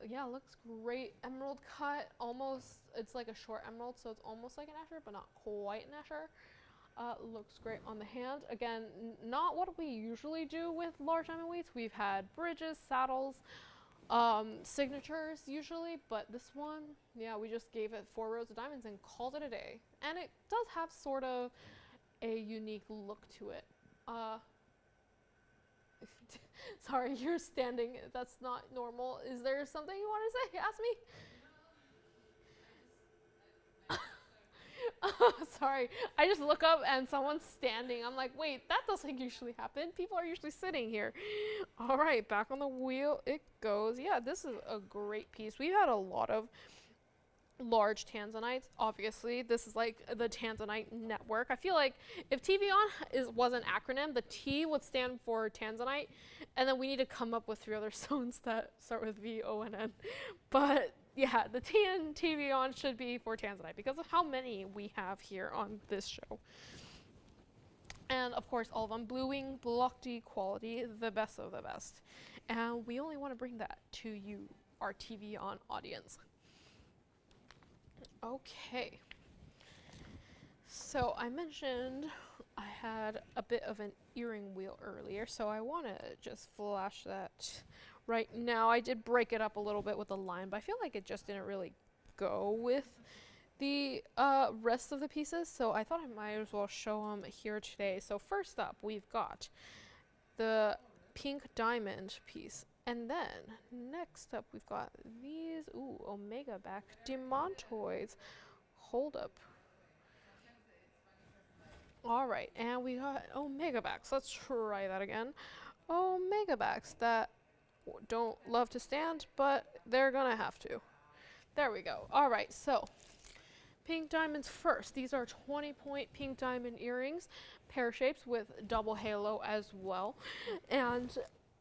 yeah, looks great. Emerald cut, almost, it's like a short emerald, so it's almost like an escher, but not quite an escher. Looks great on the hand. Again, not what we usually do with large diamond weights. We've had bridges, saddles, signatures usually, but this one, yeah, we just gave it 4 rows of diamonds and called it a day. And it does have sort of a unique look to it. Sorry, you're standing. That's not normal. Is there something you want to say? Ask me. Sorry, I just look up and someone's standing. I'm like, wait, that doesn't usually happen. People are usually sitting here. All right, back on the wheel it goes. Yeah, this is a great piece. We've had a lot of large tanzanites. Obviously, this is like the Tanzanite network. I feel like if TVON was an acronym, the T would stand for Tanzanite, and then we need to come up with 3 other stones that start with VONN. But yeah, the T in TVON should be for Tanzanite because of how many we have here on this show. And of course, all of them blue wing, block D quality, the best of the best. And we only want to bring that to you, our TVON audience. Okay, so I mentioned I had a bit of an earring wheel earlier, so I want to just flash that right now. I did break it up a little bit with the line, but I feel like it just didn't really go with the rest of the pieces, so I thought I might as well show them here today. So first up, we've got the pink diamond piece. And then, next up, we've got these, Omega back demontoids. Hold up. All right, and we got Omega backs. Let's try that again. Omega backs that don't love to stand, but they're gonna have to. There we go. All right, so pink diamonds first. These are 20-point pink diamond earrings, pear shapes with double halo as well. And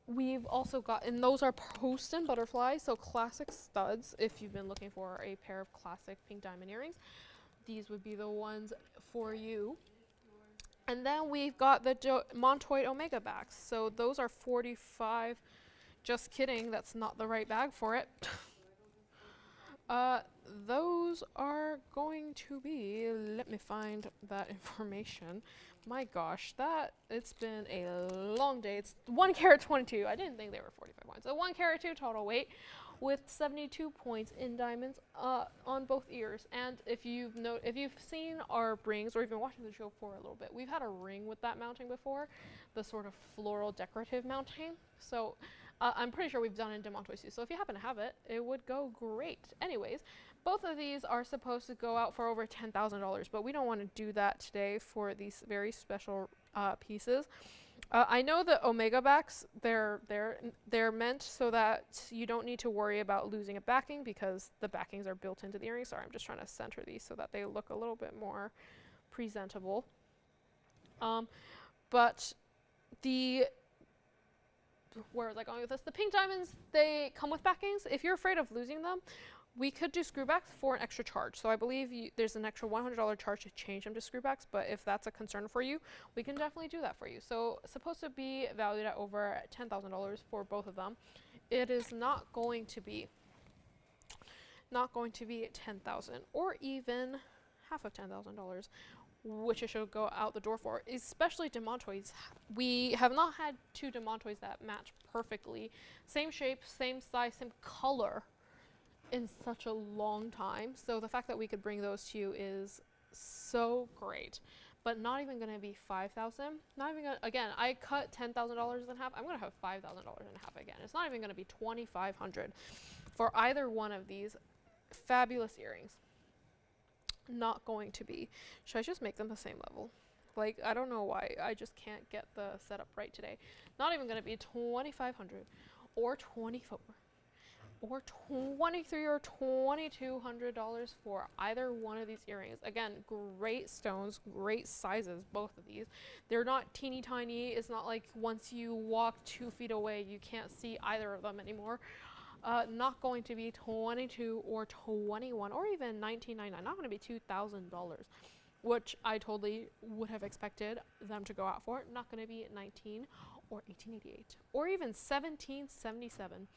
we've also got, and those are post and butterfly, so classic studs. If you've been looking for a pair of classic pink diamond earrings, these would be the ones for you. And then we've got the Montoid Omega backs. So those are 45. Just kidding, that's not the right bag for it. Those are going to be, let me find that information. My gosh, it's been a long day. It's 1 carat 22. I didn't think they were 45 points. So 1 carat 2 total weight with 72 points in diamonds on both ears. And if you've seen our rings or even watching the show for a little bit, we've had a ring with that mounting before, the sort of floral decorative mounting. So I'm pretty sure we've done it in demontoids too. So if you happen to have it, it would go great. Anyways, both of these are supposed to go out for over $10,000, but we don't want to do that today for these very special pieces. I know the Omega backs, they're meant so that you don't need to worry about losing a backing because the backings are built into the earrings. Sorry, I'm just trying to center these so that they look a little bit more presentable. But where was I going with this? The pink diamonds, they come with backings. If you're afraid of losing them, we could do screwbacks for an extra charge. So I believe there's an extra $100 charge to change them to screwbacks, but if that's a concern for you, we can definitely do that for you. So supposed to be valued at over $10,000 for both of them. It is not going to be $10,000 or even half of $10,000, which it should go out the door for, especially demontoids. We have not had 2 demontoids that match perfectly, same shape, same size, same color, in such a long time. So the fact that we could bring those to you is so great. But not even going to be $5,000. Not even gonna, again, I cut $10,000 in half. I'm going to have $5,000 in half again. It's not even going to be $2,500 for either one of these fabulous earrings. Not going to be. Should I just make them the same level? Like, I don't know why. I just can't get the setup right today. Not even going to be $2,500 or $24 or $23 or $2,200 for either one of these earrings. Again, great stones, great sizes, both of these. They're not teeny tiny. It's not like once you walk 2 feet away, you can't see either of them anymore. Not going to be $22 or $21 or even $19.99. Not going to be $2,000, which I totally would have expected them to go out for. Not going to be $19 or $18.88 or even $17.77.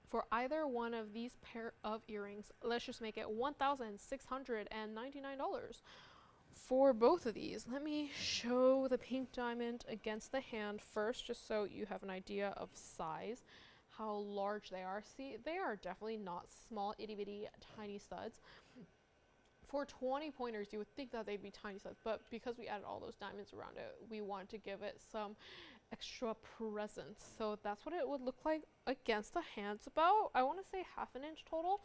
For either one of these pair of earrings, let's just make it $1,699 for both of these. Let me show the pink diamond against the hand first, just so you have an idea of size, how large they are. See, they are definitely not small, itty bitty, tiny studs. For 20 pointers, you would think that they'd be tiny studs, but because we added all those diamonds around it, we wanted to give it some extra presence. So that's what it would look like against the hands. About, I want to say, half an inch total,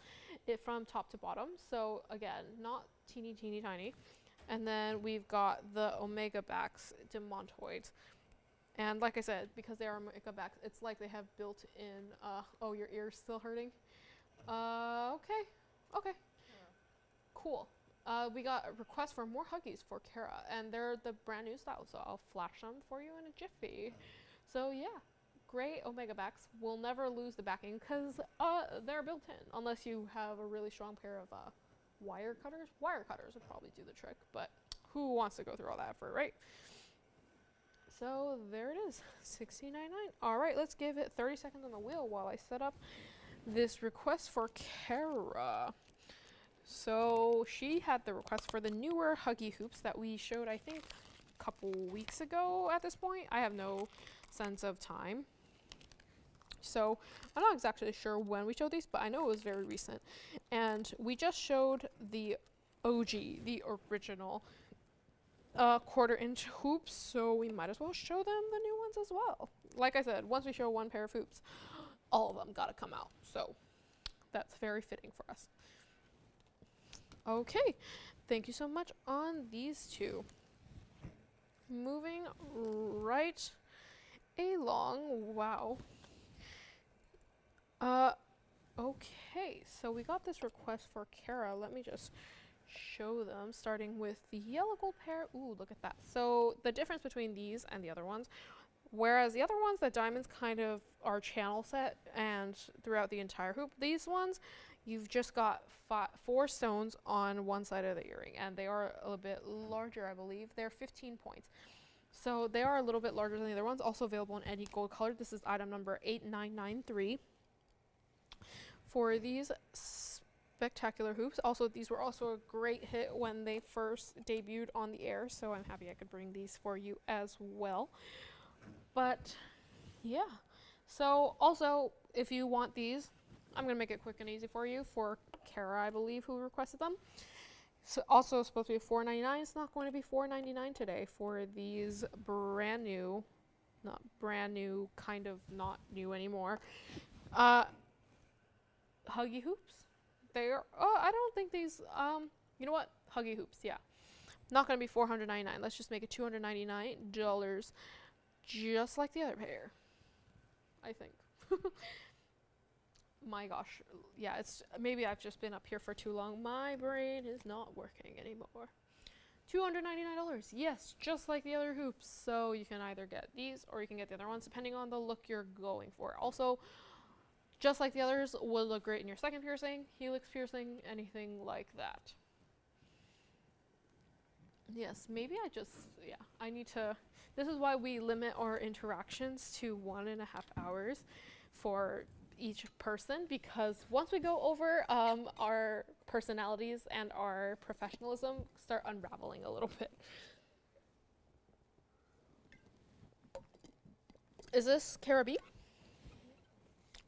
from top to bottom. So again, not teeny tiny. And then we've got the omega backs demontoids. And like I said, because they are omega backs, it's like they have built in, oh, your ear's still hurting? Okay. Yeah. Cool. We got a request for more Huggies for Kara, and they're the brand new style, so I'll flash them for you in a jiffy. So yeah, great omega backs. We'll never lose the backing because they're built in, unless you have a really strong pair of wire cutters. Wire cutters would probably do the trick, but who wants to go through all that effort, right? So there it is, $16.99. All right, let's give it 30 seconds on the wheel while I set up this request for Kara. So she had the request for the newer Huggy hoops that we showed, I think, a couple weeks ago at this point. I have no sense of time. So I'm not exactly sure when we showed these, but I know it was very recent. And we just showed the OG, the original 1/4 inch hoops, so we might as well show them the new ones as well. Like I said, once we show one pair of hoops, all of them gotta come out. So that's very fitting for us. Okay, thank you so much on these two. Moving right along, wow. Okay, so we got this request for Kara. Let me just show them, starting with the yellow gold pair. Ooh, look at that. So the difference between these and the other ones, whereas the other ones, the diamonds kind of are channel set and throughout the entire hoop, these ones, you've just got 4 stones on one side of the earring, and they are a little bit larger, I believe. They're 15 points. So they are a little bit larger than the other ones, also available in any gold color. This is item number 8993. For these spectacular hoops, also these were also a great hit when they first debuted on the air, so I'm happy I could bring these for you as well. But yeah, so also if you want these, I'm gonna make it quick and easy for you. For Kara, I believe, who requested them. So also supposed to be $4.99. It's not going to be $4.99 today for these brand new, not brand new, kind of not new anymore, Huggy hoops. They are, I don't think these, you know what? Huggy hoops, yeah. Not going to be $499. Let's just make it $299, just like the other pair, I think. My gosh, yeah, it's maybe I've just been up here for too long. My brain is not working anymore. $299, yes, just like the other hoops. So you can either get these or you can get the other ones, depending on the look you're going for. Also, just like the others, will look great in your second piercing, helix piercing, anything like that. Yes, maybe I need to, this is why we limit our interactions to 1.5 hours for each person, because once we go over, our personalities and our professionalism start unraveling a little bit. Is this Kara B?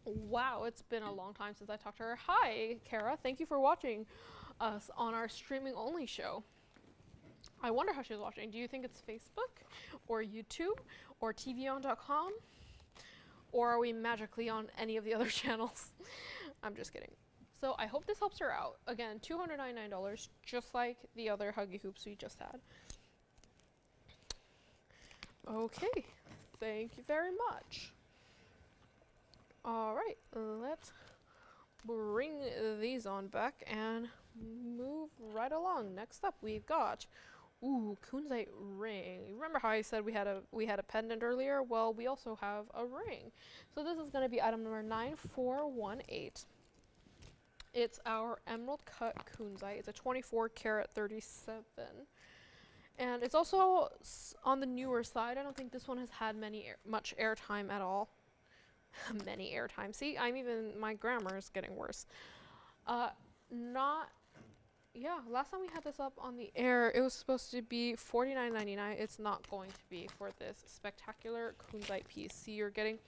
Wow, it's been a long time since I talked to her. Hi, Kara. Thank you for watching us on our streaming only show. I wonder how she's watching. Do you think it's Facebook or YouTube or TVON.com? Or are we magically on any of the other channels? I'm just kidding. So I hope this helps her out. Again, $299, just like the other Huggy hoops we just had. Okay, thank you very much. All right, let's bring these on back and move right along. Next up, we've got kunzite ring. Remember how I said we had a pendant earlier? Well, we also have a ring. So this is going to be item number 9418. It's our emerald cut kunzite. It's a 24 karat 37. And it's also on the newer side. I don't think this one has had much airtime at all. many airtime. See, my grammar is getting worse. Last time we had this up on the air, it was supposed to be $49.99. It's not going to be for this spectacular kunzite piece. See, you're getting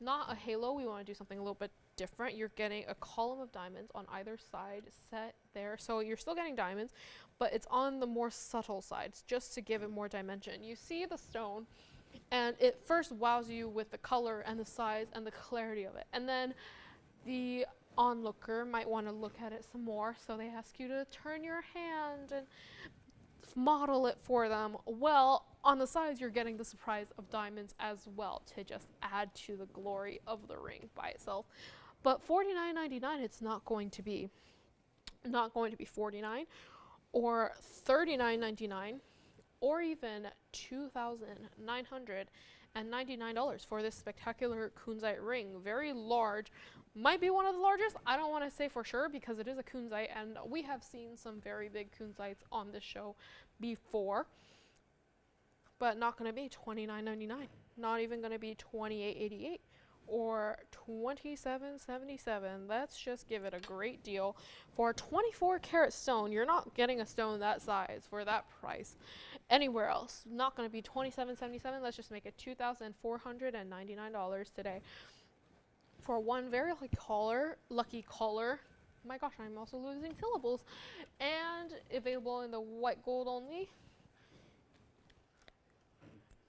not a halo. We want to do something a little bit different. You're getting a column of diamonds on either side set there. So you're still getting diamonds, but it's on the more subtle sides just to give it more dimension. You see the stone, and it first wows you with the color and the size and the clarity of it. And then the onlooker might want to look at it some more, so they ask you to turn your hand and model it for them. Well, on the sides you're getting the surprise of diamonds as well to just add to the glory of the ring by itself. But $49.99, it's not going to be $49 or $39.99 or even $2,999 for this spectacular kunzite ring. Very large. Might be one of the largest. I don't want to say for sure because it is a kunzite, and we have seen some very big kunzites on this show before. But not going to be $29.99. Not even going to be $28.88 or $27.77. Let's just give it a great deal. For a 24 karat stone, you're not getting a stone that size for that price anywhere else. Not going to be $27.77. Let's just make it $2,499 today. For one very lucky caller. My gosh, I'm also losing syllables. And available in the white gold only.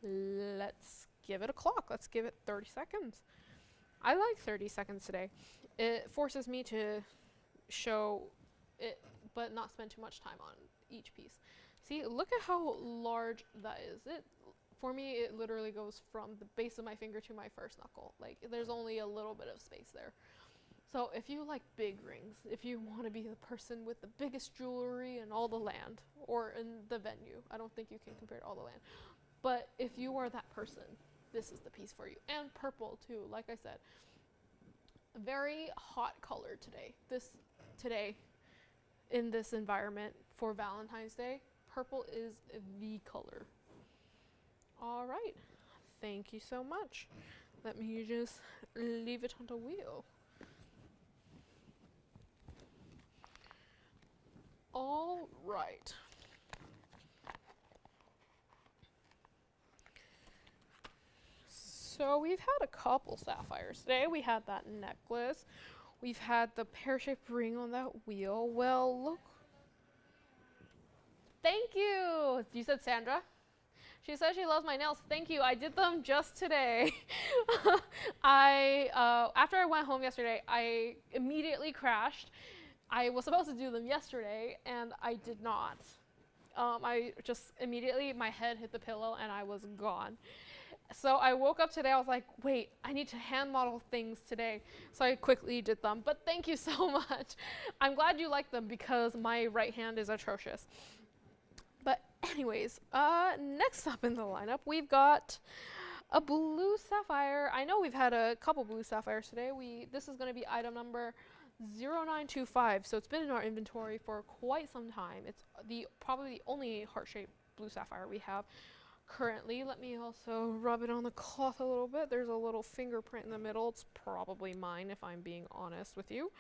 Let's give it a clock. Let's give it 30 seconds. I like 30 seconds today. It forces me to show it, but not spend too much time on each piece. See, look at how large that is. For me, it literally goes from the base of my finger to my first knuckle. Like, there's only a little bit of space there. So if you like big rings, if you want to be the person with the biggest jewelry in all the land, or in the venue, I don't think you can compare to all the land. But if you are that person, this is the piece for you. And purple too, like I said. A very hot color today. Today, in this environment for Valentine's Day, purple is the color. All right, thank you so much. Let me just leave it on the wheel. All right. So we've had a couple sapphires today. We had that necklace. We've had the pear-shaped ring on that wheel. Well, look. Thank you. You said Sandra? She said she loves my nails. Thank you. I did them just today. After I went home yesterday, I immediately crashed. I was supposed to do them yesterday, and I did not. I just immediately, my head hit the pillow, and I was gone. So I woke up today, I was like, wait, I need to hand model things today. So I quickly did them, but thank you so much. I'm glad you like them because my right hand is atrocious. But anyways, next up in the lineup, we've got a blue sapphire. I know we've had a couple blue sapphires today. This is gonna be item number 0925. So it's been in our inventory for quite some time. It's probably the only heart-shaped blue sapphire we have currently. Let me also rub it on the cloth a little bit. There's a little fingerprint in the middle. It's probably mine if I'm being honest with you.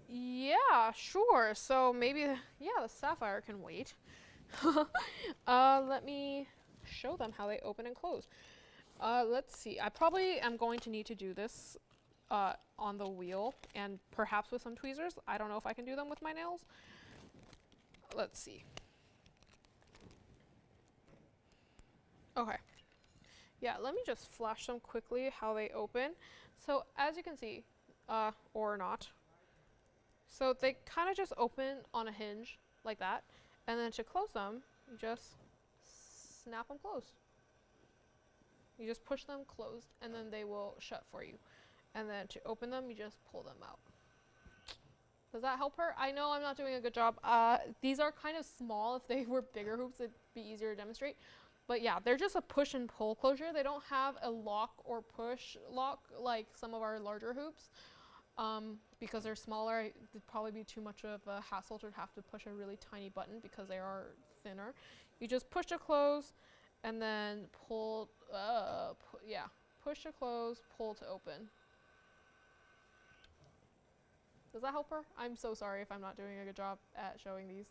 Yeah, sure. So maybe, the sapphire can wait. Let me show them how they open and close. Let's see. I probably am going to need to do this on the wheel and perhaps with some tweezers. I don't know if I can do them with my nails. Let's see. Okay. Yeah, let me just flash them quickly how they open. So as you can see, or not. So they kind of just open on a hinge like that. And then to close them, you just snap them closed. You just push them closed and then they will shut for you. And then to open them, you just pull them out. Does that help her? I know I'm not doing a good job. These are kind of small. If they were bigger hoops, it'd be easier to demonstrate. But yeah, they're just a push and pull closure. They don't have a lock or push lock like some of our larger hoops. Because they're smaller, it'd probably be too much of a hassle to have to push a really tiny button because they are thinner. You just push to close and then pull, yeah, push to close, pull to open. Does that help her? I'm so sorry if I'm not doing a good job at showing these.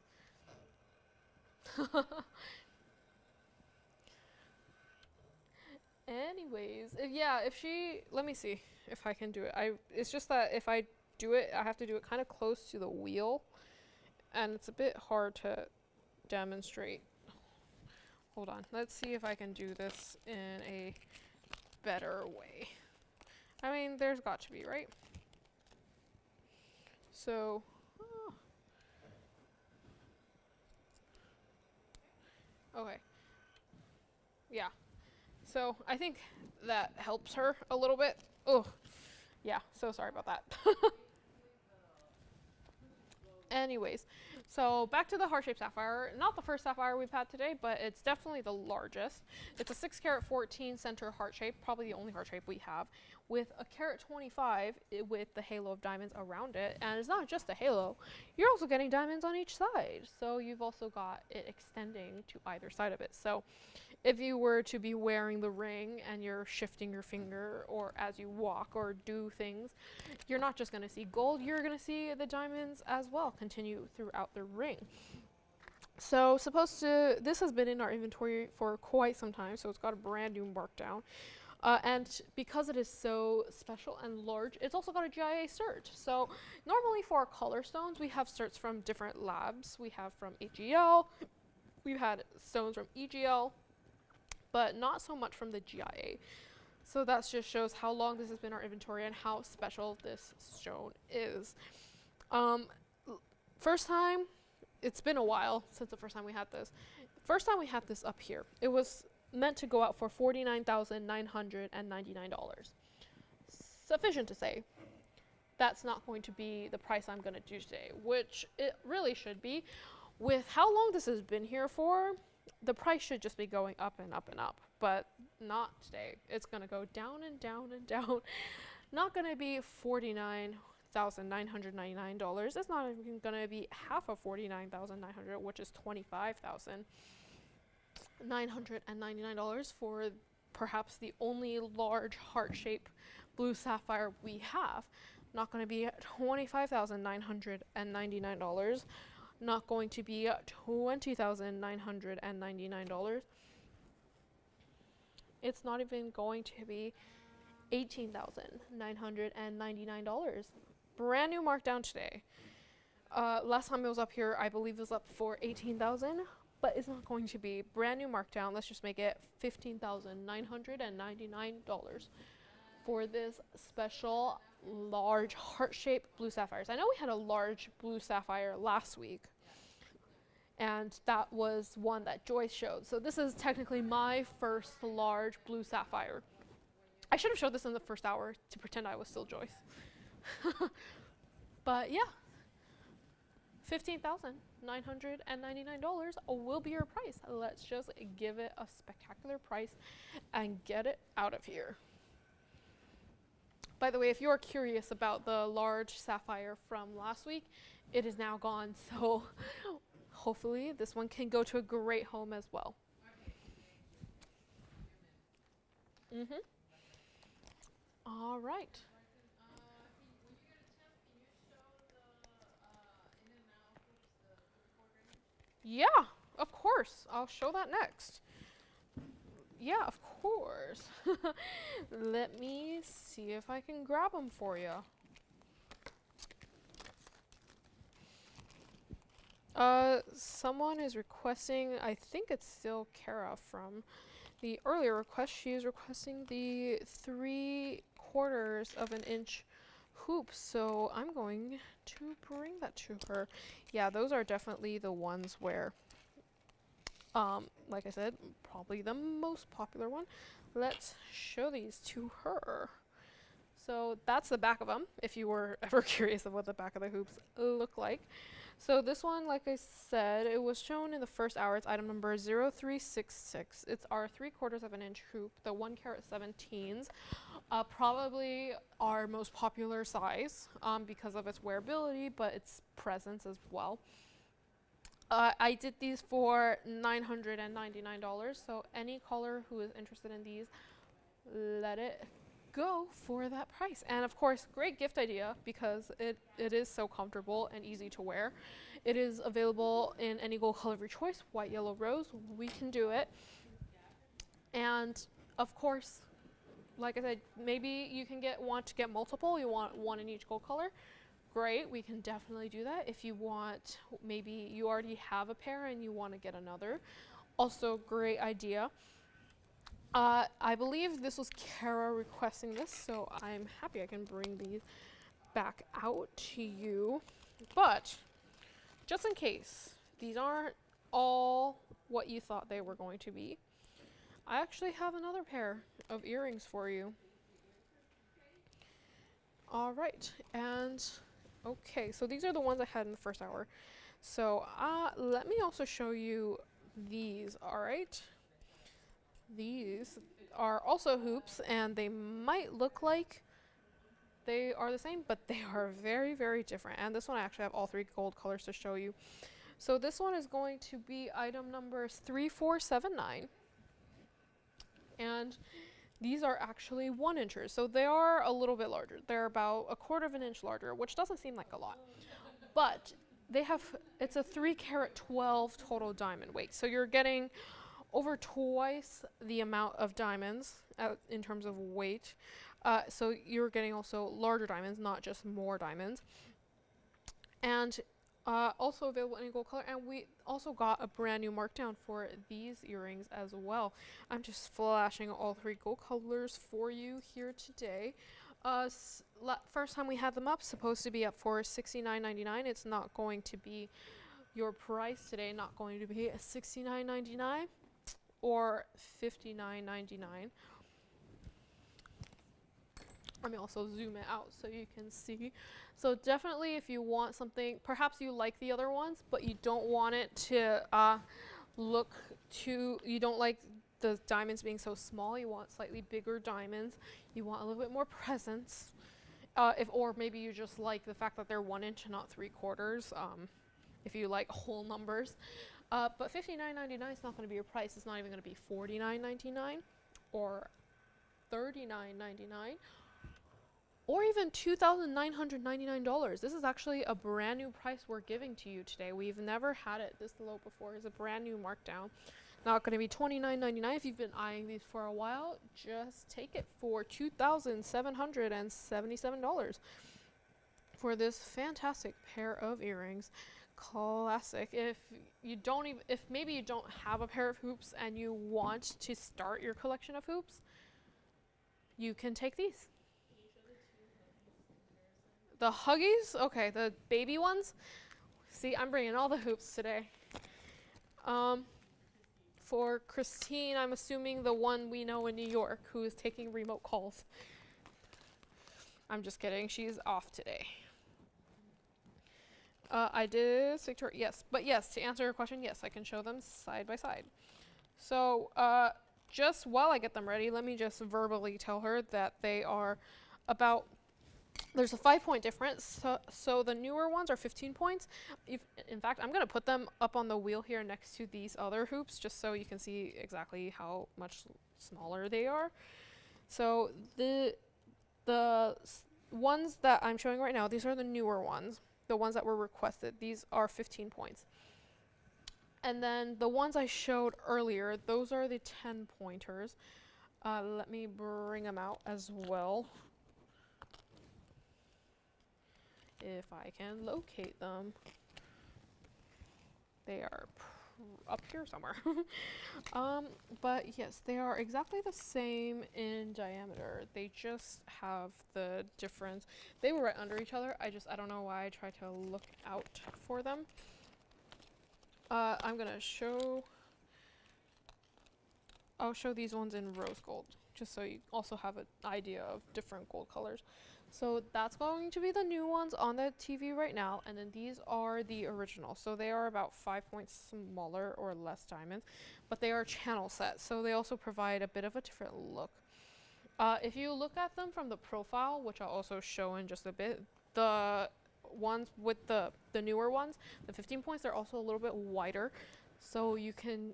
Anyways, if she, let me see if I can do it. It's just that if I do it, I have to do it kind of close to the wheel, and it's a bit hard to demonstrate. Hold on, let's see if I can do this in a better way. I mean, there's got to be, right? So, okay. Yeah. So I think that helps her a little bit. Oh, yeah, so sorry about that. Anyways, so back to the heart-shaped sapphire. Not the first sapphire we've had today, but it's definitely the largest. It's a 6 carat 14 center heart shape, probably the only heart shape we have, with a carat 25 with the halo of diamonds around it. And it's not just a halo, you're also getting diamonds on each side. So you've also got it extending to either side of it. So if you were to be wearing the ring and you're shifting your finger or as you walk or do things, you're not just going to see gold, you're going to see the diamonds as well continue throughout the ring. So this has been in our inventory for quite some time, so it's got a brand new markdown. And because it is so special and large, it's also got a GIA cert. So normally for our color stones, we have certs from different labs. We have from AGL, we've had stones from EGL, but not so much from the GIA. So that just shows how long this has been in our inventory and how special this stone is. First time, it's been a while since the first time we had this. First time we had this up here, it was meant to go out for $49,999. Sufficient to say, that's not going to be the price I'm going to do today, which it really should be. With how long this has been here for, the price should just be going up and up and up, but not today. It's going to go down and down and down. Not going to be $49,999. It's not even going to be half of $49,900, which is $25,999 for perhaps the only large heart-shaped blue sapphire we have. Not going to be $25,999. Not going to be $20,999. It's not even going to be $18,999. Brand new markdown today. Last time it was up here, I believe it was up for $18,000, but it's not going to be. Brand new markdown. Let's just make it $15,999 for this special large heart-shaped blue sapphires. I know we had a large blue sapphire last week, and that was one that Joyce showed. So this is technically my first large blue sapphire. I should have showed this in the first hour to pretend I was still Joyce. But yeah, $15,999 will be your price. Let's just give it a spectacular price and get it out of here. By the way, if you're curious about the large sapphire from last week, it is now gone, so hopefully this one can go to a great home as well. All right. Yeah, of course. I'll show that next. Yeah, of course. Let me see if I can grab them for you. Someone is requesting, I think it's still Kara from the earlier request. She is requesting the 3/4 of an inch hoop, so I'm going to bring that to her. Yeah, those are definitely the ones where, like I said, probably the most popular one. Let's show these to her. So that's the back of them, if you were ever curious of what the back of the hoops look like. So this one, like I said, it was shown in the first hour. It's item number 0366. It's our 3/4 of an inch hoop, the 1 carat 17s. Probably our most popular size because of its wearability, but its presence as well. I did these for $999, so any caller who is interested in these, let it go for that price. And of course, great gift idea because it is so comfortable and easy to wear. It is available in any gold color of your choice, white, yellow, rose. We can do it. And of course, like I said, maybe you can want to get multiple. You want one in each gold color. Great, we can definitely do that. If you want, maybe you already have a pair and you want to get another. Also, great idea. I believe this was Kara requesting this, so I'm happy I can bring these back out to you. But just in case these aren't all what you thought they were going to be, I actually have another pair of earrings for you. All right, and okay, so these are the ones I had in the first hour. So let me also show you these, all right? These are also hoops, and they might look like they are the same, but they are very, very different. And this one I actually have all 3 gold colors to show you. So this one is going to be item number 3479. And these are actually 1 inches, so they are a little bit larger. They're about 1/4 of an inch larger, which doesn't seem like a lot. But they have, it's a 3 carat 12 total diamond weight. So you're getting over twice the amount of diamonds in terms of weight. So you're getting also larger diamonds, not just more diamonds. And also available in gold color, and we also got a brand new markdown for these earrings as well. I'm just flashing all 3 gold colors for you here today. First time we had them up, supposed to be up for $69.99. It's not going to be your price today, not going to be $69.99 or $59.99. Let me also zoom it out so you can see. So definitely if you want something, perhaps you like the other ones, but you don't want it to you don't like the diamonds being so small, you want slightly bigger diamonds, you want a little bit more presence, or maybe you just like the fact that they're 1 inch and not 3/4, if you like whole numbers. But $59.99 is not going to be your price. It's not even going to be $49.99 or $39.99. Or even $2,999. This is actually a brand new price we're giving to you today. We've never had it this low before. It's a brand new markdown. Not going to be $29.99. If you've been eyeing these for a while, just take it for $2,777 for this fantastic pair of earrings. Classic. If maybe you don't have a pair of hoops and you want to start your collection of hoops, you can take these. The Huggies? Okay, the baby ones. See, I'm bringing all the hoops today. For Christine, I'm assuming the one we know in New York who is taking remote calls. I'm just kidding. She's off today. I did speak to her. Yes. But yes, to answer your question, yes, I can show them side by side. So just while I get them ready, let me just verbally tell her that they are about... There's a 5-point difference, so the newer ones are 15 points. In fact, I'm going to put them up on the wheel here next to these other hoops, just so you can see exactly how much smaller they are. So the ones that I'm showing right now, these are the newer ones, the ones that were requested. These are 15 points. And then the ones I showed earlier, those are the 10 pointers. Let me bring them out as well, if I can locate them. They are up here somewhere. But yes, they are exactly the same in diameter. They just have the difference. They were right under each other. I don't know why I tried to look out for them. I'm gonna I'll show these ones in rose gold, just so you also have an idea of different gold colors. So that's going to be the new ones on the TV right now, and then these are the original. So they are about 5 points smaller or less diamonds, but they are channel set, so they also provide a bit of a different look. If you look at them from the profile, which I'll also show in just a bit, the ones with the newer ones, the 15 points, they're also a little bit wider. So you can,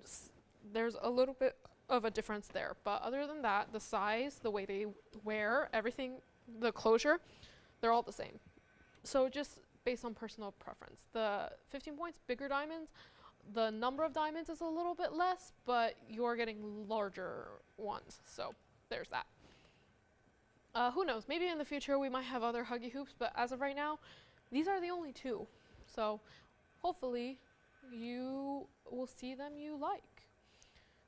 there's a little bit of a difference there. But other than that, the size, the way they wear, everything, the closure, they're all the same. So just based on personal preference. The 15 points, bigger diamonds, the number of diamonds is a little bit less, but you're getting larger ones. So there's that. Who knows, maybe in the future we might have other huggy hoops, but as of right now, these are the only two. So hopefully you will see them you like.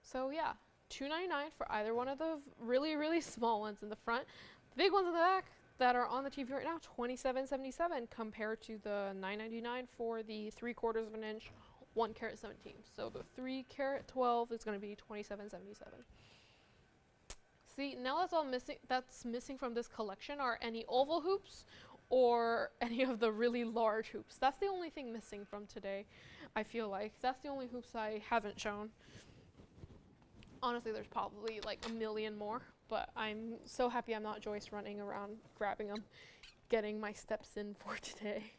So yeah, $2.99 for either one of the really, really small ones in the front. The big ones in the back that are on the TV right now, $27.77 compared to the $9.99 for the 3/4 of an inch 1 carat 17. So the 3 carat 12 is going to be $27.77. See, now that's missing from this collection are any oval hoops or any of the really large hoops. That's the only thing missing from today, I feel like. That's the only hoops I haven't shown. Honestly, there's probably like a million more, but I'm so happy I'm not Joyce running around grabbing them, getting my steps in for today.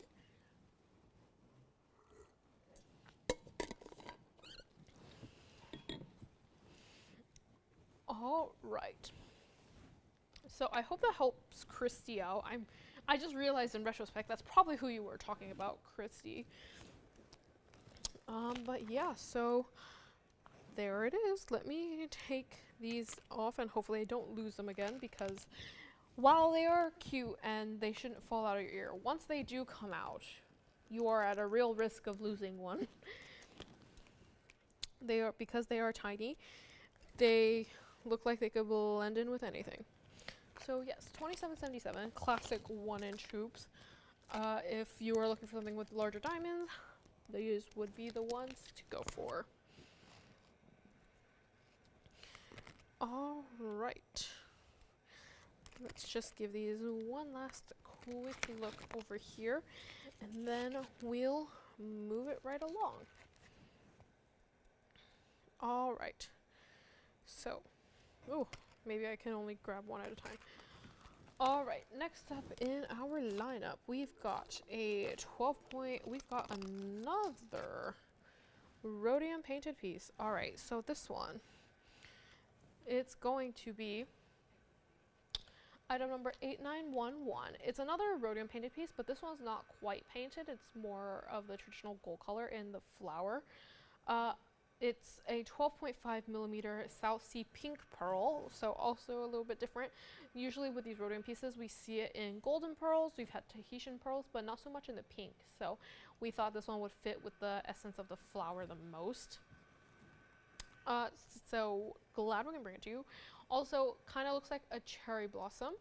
All right. So I hope that helps Christy out. I just realized in retrospect that's probably who you were talking about, Christy. But yeah, so there it is. Let me take these off and hopefully I don't lose them again, because while they are cute and they shouldn't fall out of your ear, once they do come out, you are at a real risk of losing one. Because they are tiny, they look like they could blend in with anything. So yes, $27.77, classic 1-inch hoops. If you are looking for something with larger diamonds, these would be the ones to go for. All right. Let's just give these one last quick look over here, and then we'll move it right along. All right. So, oh, maybe I can only grab one at a time. All right, next up in our lineup, we've got a 12-point, we've got another rhodium painted piece. All right, so this one, it's going to be item number 8911. It's another rhodium painted piece, but this one's not quite painted. It's more of the traditional gold color in the flower. It's a 12.5 millimeter South Sea pink pearl, so also a little bit different. Usually with these rhodium pieces, we see it in golden pearls. We've had Tahitian pearls, but not so much in the pink. So we thought this one would fit with the essence of the flower the most. So glad we can bring it to you. Also, kind of looks like a cherry blossom,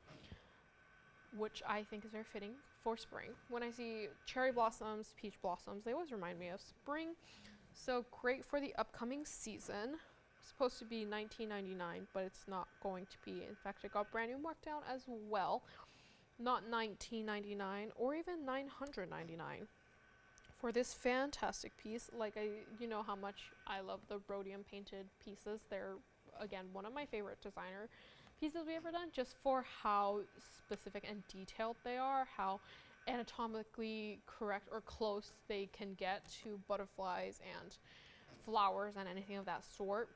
which I think is very fitting for spring. When I see cherry blossoms, peach blossoms, they always remind me of spring. So great for the upcoming season. It's supposed to be $19.99, but it's not going to be. In fact, it got brand new markdown as well. Not $19.99 or even $9.99 for this fantastic piece. Like, you know how much I love the rhodium painted pieces. They're, again, one of my favorite designer pieces we ever done, just for how specific and detailed they are, how anatomically correct or close they can get to butterflies and flowers and anything of that sort.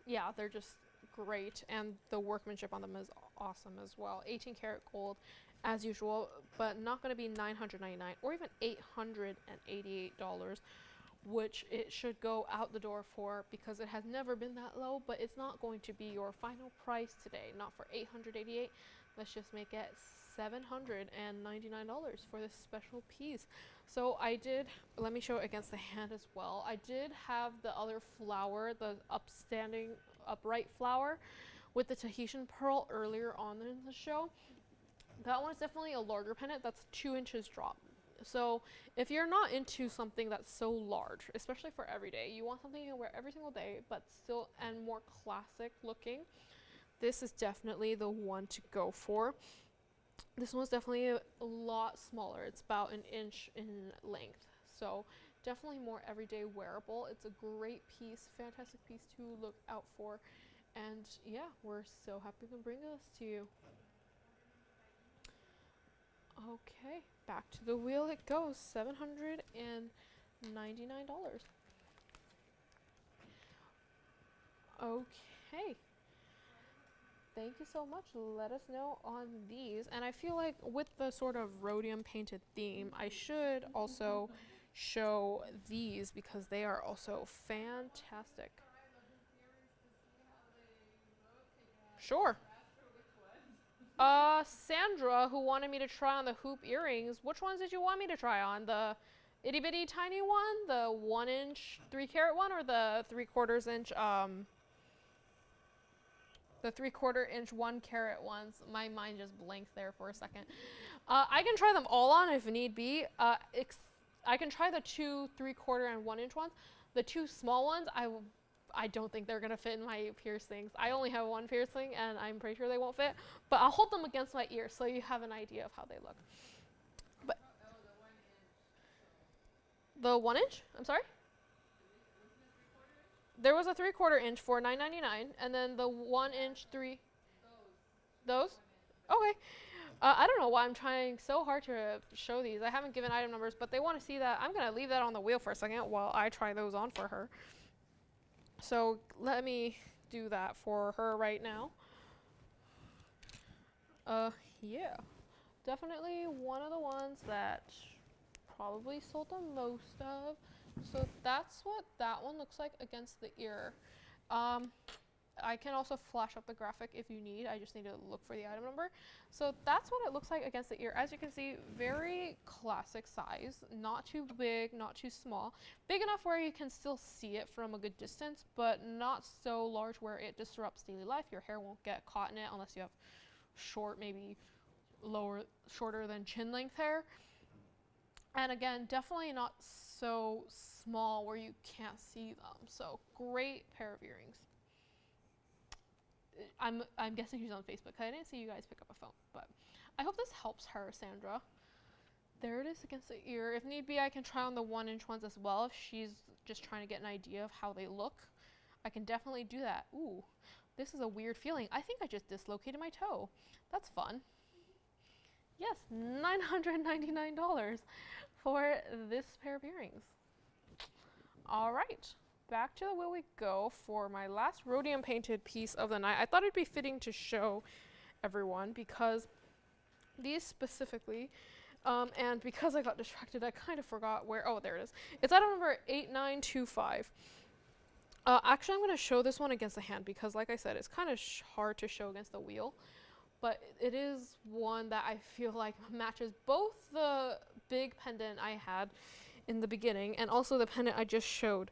Yeah, they're just great, and the workmanship on them is awesome as well. 18 karat gold as usual, but not going to be $999 or even $888, which it should go out the door for, because it has never been that low. But it's not going to be your final price today, not for $888. Let's just make it $799 for this special piece. So I did, let me show it against the hand as well. I did have the other flower, the upright flower with the Tahitian pearl earlier on in the show. That one is definitely a larger pendant. That's 2 inches drop. So if you're not into something that's so large, especially for every day, you want something you can wear every single day, but still and more classic looking, this is definitely the one to go for. This one's definitely a lot smaller. It's about 1 inch in length. So definitely more everyday wearable. It's a great piece, fantastic piece to look out for. And yeah, we're so happy to bring this to you. Okay, back to the wheel it goes. $799. Okay. Thank you so much. Let us know on these. And I feel like with the sort of rhodium painted theme, I should also show these because they are also fantastic. Sure. Sandra, who wanted me to try on the hoop earrings. Which ones did you want me to try on? The itty bitty tiny one, the 1 inch 3-carat one, or the 3/4 inch the 3/4 inch 1-carat ones? My mind just blinked there for a second. I can try them all on if need be. I can try the 2 3/4 and 1 inch ones. The 2 small ones, I don't think they're gonna fit in my piercings. I only have 1 piercing and I'm pretty sure they won't fit, but I'll hold them against my ear so you have an idea of how they look. But the 1 inch? I'm sorry? There was a 3/4 inch for $9.99 and then the 1 inch 3. Those? Okay. I don't know why I'm trying so hard to show these. I haven't given item numbers, but they want to see that. I'm going to leave that on the wheel for a second while I try those on for her. So let me do that for her right now. Yeah, definitely one of the ones that probably sold the most of. So that's what that one looks like against the ear. I can also flash up the graphic if you need. I just need to look for the item number. So that's what it looks like against the ear. As you can see, very classic size, not too big, not too small. Big enough where you can still see it from a good distance, but not so large where it disrupts daily life. Your hair won't get caught in it unless you have short, maybe shorter than chin length hair. And again, definitely not so small where you can't see them. So great pair of earrings. I'm guessing she's on Facebook. I didn't see you guys pick up a phone, but I hope this helps her, Sandra. There it is against the ear. If need be, I can try on the 1 inch ones as well. If she's just trying to get an idea of how they look, I can definitely do that. Ooh, this is a weird feeling. I think I just dislocated my toe. That's fun. Yes, $999 for this pair of earrings. All right. Back to the wheel we go for my last rhodium painted piece of the night. I thought it'd be fitting to show everyone because these specifically, and because I got distracted, I kind of forgot where. Oh, there it is. It's item number 8925. Actually, I'm going to show this one against the hand because, like I said, it's kind of hard to show against the wheel. But it is one that I feel like matches both the big pendant I had in the beginning and also the pendant I just showed.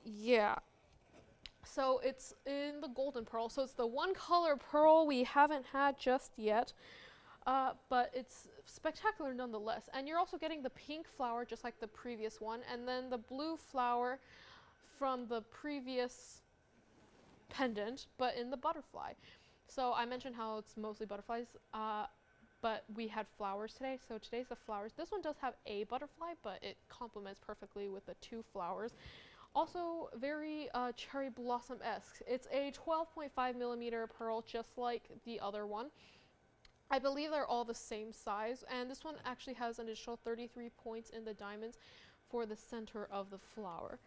Yeah. So it's in the golden pearl. So it's the 1-color pearl we haven't had just yet. But it's spectacular nonetheless. And you're also getting the pink flower just like the previous one. And then the blue flower from the previous pendant, but in the butterfly. So I mentioned how it's mostly butterflies, but we had flowers today. So today's the flowers. This one does have a butterfly, but it complements perfectly with the 2 flowers. Also very cherry blossom-esque. It's a 12.5 millimeter pearl, just like the other one. I believe they're all the same size, and this one actually has an additional 33 points in the diamonds for the center of the flower.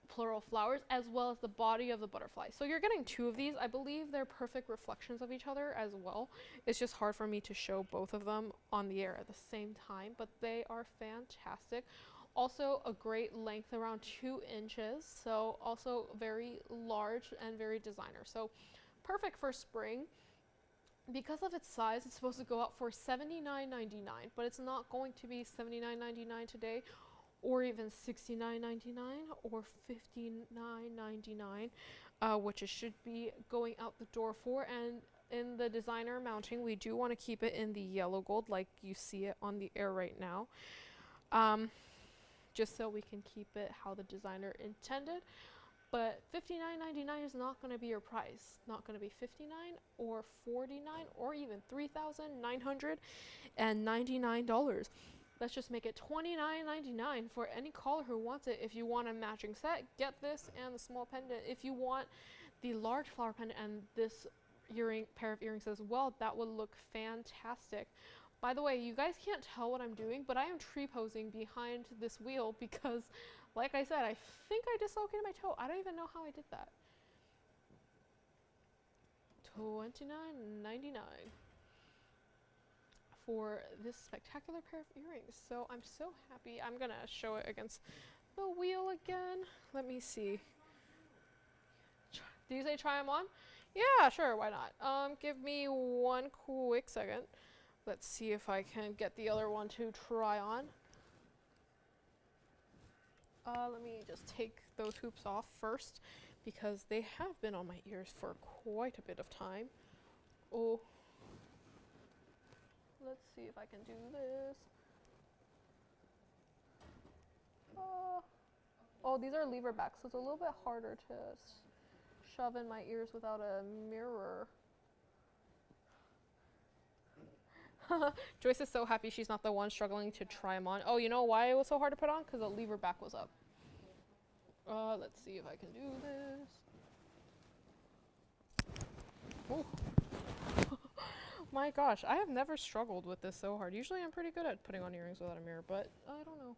Plural flowers, as well as the body of the butterfly. So you're getting 2 of these. I believe they're perfect reflections of each other as well. It's just hard for me to show both of them on the air at the same time, but they are fantastic. Also a great length, around 2 inches, so also very large and very designer. So perfect for spring. Because of its size, it's supposed to go out for $79.99, but it's not going to be $79.99 today, or even $69.99 or $59.99, which it should be going out the door for. And in the designer mounting, we do want to keep it in the yellow gold like you see it on the air right now, just so we can keep it how the designer intended. But $59.99 is not going to be your price. Not going to be $59 or $49 or even $3,999. Let's just make it $29.99 for any caller who wants it. If you want a matching set, get this and the small pendant. If you want the large flower pendant and this pair of earrings as well, that would look fantastic. By the way, you guys can't tell what I'm doing, but I am tree posing behind this wheel because, like I said, I think I dislocated my toe. I don't even know how I did that. $29.99 for this spectacular pair of earrings. So I'm so happy. I'm gonna show it against the wheel again. Let me see. Do you say try them on? Yeah, sure, why not? Give me one quick second. Let's see if I can get the other one to try on. Let me just take those hoops off first because they have been on my ears for quite a bit of time. Oh, let's see if I can do this. Oh, these are lever back, so it's a little bit harder to shove in my ears without a mirror. Joyce is so happy she's not the one struggling to try them on. Oh, you know why it was so hard to put on? Because the lever back was up. Let's see if I can do this. Oh. My gosh, I have never struggled with this so hard. Usually I'm pretty good at putting on earrings without a mirror, but I don't know.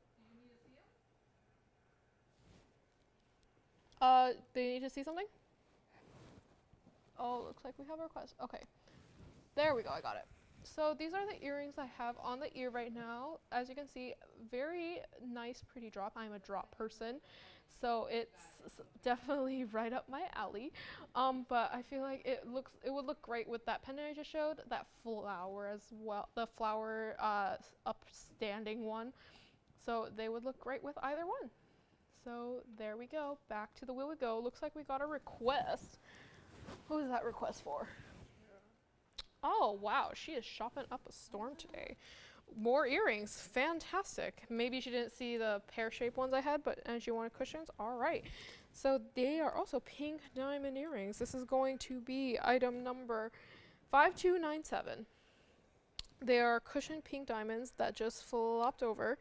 Do you need to see something? Oh, looks like we have a request. Okay. There we go, I got it. So these are the earrings I have on the ear right now. As you can see, very nice, pretty drop. I'm a drop person, so it's definitely right up my alley. But I feel like it would look great with that pendant I just showed, that flower as well, the flower upstanding one. So they would look great with either one. So there we go. Back to the wheel we go. Looks like we got a request. Who is that request for? Oh, wow, she is shopping up a storm today. More earrings, fantastic. Maybe she didn't see the pear-shaped ones I had, and she wanted cushions. All right, so they are also pink diamond earrings. This is going to be item number 5297. They are cushioned pink diamonds that just flopped over,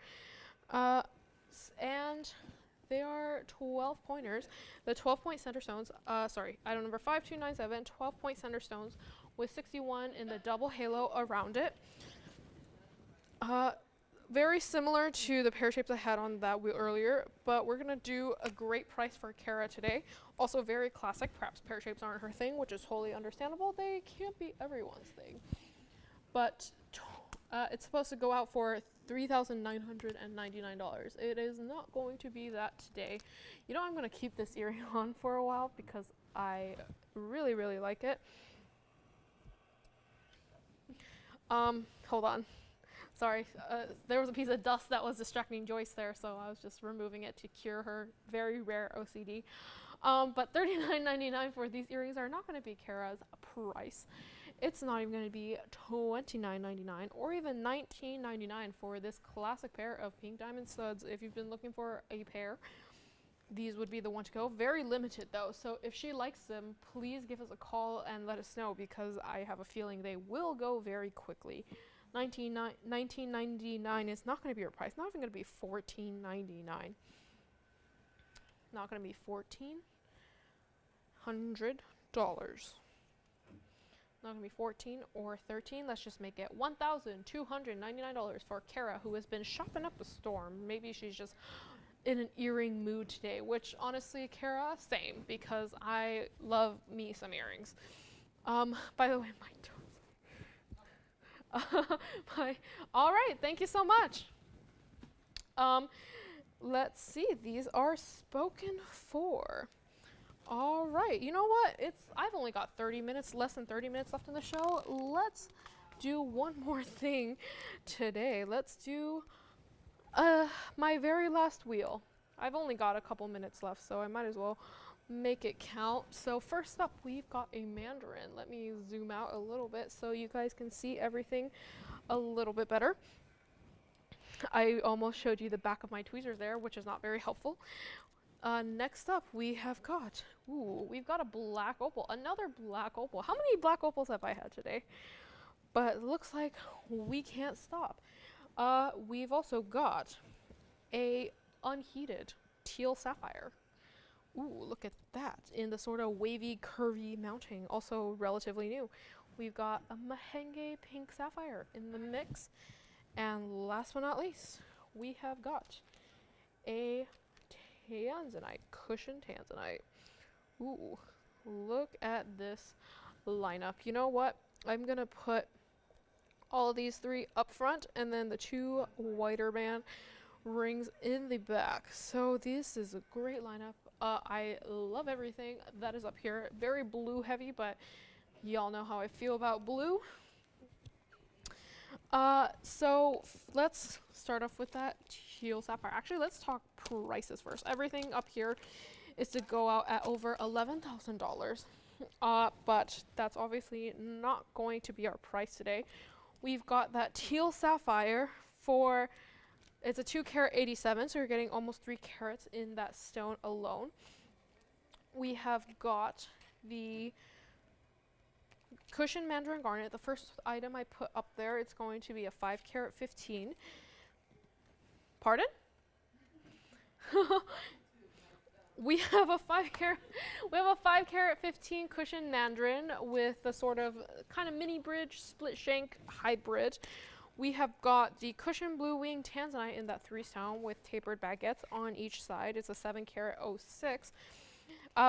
and they are 12 pointers. The 12-point center stones, item number 5297, 12-point center stones, with 61 in the double halo around it. Very similar to the pear shapes I had on that wheel earlier, but we're gonna do a great price for Kara today. Also very classic, perhaps pear shapes aren't her thing, which is wholly understandable. They can't be everyone's thing. But it's supposed to go out for $3,999. It is not going to be that today. You know, I'm gonna keep this earring on for a while because I really, really like it. Hold on. Sorry, there was a piece of dust that was distracting Joyce there, so I was just removing it to cure her very rare OCD. But $39.99 for these earrings are not going to be Kara's price. It's not even going to be $29.99 or even $19.99 for this classic pair of pink diamond studs. If you've been looking for a pair, these would be the one to go. Very limited though, so if she likes them, please give us a call and let us know because I have a feeling they will go very quickly. $19.99 is not going to be your price. Not even going to be $14.99. Not going to be $1,400. Not going to be 14 or 13. Let's just make it $1,299 for Kara, who has been shopping up a storm. Maybe she's just in an earring mood today, which honestly, Kara, same, because I love me some earrings. By the way, my toes. All right, thank you so much. Let's see, these are spoken for. All right, you know what? I've only got 30 minutes, less than 30 minutes left in the show. Let's do one more thing today. Let's do my very last wheel. I've only got a couple minutes left, so I might as well make it count. So first up, we've got a mandarin. Let me zoom out a little bit so you guys can see everything a little bit better. I almost showed you the back of my tweezers there, which is not very helpful. Next up, we've got a black opal, another black opal. How many black opals have I had today? But it looks like we can't stop. We've also got a unheated teal sapphire Ooh, look at that. In the sort of wavy, curvy mounting, also relatively new. We've got a Mahenge Pink Sapphire in the mix. And last but not least, we have got a Tanzanite, cushion Tanzanite. Ooh, look at this lineup. You know what? I'm going to put all of these three up front and then the two whiter band rings in the back. So this is a great lineup. I love everything that is up here. Very blue heavy, but y'all know how I feel about blue. So let's start off with that teal sapphire. Actually, let's talk prices first. Everything up here is to go out at over $11,000. But that's obviously not going to be our price today. We've got that teal sapphire for, it's a 2 carat 87, so you're getting almost 3 carats in that stone alone. We have got the cushion mandarin garnet. The first item I put up there, it's going to be a 5 carat 15. Pardon? We have a 5 carat 15 cushion mandarin with the sort of kind of mini bridge split shank hybrid. We have got the cushion blue wing tanzanite in that 3 stone with tapered baguettes on each side. It's a 7 carat 06.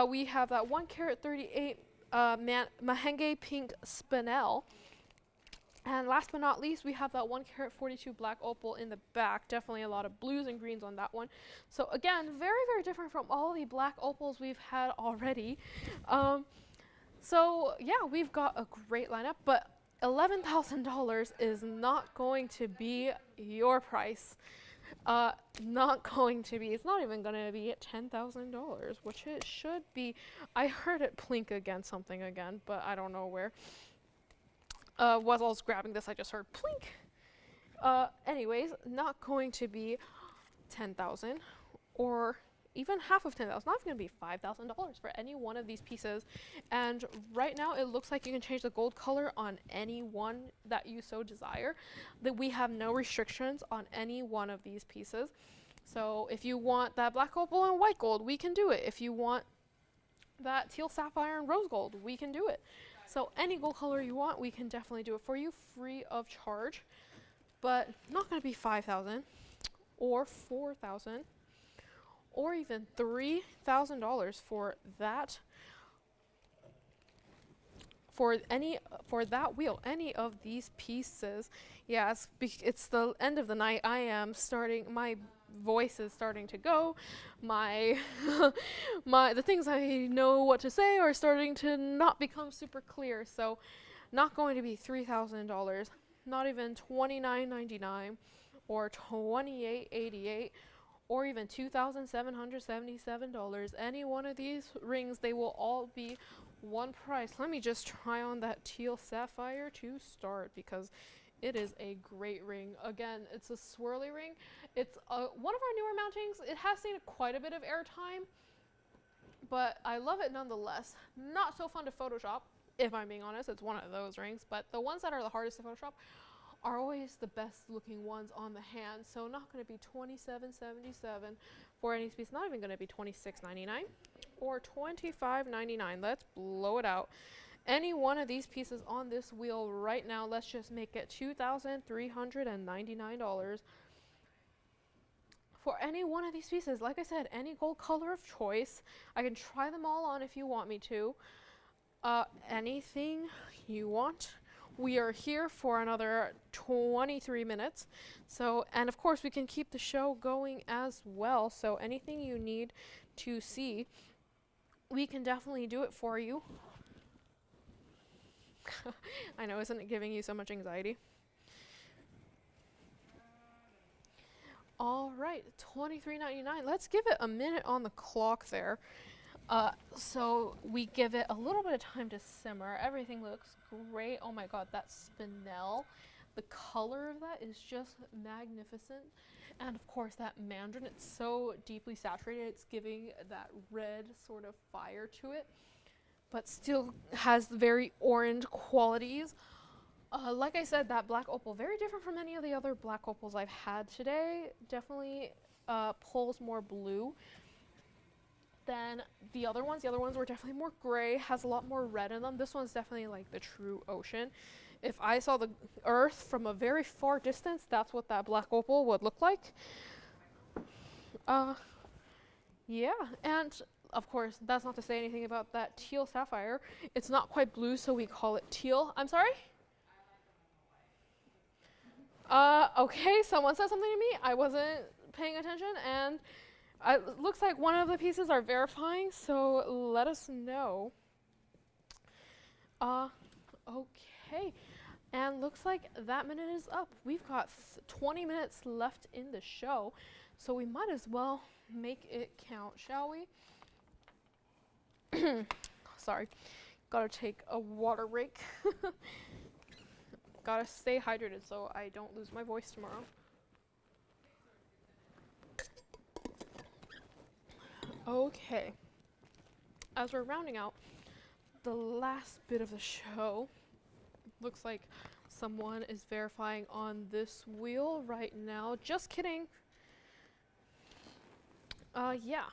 We have that 1 carat 38 Mahenge pink spinel. And last but not least, we have that 1 carat 42 black opal in the back. Definitely a lot of blues and greens on that one. So again, very, very different from all the black opals we've had already. So yeah, we've got a great lineup, but $11,000 is not going to be your price. Not going to be. It's not even going to be at $10,000, which it should be. I heard it plink against something again, but I don't know where. While I was grabbing this, I just heard plink. Anyways, not going to be $10,000 or even half of $10,000. Not even going to be $5,000 for any one of these pieces. And right now, it looks like you can change the gold color on any one that you so desire. That we have no restrictions on any one of these pieces. So if you want that black opal and white gold, we can do it. If you want that teal sapphire and rose gold, we can do it. So any gold color you want, we can definitely do it for you free of charge, but not going to be $5,000 or $4,000 or even $3,000 for that. For that wheel, any of these pieces. Yeah, it's the end of the night. I am starting, my voice is starting to go. The things I know what to say are starting to not become super clear. So not going to be $3,000, not even $29.99 or $28.88 or even $2,777. Any one of these rings, they will all be one price. Let me just try on that teal sapphire to start because it is a great ring. Again, it's a swirly ring. It's one of our newer mountings. It has seen quite a bit of airtime, but I love it nonetheless. Not so fun to Photoshop, if I'm being honest. It's one of those rings, but the ones that are the hardest to Photoshop are always the best looking ones on the hand. So not going to be $27.77 for any piece. Not even going to be $26.99 or $25.99. Let's blow it out. Any one of these pieces on this wheel right now, let's just make it $2,399 for any one of these pieces. Like I said, any gold color of choice. I can try them all on if you want me to. Anything you want. We are here for another 23 minutes. So, and of course we can keep the show going as well. So anything you need to see, we can definitely do it for you. I know, isn't it giving you so much anxiety? All right, $23.99. Let's give it a minute on the clock there. So we give it a little bit of time to simmer. Everything looks great. Oh my god, that spinel. The color of that is just magnificent. And of course that mandarin, it's so deeply saturated. It's giving that red sort of fire to it, but still has very orange qualities. Like I said, that black opal, very different from any of the other black opals I've had today. Definitely pulls more blue than the other ones. The other ones were definitely more gray, has a lot more red in them. This one's definitely like the true ocean. If I saw the earth from a very far distance, that's what that black opal would look like. Yeah, and of course, that's not to say anything about that teal sapphire. It's not quite blue, so we call it teal. I'm sorry? Okay, someone said something to me. I wasn't paying attention, and it looks like one of the pieces are verifying, so let us know. Okay, and looks like that minute is up. We've got 20 minutes left in the show, so we might as well make it count, shall we? Sorry, gotta take a water break. Gotta stay hydrated so I don't lose my voice tomorrow. Okay, as we're rounding out the last bit of the show, looks like someone is verifying on this wheel right now. Just kidding. Yeah.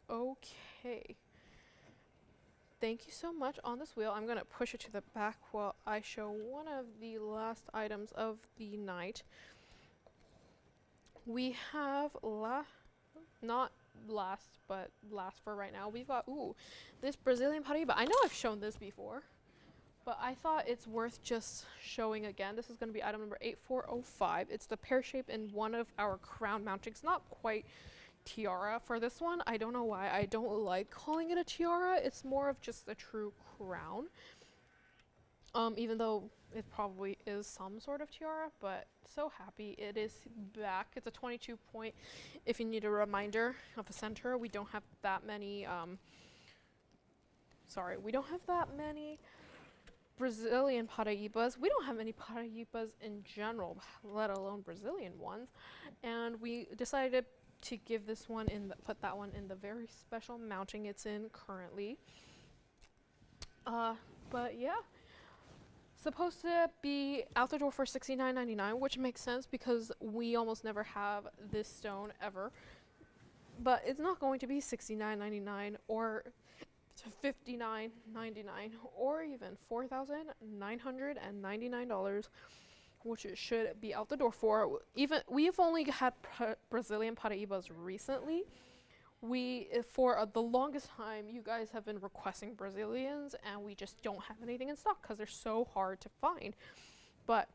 Okay. Thank you so much on this wheel. I'm going to push it to the back while I show one of the last items of the night. We have not last, but last for right now. We've got, this Brazilian Paraíba. I know I've shown this before, but I thought it's worth just showing again. This is going to be item number 8405. It's the pear shape in one of our crown mountings. Not quite tiara for this one. I don't know why I don't like calling it a tiara. It's more of just a true crown. Even though it probably is some sort of tiara, but so happy it is back. It's a 22 point. If you need a reminder of a center, we don't have that many, we don't have that many Brazilian Paraíbas. We don't have any Paraíbas in general, let alone Brazilian ones. And we decided to give this one put that one in the very special mounting it's in currently. But yeah, supposed to be out the door for $69.99, which makes sense because we almost never have this stone ever. But it's not going to be $69.99 or $59.99 or even $4,999, which it should be out the door for. Even we've only had Brazilian Paraíbas recently. For the longest time, you guys have been requesting Brazilians, and we just don't have anything in stock because they're so hard to find. But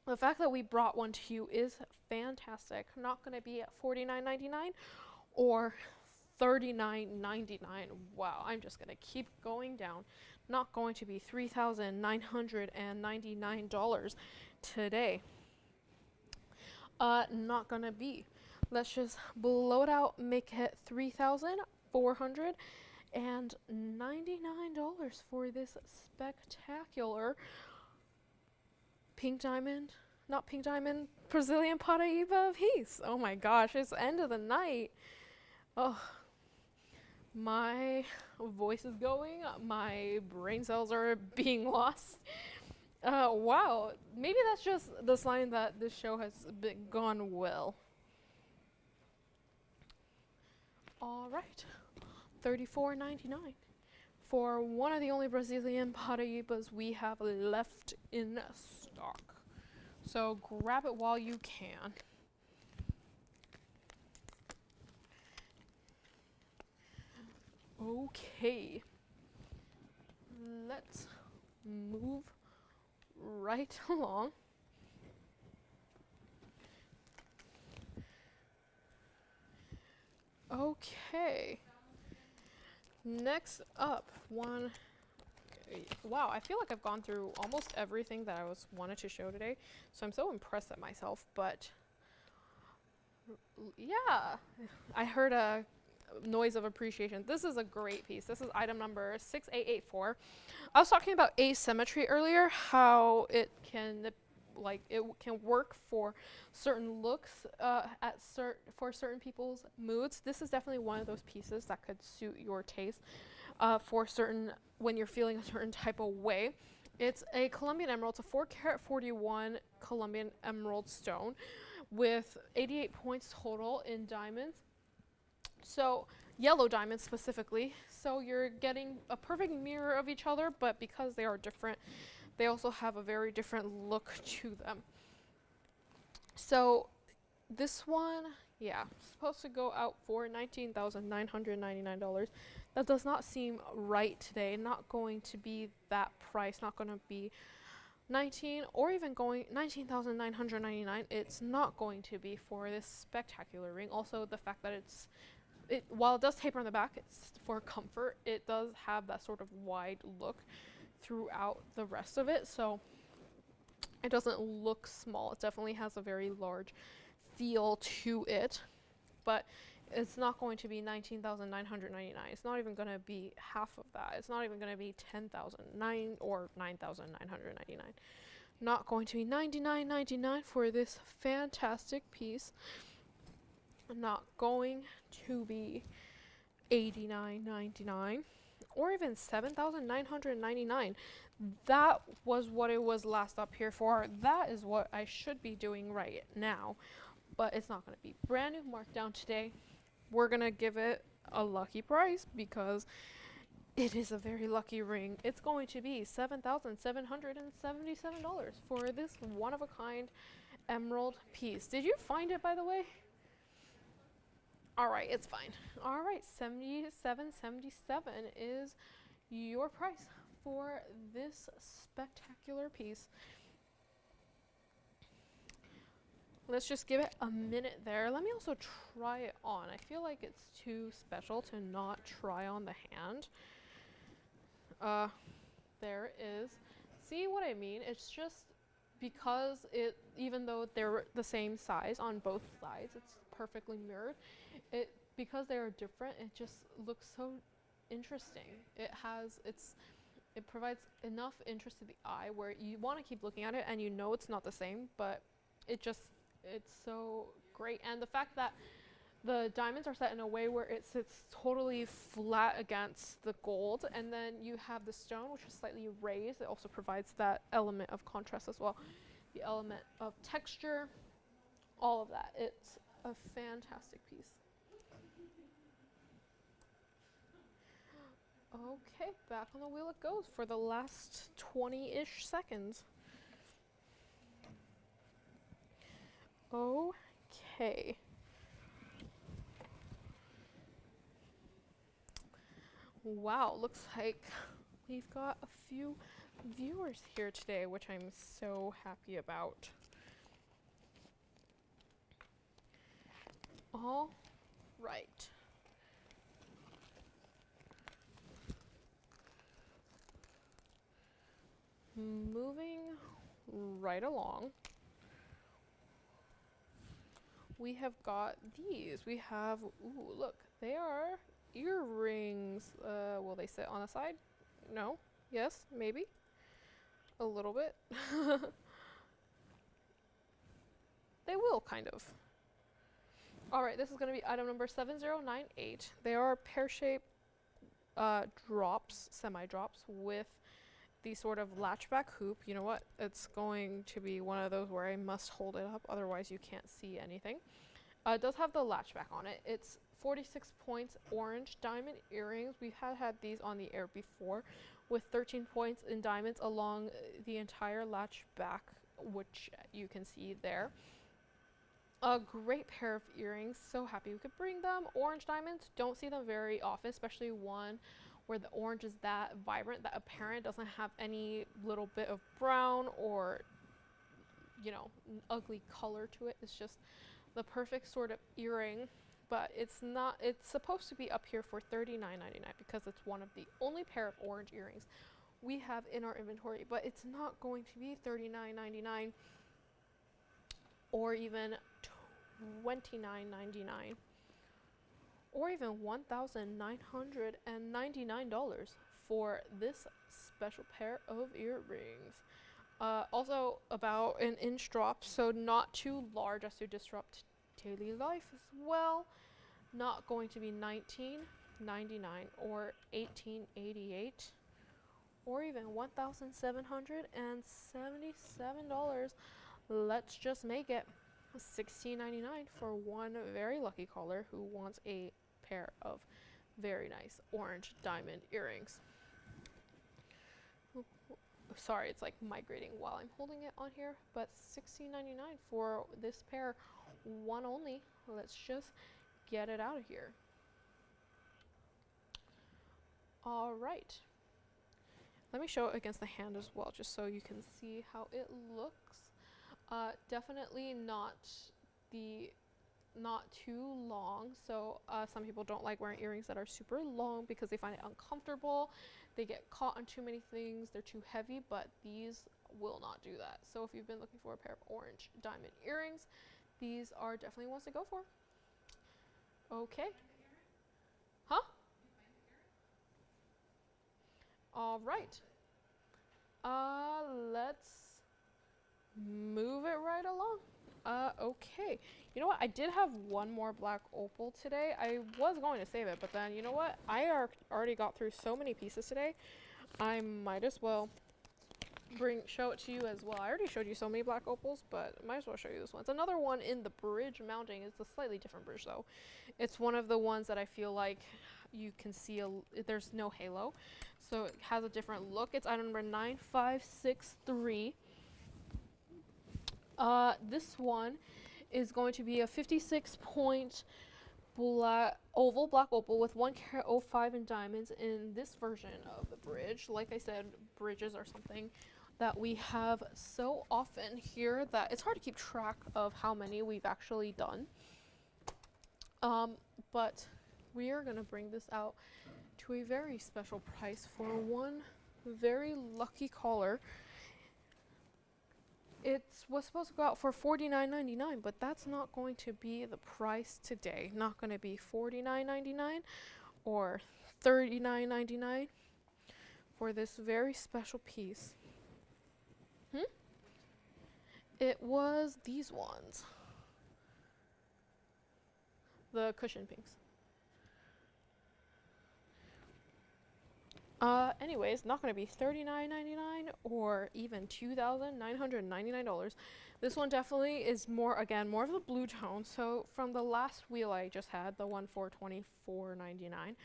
the fact that we brought one to you is fantastic. Not going to be at $49.99 or $39.99. Wow, I'm just going to keep going down. Not going to be $3,999 today. Not going to be. Let's just blow it out, make it $3,499 for this spectacular Brazilian Paraíba piece. Oh my gosh, it's the end of the night. Oh, my voice is going, my brain cells are being lost. Wow, maybe that's just the sign that this show has gone well. All right, $34.99 for one of the only Brazilian Paraíbas we have left in stock. So grab it while you can. Okay, let's move right along. Okay, next up, wow, I feel like I've gone through almost everything that I wanted to show today, so I'm so impressed at myself. But yeah, I heard a noise of appreciation. This is a great piece. This is item number 6884. I was talking about asymmetry earlier, how it can work for certain looks for certain people's moods. This is definitely one of those pieces that could suit your taste for certain when you're feeling a certain type of way. It's a Colombian emerald. It's a 4-carat 41 Colombian emerald stone with 88 points total in diamonds. So yellow diamonds specifically. So you're getting a perfect mirror of each other, but because they are different, they also have a very different look to them. So this one, yeah, supposed to go out for $19,999. That does not seem right today. Not going to be that price. Not going to be 19 or even going 19,999. It's not going to be for this spectacular ring. Also, the fact that while it does taper on the back, it's for comfort. It does have that sort of wide look throughout the rest of it, so it doesn't look small. It definitely has a very large feel to it, but it's not going to be 19,999. It's not even going to be half of that. It's not even going to be 10,009 or 9,999. Not going to be $99.99 for this fantastic piece. Not going to be $89.99 or even $7,999. That was what it was last up here for. That is what I should be doing right now, but it's not going to be. Brand new markdown today. We're going to give it a lucky price because it is a very lucky ring. It's going to be $7,777 for this one-of-a-kind emerald piece. Did you find it, by the way? All right, it's fine. All right, $77.77 is your price for this spectacular piece. Let's just give it a minute there. Let me also try it on. I feel like it's too special to not try on the hand. There it is. See what I mean? It's just because even though they're the same size on both sides, it's perfectly mirrored. Because they are different, it just looks so interesting. It provides enough interest to the eye where you want to keep looking at it and you know it's not the same, but it's so great. And the fact that the diamonds are set in a way where it sits totally flat against the gold, and then you have the stone which is slightly raised. It also provides that element of contrast as well, the element of texture, all of that. It's a fantastic piece. Okay, back on the wheel it goes for the last 20-ish seconds. Okay. Wow, looks like we've got a few viewers here today, which I'm so happy about. All right. Moving right along, we have got these. We have, ooh, look, they are earrings. Will they sit on the side? No. Yes, maybe. A little bit. They will, kind of. Alright, this is going to be item number 7098. They are pear-shaped drops, semi-drops, with the sort of latchback hoop. You know what? It's going to be one of those where I must hold it up, otherwise you can't see anything. It does have the latchback on it. It's 46 points orange diamond earrings. We've had these on the air before, with 13 points in diamonds along the entire latchback, which you can see there. A great pair of earrings. So happy we could bring them. Orange diamonds, don't see them very often, especially one where the orange is that vibrant, that apparent, doesn't have any little bit of brown or, you know, ugly color to it. It's just the perfect sort of earring, but it's not, it's supposed to be up here for $39.99 because it's one of the only pair of orange earrings we have in our inventory, but it's not going to be $39.99 or even $29.99. Or even $1,999 for this special pair of earrings. Also about an inch drop, so not too large as to disrupt daily life as well. Not going to be $19.99 or $18.88 or even $1,777. Let's just make it $16.99 for one very lucky caller who wants a pair of very nice orange diamond earrings. Sorry, it's like migrating while I'm holding it on here, but $16.99 for this pair, one only. Let's just get it out of here. All right. Let me show it against the hand as well, just so you can see how it looks. Definitely not too long. So some people don't like wearing earrings that are super long because they find it uncomfortable. They get caught on too many things. They're too heavy, but these will not do that. So if you've been looking for a pair of orange diamond earrings, these are definitely ones to go for. Okay. Huh? All right. Let's move it right along. Okay. You know what? I did have one more black opal today. I was going to save it, but then you know what? I already got through so many pieces today. I might as well show it to you as well. I already showed you so many black opals, but might as well show you this one. It's another one in the bridge mounting. It's a slightly different bridge though. It's one of the ones that I feel like you can see there's no halo, so it has a different look. It's item number 9563. This one is going to be a 56-point oval black opal with 1 carat 05 in diamonds in this version of the bridge. Like I said, bridges are something that we have so often here that it's hard to keep track of how many we've actually done. But we are going to bring this out to a very special price for one very lucky caller. It was supposed to go out for $49.99, but that's not going to be the price today. Not going to be $49.99 or $39.99 for this very special piece. It was these ones. The cushion pinks. Anyways, not going to be $39.99 or even $2,999. This one definitely is more of the blue tone. So from the last wheel I just had, the one for $24.99,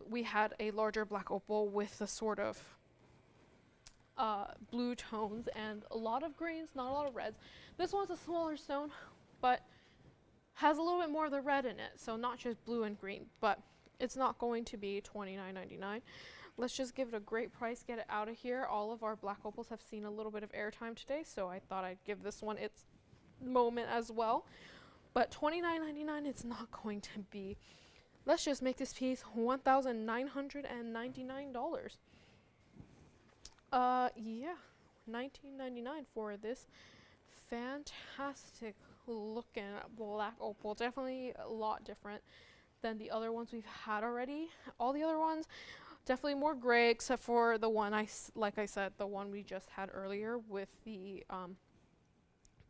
we had a larger black opal with the sort of blue tones and a lot of greens, not a lot of reds. This one's a smaller stone, but has a little bit more of the red in it. So not just blue and green, but it's not going to be $29.99. Let's just give it a great price, get it out of here. All of our black opals have seen a little bit of airtime today, so I thought I'd give this one its moment as well. But $29.99 it's not going to be. Let's just make this piece $1,999. Yeah, $19.99 for this fantastic looking black opal. Definitely a lot different than the other ones we've had already. All the other ones definitely more gray, except for the one like I said, the one we just had earlier with the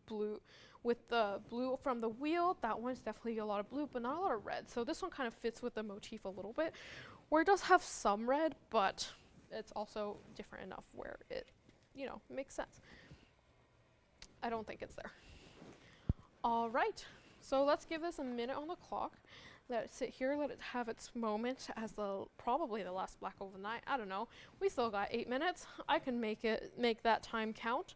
blue, with the blue from the wheel. That one's definitely a lot of blue, but not a lot of red. So this one kind of fits with the motif a little bit, where it does have some red, but it's also different enough where it, you know, makes sense. I don't think it's there. All right, so let's give this a minute on the clock. Let it sit here, let it have its moment as probably the last black opal night. I don't know. We still got 8 minutes. I can make that time count.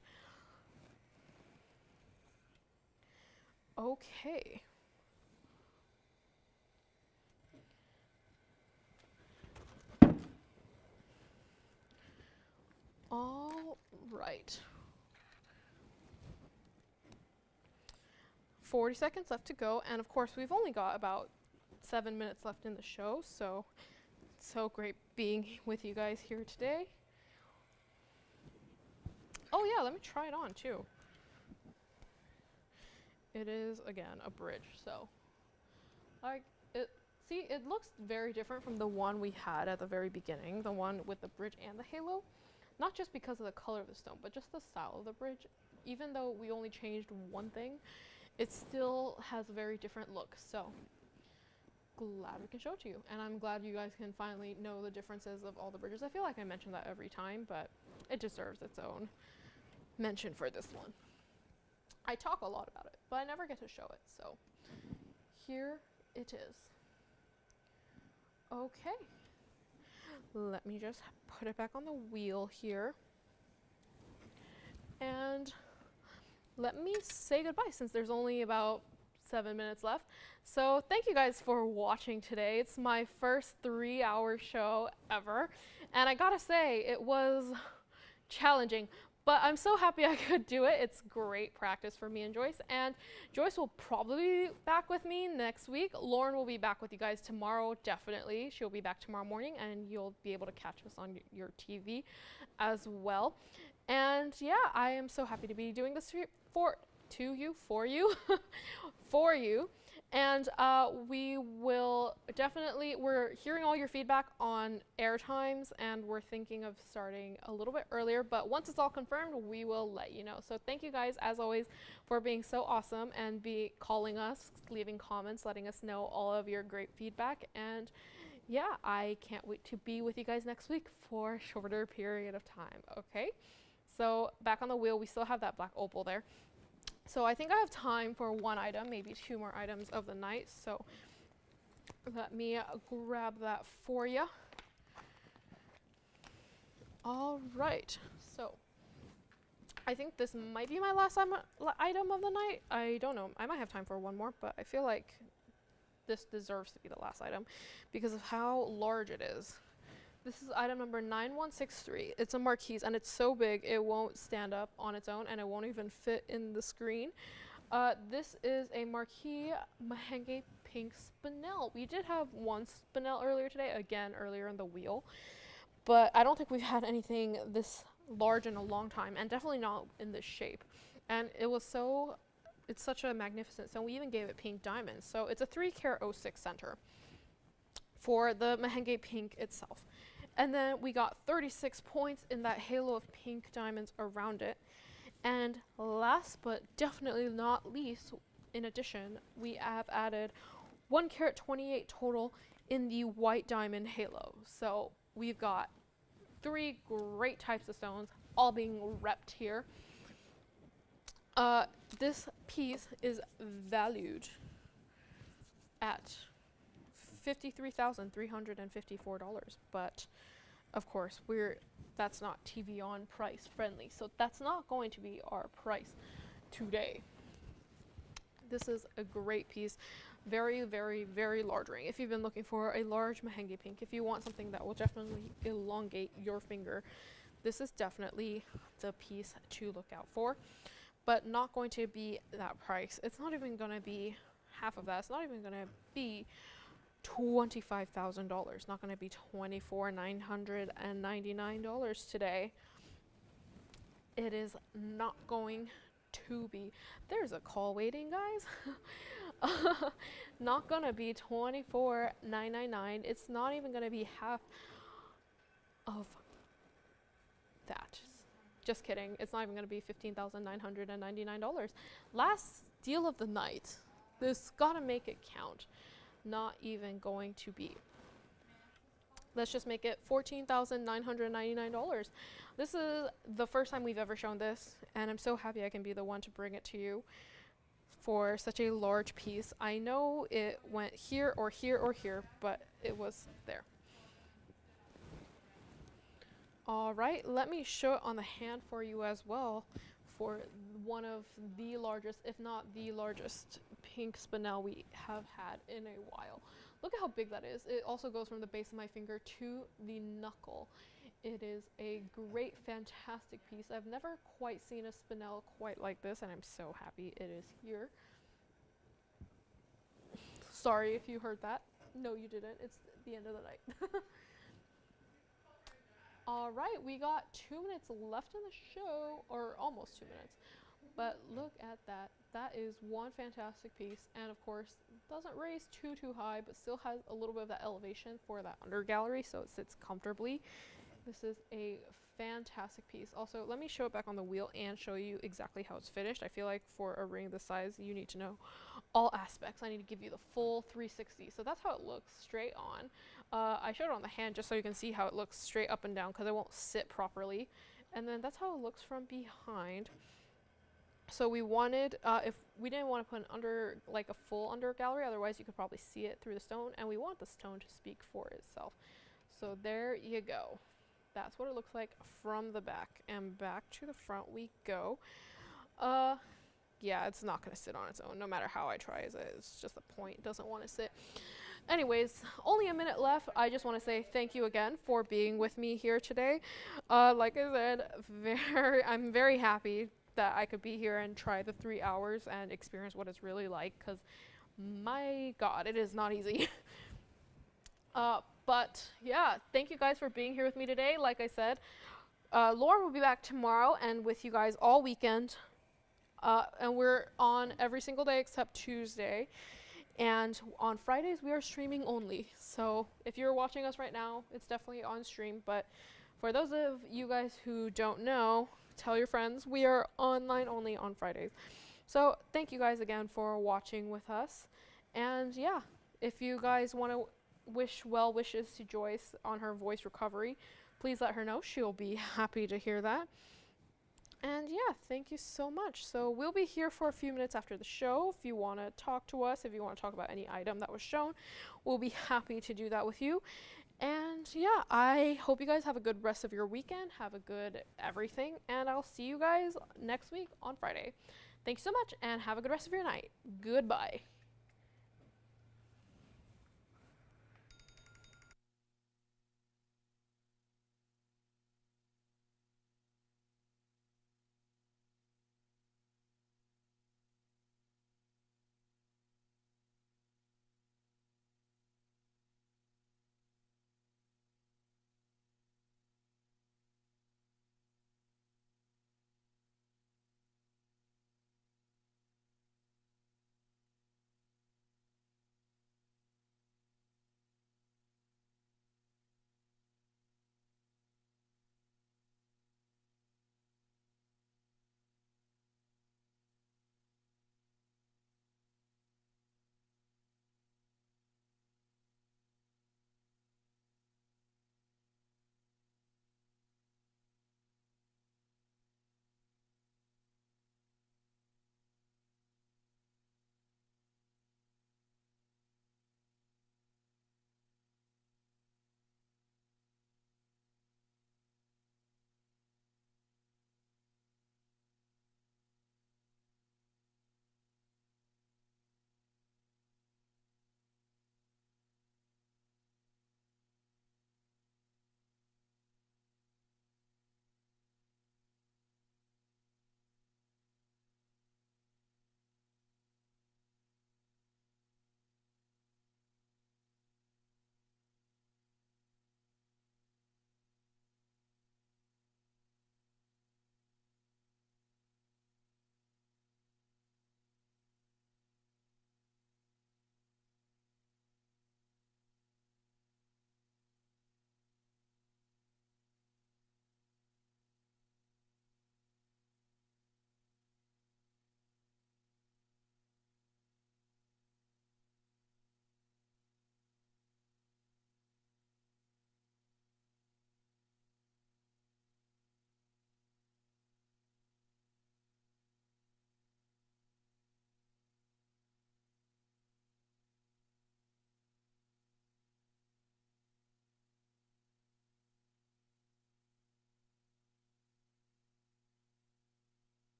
Okay. All right. 40 seconds left to go, and of course we've only got about 7 minutes left in the show, so it's so great being with you guys here today. Oh yeah, let me try it on too. It is again a bridge, so it looks very different from the one we had at the very beginning, the one with the bridge and the halo. Not just because of the color of the stone, but just the style of the bridge. Even though we only changed one thing, it still has a very different look. So glad we can show it to you, and I'm glad you guys can finally know the differences of all the bridges. I feel like I mention that every time, but it deserves its own mention for this one. I talk a lot about it, but I never get to show it, so here it is. Okay, let me just put it back on the wheel here. And let me say goodbye since there's only about 7 minutes left. So thank you guys for watching today. It's my first 3-hour show ever. And I gotta say, it was challenging, but I'm so happy I could do it. It's great practice for me and Joyce. And Joyce will probably be back with me next week. Lauren will be back with you guys tomorrow, definitely. She'll be back tomorrow morning and you'll be able to catch us on your TV as well. And yeah, I am so happy to be doing this for you. And we will definitely, we're hearing all your feedback on air times, and we're thinking of starting a little bit earlier, but once it's all confirmed, we will let you know. So thank you guys, as always, for being so awesome and calling us, leaving comments, letting us know all of your great feedback. And yeah, I can't wait to be with you guys next week for a shorter period of time, okay? So back on the wheel, we still have that black opal there. So I think I have time for one item, maybe 2 more items of the night. So let me grab that for you. All right. So I think this might be my last item of the night. I don't know. I might have time for one more, but I feel like this deserves to be the last item because of how large it is. This is item number 9163. It's a marquise, and it's so big it won't stand up on its own, and it won't even fit in the screen. This is a marquise Mahenge pink spinel. We did have one spinel earlier today, again earlier in the wheel, but I don't think we've had anything this large in a long time, and definitely not in this shape. And it's such a magnificent stone. We even gave it pink diamonds. So it's a 3-carat 06 center for the Mahenge pink itself. And then we got 36 points in that halo of pink diamonds around it. And last but definitely not least, in addition, we have added 1-carat 28 total in the white diamond halo. So we've got 3 great types of stones all being repped here. This piece is valued at $53,354, but of course that's not TVON price friendly, so that's not going to be our price today. This is a great piece, very, very, very large ring. If you've been looking for a large Mahenge pink, if you want something that will definitely elongate your finger, this is definitely the piece to look out for, but not going to be that price. It's not even going to be half of that. It's not even going to be $25,000. Not going to be $24,999 today. It is not going to be. There's a call waiting, guys. Not going to be $24,999. It's not even going to be half of that. Just kidding. It's not even going to be $15,999. Last deal of the night. This gotta make it count. Not even going to be. Let's just make it $14,999. This is the first time we've ever shown this, and I'm so happy I can be the one to bring it to you for such a large piece. I know it went here or here or here, but it was there. All right, let me show it on the hand for you as well for one of the largest, if not the largest, pink spinel we have had in a while. Look at how big that is. It also goes from the base of my finger to the knuckle. It is a great, fantastic piece. I've never quite seen a spinel quite like this, and I'm so happy it is here. Sorry if you heard that. No, you didn't. It's the end of the night. All right, we got 2 minutes left in the show, or almost 2 minutes. But look at that. That is one fantastic piece, and of course, doesn't raise too high, but still has a little bit of that elevation for that under gallery, so it sits comfortably. This is a fantastic piece. Also, let me show it back on the wheel and show you exactly how it's finished. I feel like for a ring this size, you need to know all aspects. I need to give you the full 360. So that's how it looks straight on. I showed it on the hand just so you can see how it looks straight up and down because it won't sit properly. And then that's how it looks from behind. So we wanted, if we didn't want to put an under, like a full under gallery, otherwise you could probably see it through the stone, and we want the stone to speak for itself. So there you go. That's what it looks like from the back, and back to the front we go. Yeah, it's not going to sit on its own, no matter how I try it. It's just the point, it doesn't want to sit. Anyways, only a minute left. I just want to say thank you again for being with me here today. Like I said, I'm very happy that I could be here and try the 3 hours and experience what it's really like, because my God, it is not easy. But yeah, thank you guys for being here with me today. Like I said, Lauren will be back tomorrow and with you guys all weekend. And we're on every single day except Tuesday. And on Fridays, we are streaming only. So if you're watching us right now, it's definitely on stream. But for those of you guys who don't know, tell your friends, we are online only on Fridays. So thank you guys again for watching with us. And yeah, if you guys want to wish well wishes to Joyce on her voice recovery, please let her know. She'll be happy to hear that. And yeah, thank you so much. So we'll be here for a few minutes after the show. If you want to talk to us, if you want to talk about any item that was shown, we'll be happy to do that with you. And yeah, I hope you guys have a good rest of your weekend. Have a good everything. And I'll see you guys next week on Friday. Thanks so much and have a good rest of your night. Goodbye.